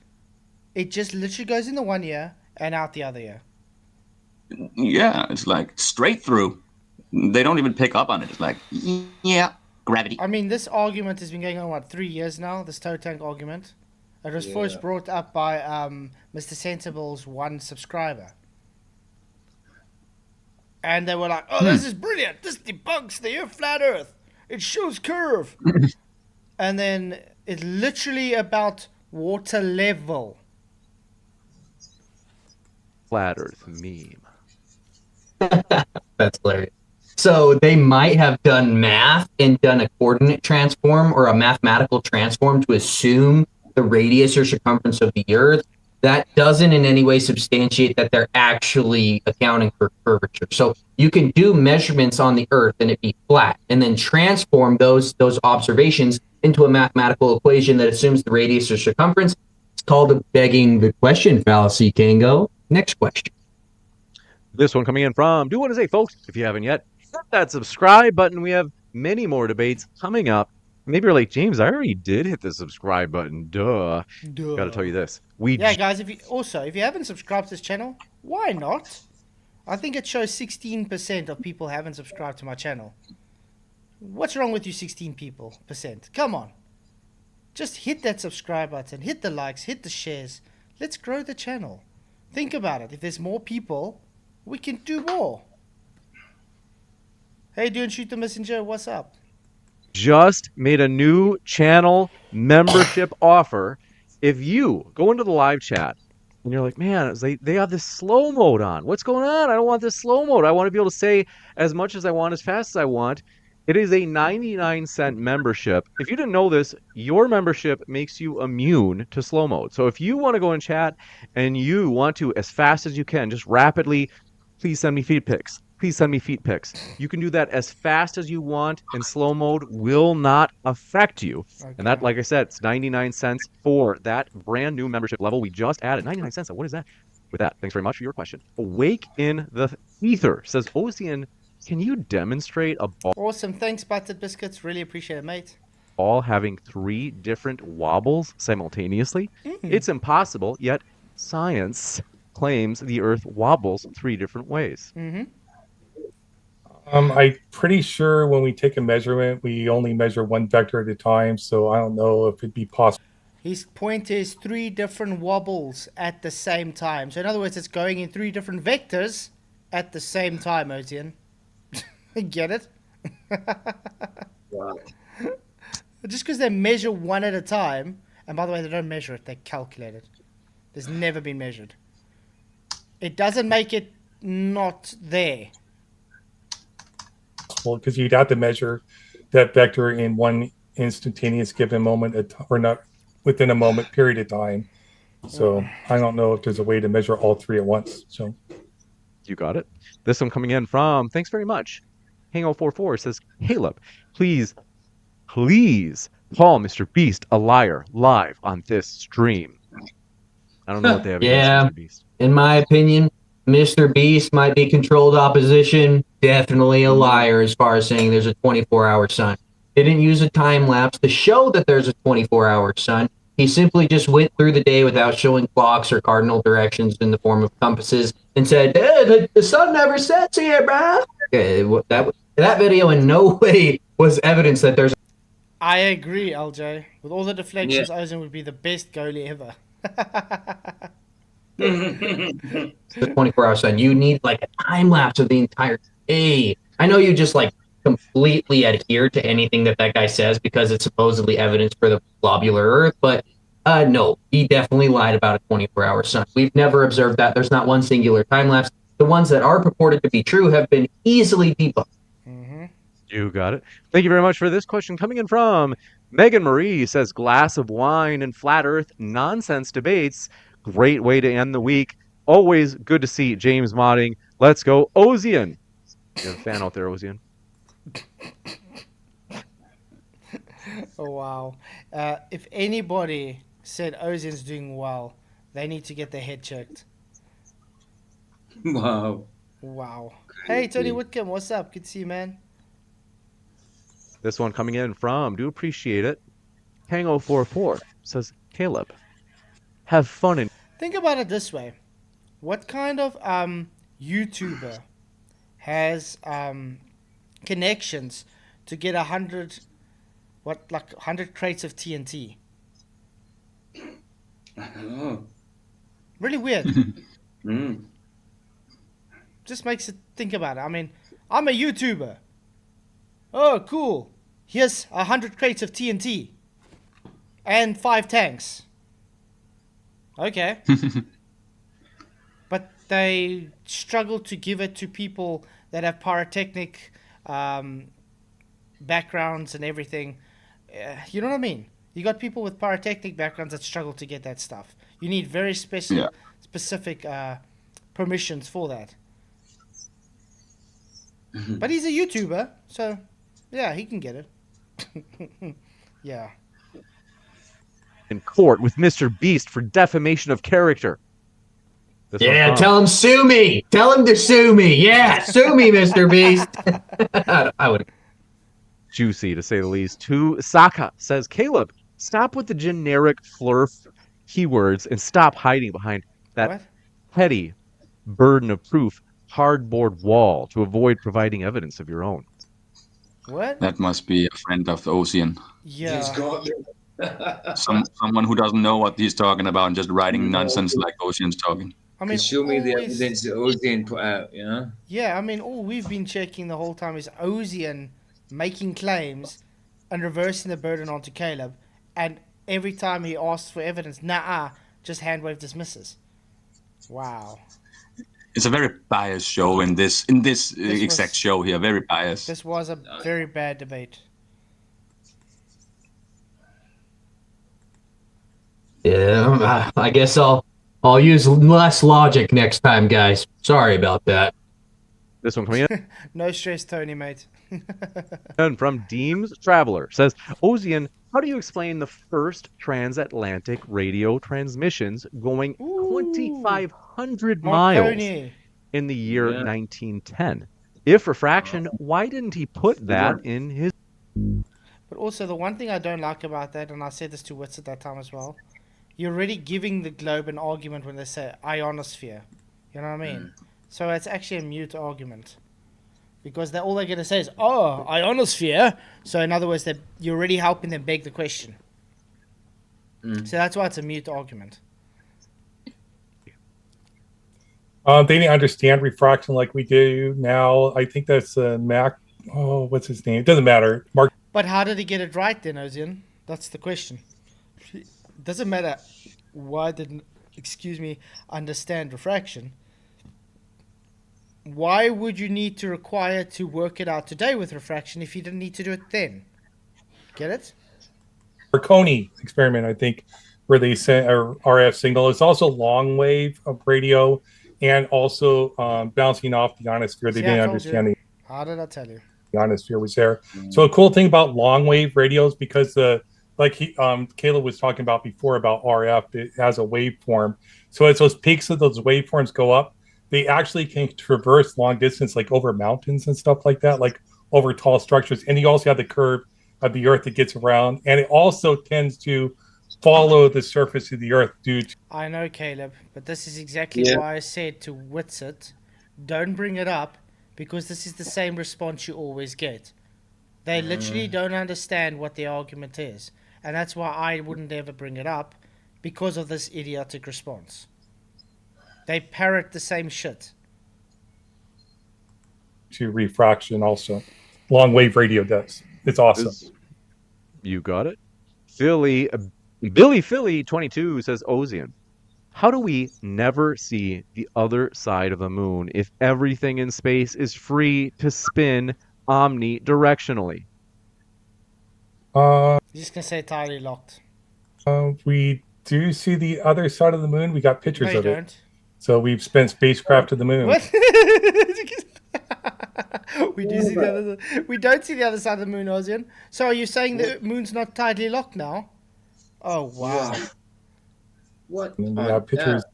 it just literally goes in the one ear and out the other ear. Yeah, it's like straight through. They don't even pick up on it. It's like, yeah, gravity. I mean, this argument has been going on, 3 years now, this tow tank argument. It was first brought up by Mr. Sensible's one subscriber. And they were like, oh, this is brilliant. This debunks the flat Earth. It shows curve. And then it's literally about water level. Flat Earth meme. That's hilarious. So they might have done math and done a coordinate transform or a mathematical transform to assume the radius or circumference of the Earth. That doesn't in any way substantiate that they're actually accounting for curvature. So you can do measurements on the Earth and it be flat, and then transform those observations into a mathematical equation that assumes the radius or circumference. It's called a begging the question fallacy, Kango. Next question. This one coming in from, do want to say, folks, if you haven't yet, hit that subscribe button. We have many more debates coming up. Maybe you're like, James, I already did hit the subscribe button. Duh. Got to tell you this. Guys, if you haven't subscribed to this channel, why not? I think it shows 16% of people haven't subscribed to my channel. What's wrong with you 16%? Come on. Just hit that subscribe button, hit the likes, hit the shares. Let's grow the channel. Think about it. If there's more people, we can do more. Hey, doing Shoot the Messenger, what's up? Just made a new channel membership offer. If you go into the live chat and you're like, man, they have this slow mode on. What's going on? I don't want this slow mode. I want to be able to say as much as I want, as fast as I want. It is a 99-cent membership. If you didn't know this, your membership makes you immune to slow mode. So if you want to go in chat and you want to, as fast as you can, just rapidly, please send me feed pics. Please send me feet pics. You can do that as fast as you want, and slow mode will not affect you. Okay. And that, like I said, it's 99 cents for that brand new membership level we just added. 99 cents. What is that? With that, thanks very much for your question. Awake in the Ether says, Ozien, can you demonstrate a ball? Awesome. Thanks, Buttered Biscuits. Really appreciate it, mate. All having 3 different wobbles simultaneously? It's impossible, yet science claims the Earth wobbles 3 different ways. I'm pretty sure when we take a measurement, we only measure one vector at a time, so I don't know if it'd be possible. His point is 3 different wobbles at the same time. So in other words, it's going in 3 different vectors at the same time, Ozien. Get it? Just because they measure one at a time, and by the way, they don't measure it, they calculate it. It's never been measured. It doesn't make it not there. Well, because you'd have to measure that vector in one instantaneous given moment, or not within a moment period of time. So I don't know if there's a way to measure all 3 at once. So you got it. This one coming in from, thanks very much, Hango44 says, Kaleb, please call Mr. Beast a liar live on this stream. I don't know what they have against Mr. Beast. In my opinion, Mr. Beast might be controlled opposition. Definitely a liar as far as saying there's a 24-hour sun. Didn't use a time lapse to show that there's a 24-hour sun. He simply just went through the day without showing clocks or cardinal directions in the form of compasses and said, hey, the sun never sets here, bruh. Okay, that video in no way was evidence that there's... I agree, LJ. With all the deflections, Ozien would be the best goalie ever. The 24-hour sun. You need like a time lapse of the entire day. I know you just like completely adhere to anything that guy says because it's supposedly evidence for the globular Earth, but no, he definitely lied about a 24-hour sun. We've never observed that. There's not one singular time lapse. The ones that are purported to be true have been easily debunked. You got it. Thank you very much for this question coming in from Megan Marie. Says glass of wine and flat earth nonsense debates. Great way to end the week. Always good to see James modding. Let's go, Ozien. You have a fan out there, Ozien. Oh, wow. If anybody said Ozien's doing well, they need to get their head checked. Wow. Hey, Tony Whitcomb, what's up? Good to see you, man. This one coming in from, do appreciate it, Tango44 says, Kaleb, have fun in... Think about it this way. What kind of YouTuber has connections to get 100 crates of TNT? Oh. Really weird. Just makes it think about it. I mean, I'm a YouTuber. Oh, cool. Here's 100 crates of TNT. And 5 tanks. Okay. But they struggle to give it to people that have pyrotechnic backgrounds and everything. You know what I mean? You got people with pyrotechnic backgrounds that struggle to get that stuff. You need very specific permissions for that. But he's a YouTuber, so yeah, he can get it. Yeah. In court with Mr. Beast for defamation of character. Tell him sue me. Tell him to sue me. Yeah, sue me, Mr. Beast. I would. Juicy, to say the least. To Saka says, Kaleb, stop with the generic flurf keywords and stop hiding behind that petty burden of proof cardboard wall to avoid providing evidence of your own. What? That must be a friend of Ozien. Yeah. Someone who doesn't know what he's talking about and just writing nonsense like Ozien's talking. I mean, show me the evidence that Ozien put out, you know? Yeah, I mean, all we've been checking the whole time is Ozien making claims and reversing the burden onto Kaleb. And every time he asks for evidence, just hand wave dismisses. Wow. It's a very biased show in this exact show here. Very biased. This was a very bad debate. Yeah, I guess I'll use less logic next time, guys. Sorry about that. This one coming in. No stress, Tony, mate. And from Deems Traveler says, Ozien, how do you explain the first transatlantic radio transmissions going 2,500 miles in the year 1910? If refraction, why didn't he put that in his... But also, the one thing I don't like about that, and I said this to Wits at that time as well, you're already giving the globe an argument when they say ionosphere. You know what I mean? So it's actually a mute argument. Because all they're going to say is, oh, ionosphere. So in other words, you're already helping them beg the question. So that's why it's a mute argument. They didn't understand refraction like we do now. I think that's Mac. Oh, what's his name? It doesn't matter. Mark. But how did he get it right then, Ozien? That's the question. It doesn't matter why didn't, understand refraction. Why would you need to require to work it out today with refraction if you didn't need to do it then? Get it? Marconi experiment, I think, where they sent a RF signal. It's also long wave of radio and also bouncing off the ionosphere. They didn't understand the... How did I tell you? The ionosphere was there. So a cool thing about long wave radios, because Kaleb was talking about before about RF, it has a waveform. So as those peaks of those waveforms go up, they actually can traverse long distance, like over mountains and stuff like that, like over tall structures. And you also have the curve of the Earth that gets around. And it also tends to follow the surface of the Earth due to... I know, Caleb, but this is exactly why I said to Witsit, don't bring it up, because this is the same response you always get. They literally don't understand what the argument is. And that's why I wouldn't ever bring it up, because of this idiotic response. They parrot the same shit. To refraction also. Long wave radio does. It's awesome. You got it. Billy Philly 22 says, Ozien, how do we never see the other side of the moon if everything in space is free to spin omnidirectionally? You're just going to say entirely locked. We do see the other side of the moon. We got pictures of don't. it. So we've spent spacecraft to the moon. What? We do see the other side. We don't see the other side of the moon, Ozien. So are you saying the moon's not tightly locked now? Oh, wow. What? And then we have pictures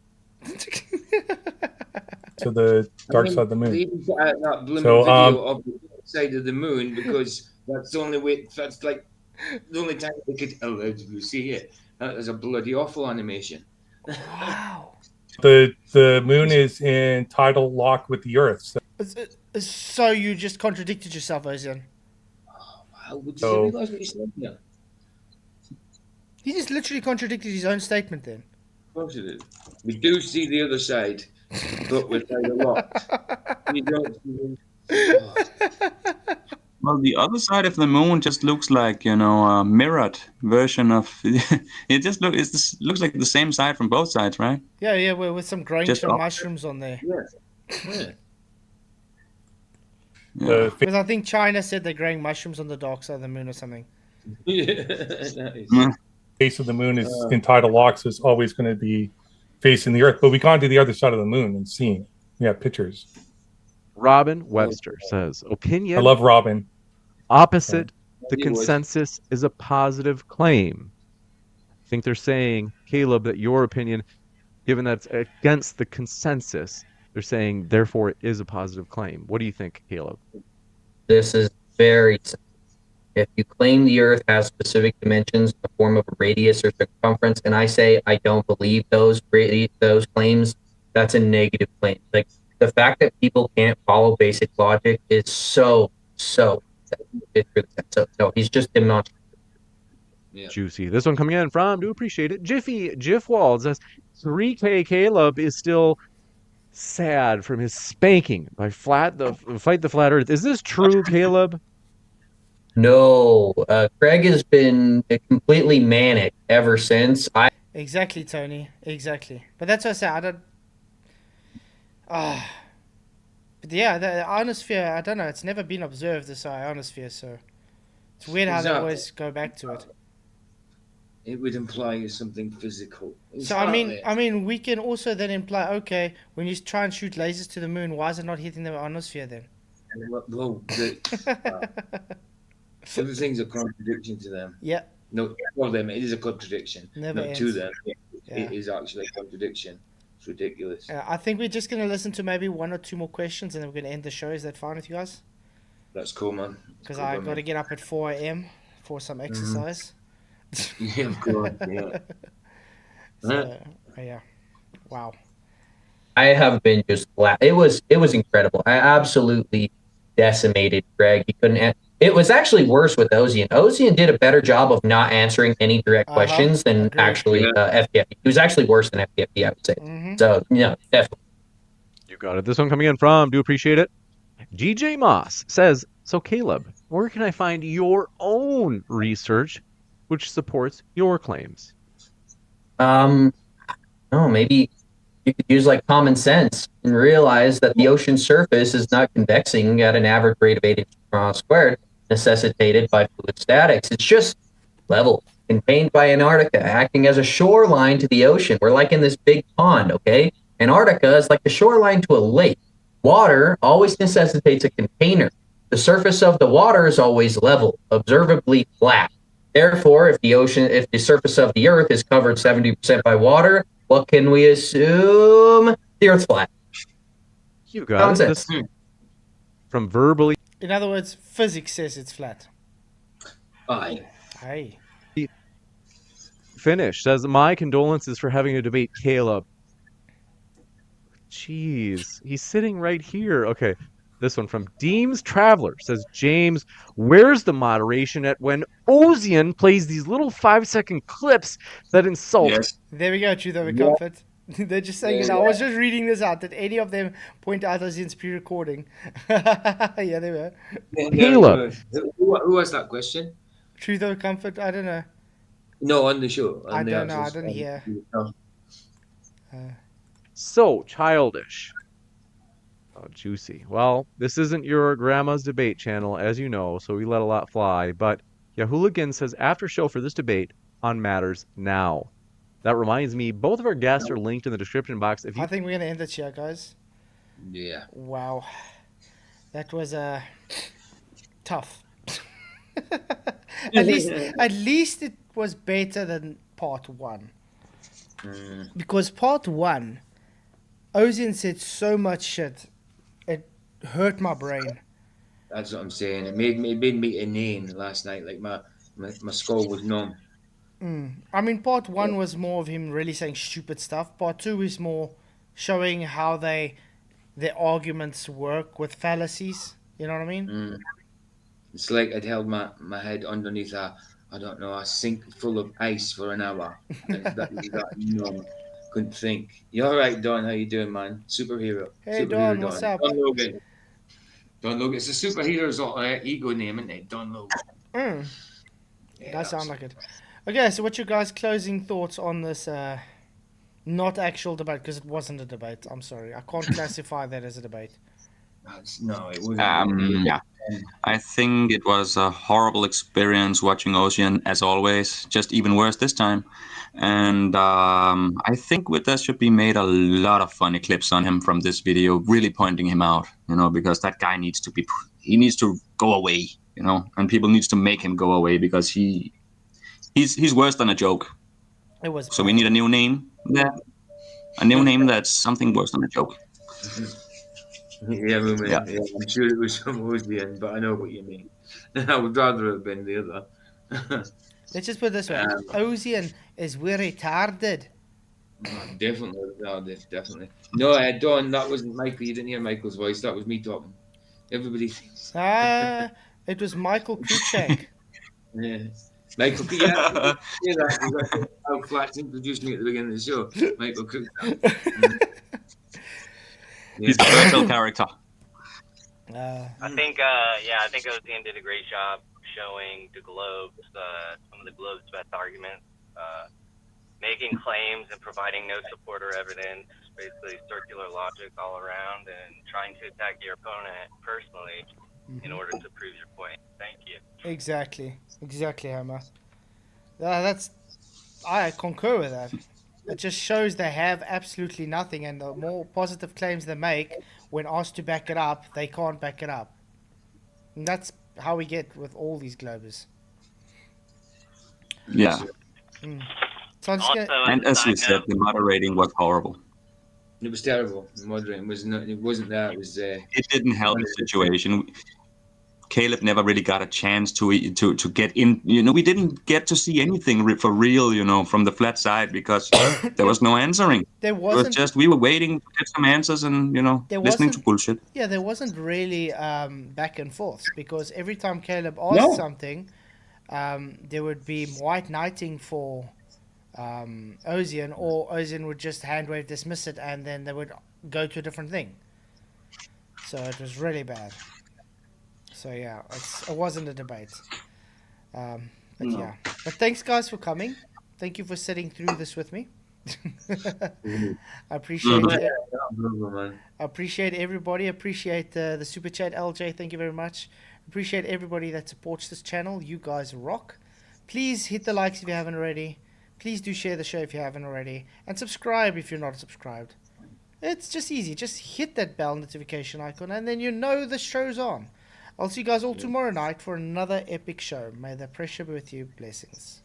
to the dark side of the moon. That video of the side of the moon, because that's the only way. That's like the only time they could allow you see it. That is a bloody awful animation. Wow. The moon is in tidal lock with the Earth. So you just contradicted yourself, Ozien. How would you realize what you said here? He just literally contradicted his own statement then. Of course it is. We do see the other side, but we're tidal locked. We don't see Well, the other side of the moon just looks like, a mirrored version of it. Just looks like the same side from both sides, right? Yeah, with some grains and mushrooms on there. Yeah. Because I think China said they're growing mushrooms on the dark side of the moon or something. The face of the moon is in tidal lock, so it's always going to be facing the Earth. But we can't do the other side of the moon and seeing. We have pictures. Robin Webster says, opinion. I love Robin. Opposite the consensus is a positive claim. I think they're saying, Caleb, that your opinion, given that it's against the consensus, they're saying, therefore, it is a positive claim. What do you think, Caleb? This is very simple. If you claim the Earth has specific dimensions in the form of a radius or circumference, and I say I don't believe those claims, that's a negative claim. Like, the fact that people can't follow basic logic is so. So no, he's just demonstrative. Yeah. Juicy. This one coming in from, do appreciate it, Jiffwald says 3K Caleb is still sad from his spanking by Fight the Flat Earth. Is this true, Caleb? No, Craig has been completely manic ever since. Exactly, Tony. Exactly. But that's what I say. I don't. But yeah, the ionosphere, I don't know. It's never been observed, this ionosphere, so it's weird how they always go back to it. It would imply something physical. So I mean, we can also then imply, okay, when you try and shoot lasers to the moon, why is it not hitting the ionosphere then? Well, everything's a contradiction to them. Yeah. No, for them it is a contradiction. Never ends. To them, it is actually a contradiction. It's ridiculous. I think we're just going to listen to maybe one or two more questions, and then we're going to end the show. Is that fine with you guys? That's cool, man. Because I got to get up at 4 a.m. for some exercise. Yeah, of course. Yeah. Yeah. Wow. I have been just flat. It was incredible. I absolutely decimated Greg. He couldn't. It was actually worse with Ozien. Ozien did a better job of not answering any direct questions than actually FTF. He was actually worse than FTF, I would say. So, definitely. You got it. This one coming in from, do appreciate it, GJ Moss says, so Caleb, where can I find your own research which supports your claims? Maybe you could use like common sense and realize that the ocean surface is not convexing at an average rate of 8 inches squared, necessitated by fluid statics. It's just level, contained by Antarctica, acting as a shoreline to the ocean. We're like in this big pond, okay? Antarctica is like the shoreline to a lake. Water always necessitates a container. The surface of the water is always level, observably flat. Therefore, if the surface of the Earth is covered 70% by water, what can we assume? The Earth's flat. You got it. From verbally. In other words, physics says it's flat. Aye. Finish says, my condolences for having to debate Kaleb. Jeez, he's sitting right here. Okay, this one from Deems Traveler says, James, where's the moderation at when Ozien plays these little 5-second clips that insult? Yes. There we go, Truth Over Comfort. They're just saying it. I was just reading this out. Did any of them point out Ozien's pre-recording? Yeah, they were. Kaleb. Who asked that question? Truth Over Comfort? I don't know. No, on the show. I don't know. I didn't hear. So childish. Oh, juicy. Well, this isn't your grandma's debate channel, as you know, so we let a lot fly. But Yahooligan says, after show for this debate on Matters Now. That reminds me, both of our guests are linked in the description box. If you... I think we're going to end it here, guys. Yeah. Wow. That was tough. At least it was better than part 1. Because part 1, Ozien said so much shit, it hurt my brain. That's what I'm saying. It made me inane last night. Like my skull was numb. I mean, part 1 was more of him really saying stupid stuff. Part 2 is more showing how their arguments work with fallacies. You know what I mean? It's like I'd held my head underneath a sink full of ice for an hour. That numb. Couldn't think. You all right, Don? How you doing, man? Superhero. Hey, Superhero Don, what's up? Don Logan. Don Logan. It's a superhero's ego name, isn't it? Don Logan. Yeah, that sounds like it. Okay, so what's your guys' closing thoughts on this not actual debate? Because it wasn't a debate. I'm sorry. I can't classify that as a debate. No, it wasn't. Yeah. I think it was a horrible experience watching Ozien, as always, just even worse this time. And I think with that should be made a lot of funny clips on him from this video, really pointing him out, because that guy needs to go away, and people needs to make him go away because he's worse than a joke. It was. So we need a new name. Yeah, a new name that's something worse than a joke. Yeah, I'm sure it was from Ozien, but I know what you mean. I would rather have been the other. Let's just put it this way. Ozien is retarded. Definitely. No, Don, that wasn't Michael. You didn't hear Michael's voice. That was me talking. Everybody thinks. It was Michael Kuchek. Yeah. Michael, yeah, how Flats introduced me at the beginning of the show. Michael Kuchek. He's a virtual character. I think Ozien did a great job showing the globes, some of the globe's best arguments, making claims and providing no support or evidence, basically circular logic all around, and trying to attack your opponent personally in order to prove your point. Thank you. Exactly, Hammer. I concur with that. It just shows they have absolutely nothing, and the more positive claims they make, when asked to back it up, they can't back it up. And that's how we get with all these globers. Yeah. So and as you said, the moderating was horrible. It was terrible. The moderating wasn't that. It was. It didn't help the situation. Kaleb never really got a chance to get in. We didn't get to see anything for real, from the flat side because there was no answering. There wasn't. It was just we were waiting to get some answers and listening to bullshit. Yeah, there wasn't really back and forth because every time Kaleb asked something, there would be white knighting for Ozien, or Ozien would just hand wave dismiss it, and then they would go to a different thing. So it was really bad. So yeah, it wasn't a debate. But thanks guys for coming. Thank you for sitting through this with me. I appreciate it. I appreciate everybody. Appreciate the super chat, LJ. Thank you very much. Appreciate everybody that supports this channel. You guys rock. Please hit the likes if you haven't already. Please do share the show if you haven't already, and subscribe if you're not subscribed. It's just easy. Just hit that bell notification icon, and then the show's on. I'll see you guys all tomorrow night for another epic show. May the pressure be with you. Blessings.